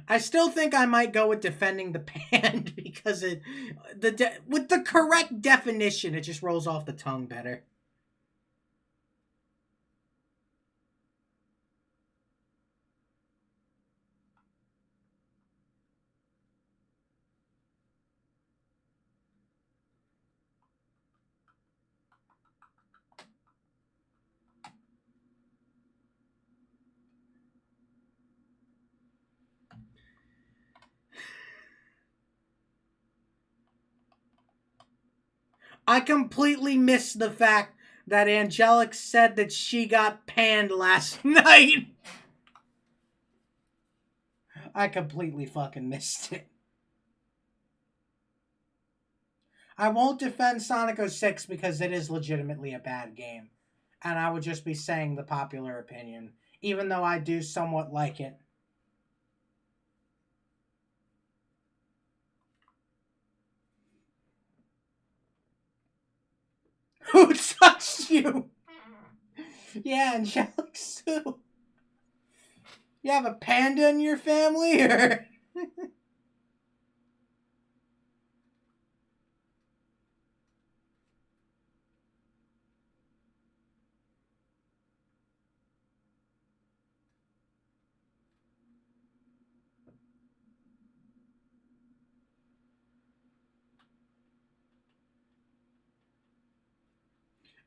I still think I might go with defending the panned because with the correct definition, it just rolls off the tongue better. I completely missed the fact that Angelic said that she got panned last night. I completely fucking missed it. I won't defend Sonic 06 because it is legitimately a bad game. And I would just be saying the popular opinion, even though I do somewhat like it. Who touched you? Yeah, Angelic Sue. You have a panda in your family, or?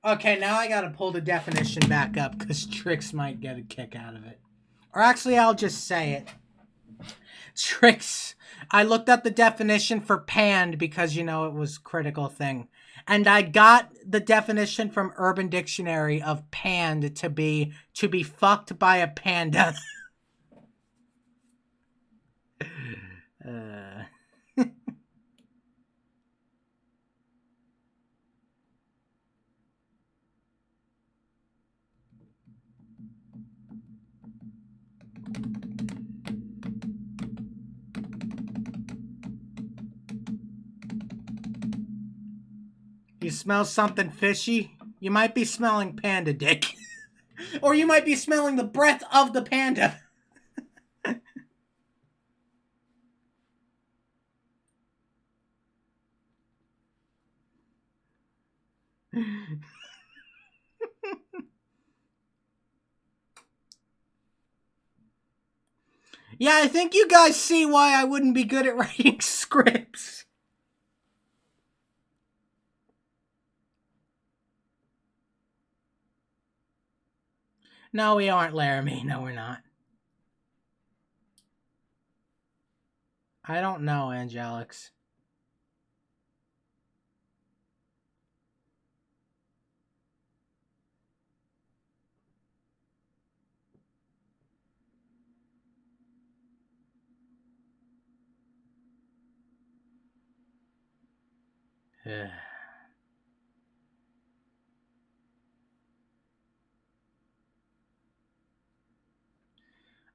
Okay, now I gotta pull the definition back up because Trix might get a kick out of it. Or actually, I'll just say it. Trix, I looked up the definition for panned because, you know, it was a critical thing. And I got the definition from Urban Dictionary of panned to be fucked by a panda. You smell something fishy? You might be smelling panda dick. Or you might be smelling the breath of the panda. Yeah, I think you guys see why I wouldn't be good at writing scripts. No, we aren't, Laramie. No, we're not. I don't know, Angelix.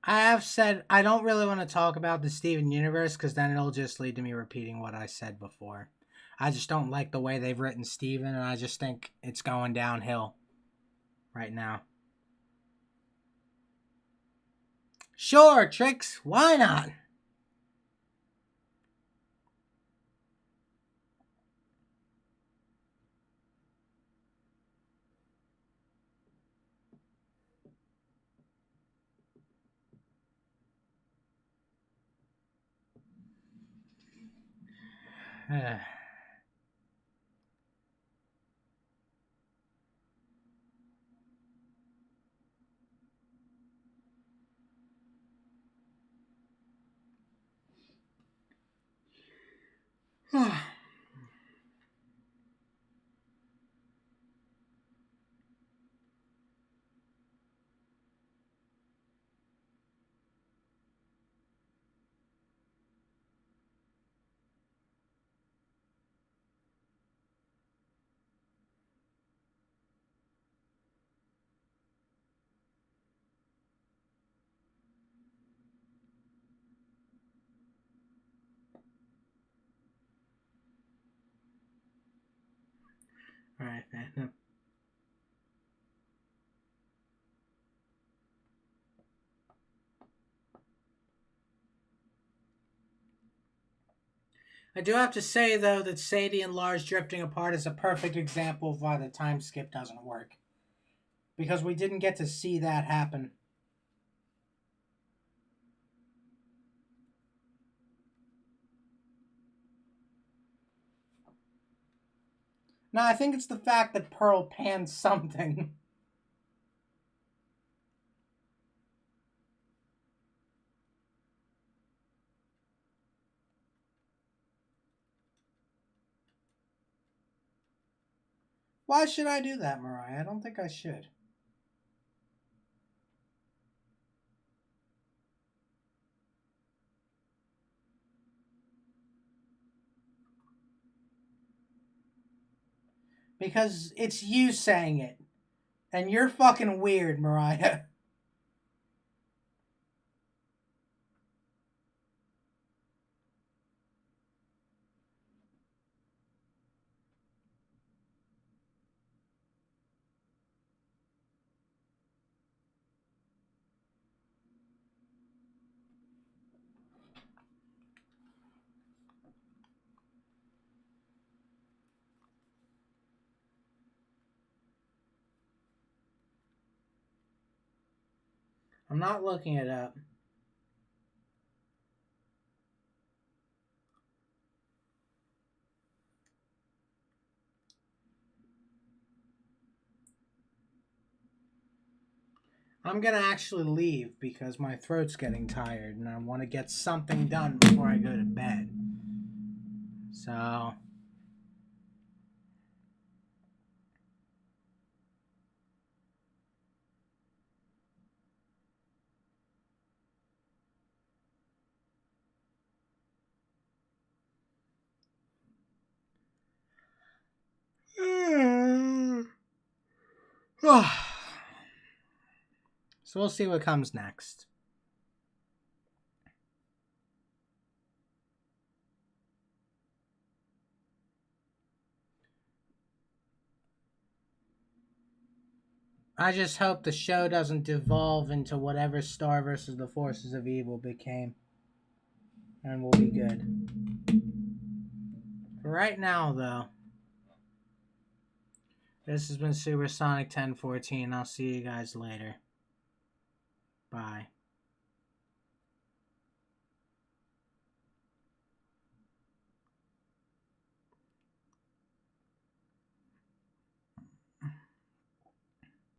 I have said I don't really want to talk about the Steven Universe because then it'll just lead to me repeating what I said before. I just don't like the way they've written Steven, and I just think it's going downhill right now. Sure, Tricks, why not? Alright, man. I do have to say, though, that Sadie and Lars drifting apart is a perfect example of why the time skip doesn't work. Because we didn't get to see that happen. No, I think it's the fact that Pearl panned something. Why should I do that, Mariah? I don't think I should. Because it's you saying it. And you're fucking weird, Mariah. I'm not looking it up. I'm gonna actually leave because my throat's getting tired and I want to get something done before I go to bed. So... So we'll see what comes next. I just hope the show doesn't devolve into whatever Star versus the Forces of Evil became. And we'll be good. For right now, though, this has been Supersonic 1014. I'll see you guys later. Bye.